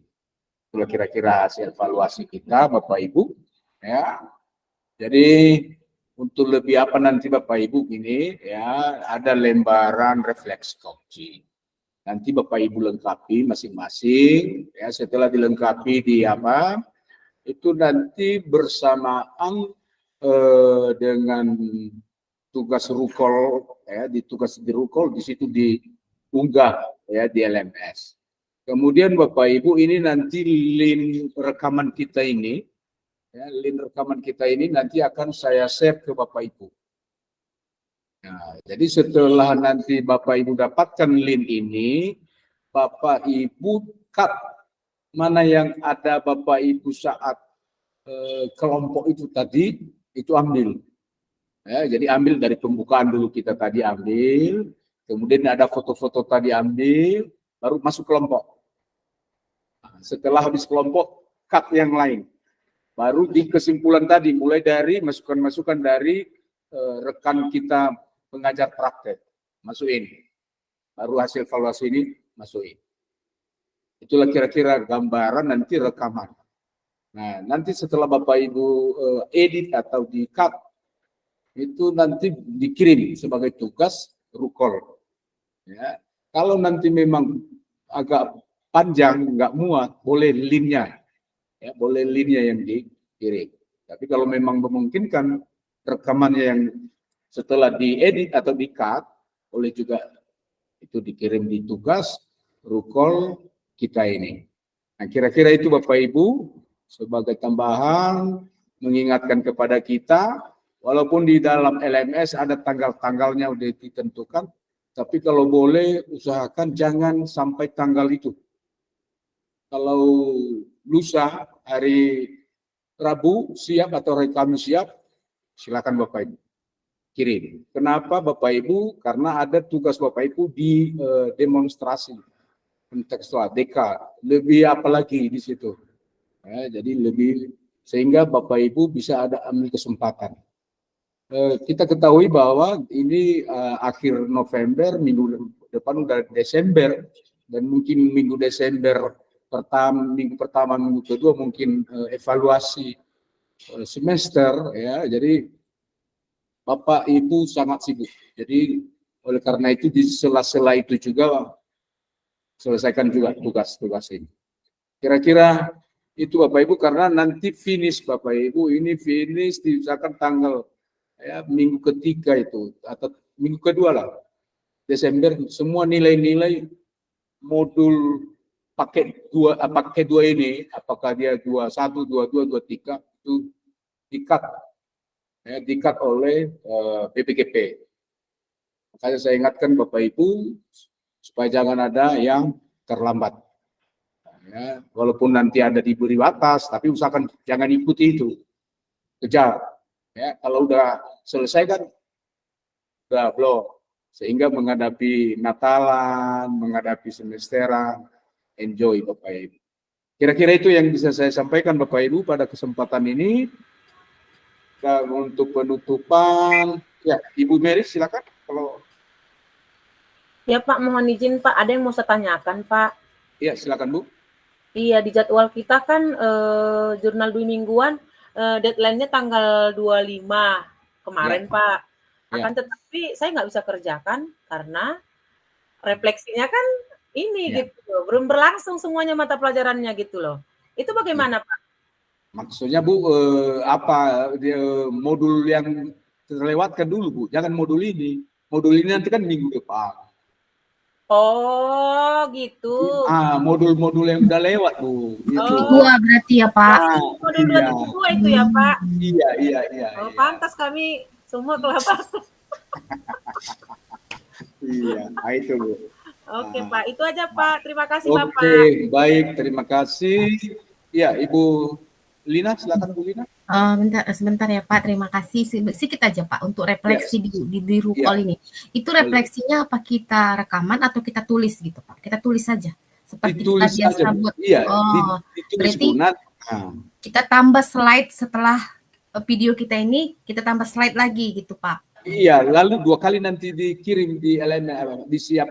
Itu kira-kira hasil evaluasi kita, Bapak Ibu. Ya, jadi untuk lebih apa nanti Bapak Ibu ini ya ada lembaran refleks Koci. Nanti Bapak Ibu lengkapi masing-masing. Ya, setelah dilengkapi di apa itu nanti bersamaan dengan tugas rukol ya, di rukol di situ diunggah ya di LMS. Kemudian Bapak Ibu ini nanti link rekaman kita ini ya, link rekaman kita ini nanti akan saya share ke Bapak Ibu. Nah, jadi setelah nanti Bapak Ibu dapatkan link ini, Bapak Ibu cut mana yang ada Bapak Ibu saat kelompok itu tadi, itu ambil. Ya, jadi ambil dari pembukaan dulu kita tadi ambil, kemudian ada foto-foto tadi ambil, baru masuk kelompok. Nah, setelah habis kelompok, cut yang lain. Baru di kesimpulan tadi, mulai dari masukan-masukan dari rekan kita pengajar praktek, masukin. Baru hasil evaluasi ini masukin. Itulah kira-kira gambaran nanti rekaman. Nah, nanti setelah Bapak Ibu edit atau di-cut, itu nanti dikirim sebagai tugas rukol. Ya. Kalau nanti memang agak panjang, nggak muat, boleh linknya. Ya, boleh linknya yang dikirim. Tapi kalau memang memungkinkan rekamannya yang setelah diedit atau di-cut, boleh juga itu dikirim di tugas rukol kita ini. Nah, kira-kira itu Bapak Ibu sebagai tambahan mengingatkan kepada kita, walaupun di dalam LMS ada tanggal-tanggalnya udah ditentukan, tapi kalau boleh usahakan jangan sampai tanggal itu. Kalau lusa hari Rabu siap atau hari Kamis siap, silakan Bapak Ibu kirim. Kenapa Bapak Ibu? Karena ada tugas Bapak Ibu di demonstrasi kontekstual DK, lebih apalagi di situ. Ya, jadi lebih sehingga Bapak Ibu bisa ada ambil kesempatan. Kita ketahui bahwa ini akhir November, minggu depan udah Desember, dan mungkin minggu Desember minggu pertama, minggu kedua mungkin evaluasi semester ya. Jadi Bapak Ibu sangat sibuk. Jadi oleh karena itu di sela-sela itu juga selesaikan juga tugas-tugas ini. Kira-kira itu Bapak Ibu, karena nanti finish Bapak Ibu ini finish misalkan tanggal ya minggu ketiga itu atau minggu kedua lah Desember, semua nilai-nilai modul paket dua ini, apakah dia 21, 22, 23 itu dikat oleh BPKP. Makanya saya ingatkan Bapak Ibu supaya jangan ada yang terlambat. Ya, walaupun nanti ada diberi batas, tapi usahakan jangan ikuti itu, kejar. Ya, kalau udah selesai kan udah belum, sehingga menghadapi Natalan, menghadapi semesteran, enjoy Bapak Ibu. Kira-kira itu yang bisa saya sampaikan Bapak Ibu pada kesempatan ini. Dan untuk penutupan, ya Ibu Mary silakan kalau. Ya Pak, mohon izin Pak, ada yang mau saya tanyakan Pak. Iya silakan Bu. Iya, di jadwal kita kan jurnal 2 mingguan, deadline-nya tanggal 25 kemarin, Ya. Pak. Ya. Akan tetapi saya nggak bisa kerjakan karena refleksinya kan ini Ya. gitu loh, belum berlangsung semuanya mata pelajarannya gitu loh. Itu bagaimana, Pak? Maksudnya Bu, modul yang terlewatkan dulu Bu, jangan modul ini. Modul ini nanti kan minggu depan. Oh, gitu. Modul-modul yang udah lewat Bu. Gitu. Dua berarti ya Pak. Modul Iya. 2 itu ya, Pak. Iya. Oh, pantas kami semua kelaparan. Iya, itu Bu. Oke, Pak. Itu aja, Pak. Terima kasih, Oke, Bapak. baik. Terima kasih. Ya, Ibu Lina, silakan Bu Lina. Sebentar ya Pak, terima kasih. Sedikit aja Pak untuk refleksi di biru Ya. call ini. Itu refleksinya apa kita rekaman atau kita tulis gitu Pak? Kita tulis saja seperti Ditulis kita biasa saja, Bu. buat. Iya, Oh, ditulis berarti Bu. kita tambah slide setelah video kita ini, kita tambah slide lagi gitu Pak. Iya, lalu 2 kali nanti dikirim di LMS-nya.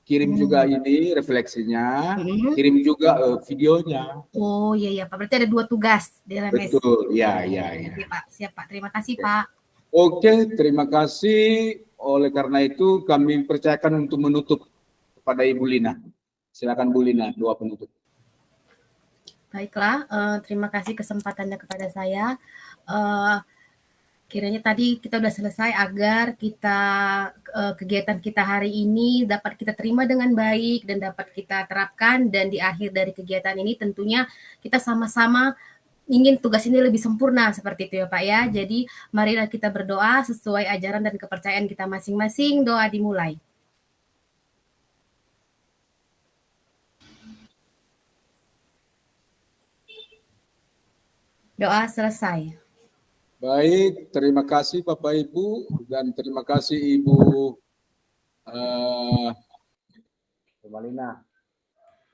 Kirim juga ini refleksinya, kirim juga videonya. Oh iya Pak, berarti ada 2 tugas di LMS. Betul, ya. Oke Pak, siap Pak. Terima kasih Pak. Oke, terima kasih. Oleh karena itu kami percayakan untuk menutup kepada Ibu Lina. Silakan Bu Lina, doa penutup. Baiklah, terima kasih kesempatannya kepada saya. Kiranya tadi kita sudah selesai agar kita kegiatan kita hari ini dapat kita terima dengan baik dan dapat kita terapkan, dan di akhir dari kegiatan ini tentunya kita sama-sama ingin tugas ini lebih sempurna seperti itu ya Pak ya. Jadi marilah kita berdoa sesuai ajaran dan kepercayaan kita masing-masing. Doa dimulai. Doa selesai. Baik, terima kasih Bapak Ibu dan terima kasih Ibu Lina.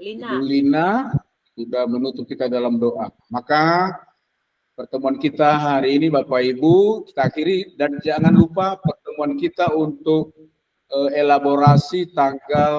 Ibu Lina sudah menutup kita dalam doa. Maka pertemuan kita hari ini Bapak Ibu kita akhiri, dan jangan lupa pertemuan kita untuk elaborasi tanggal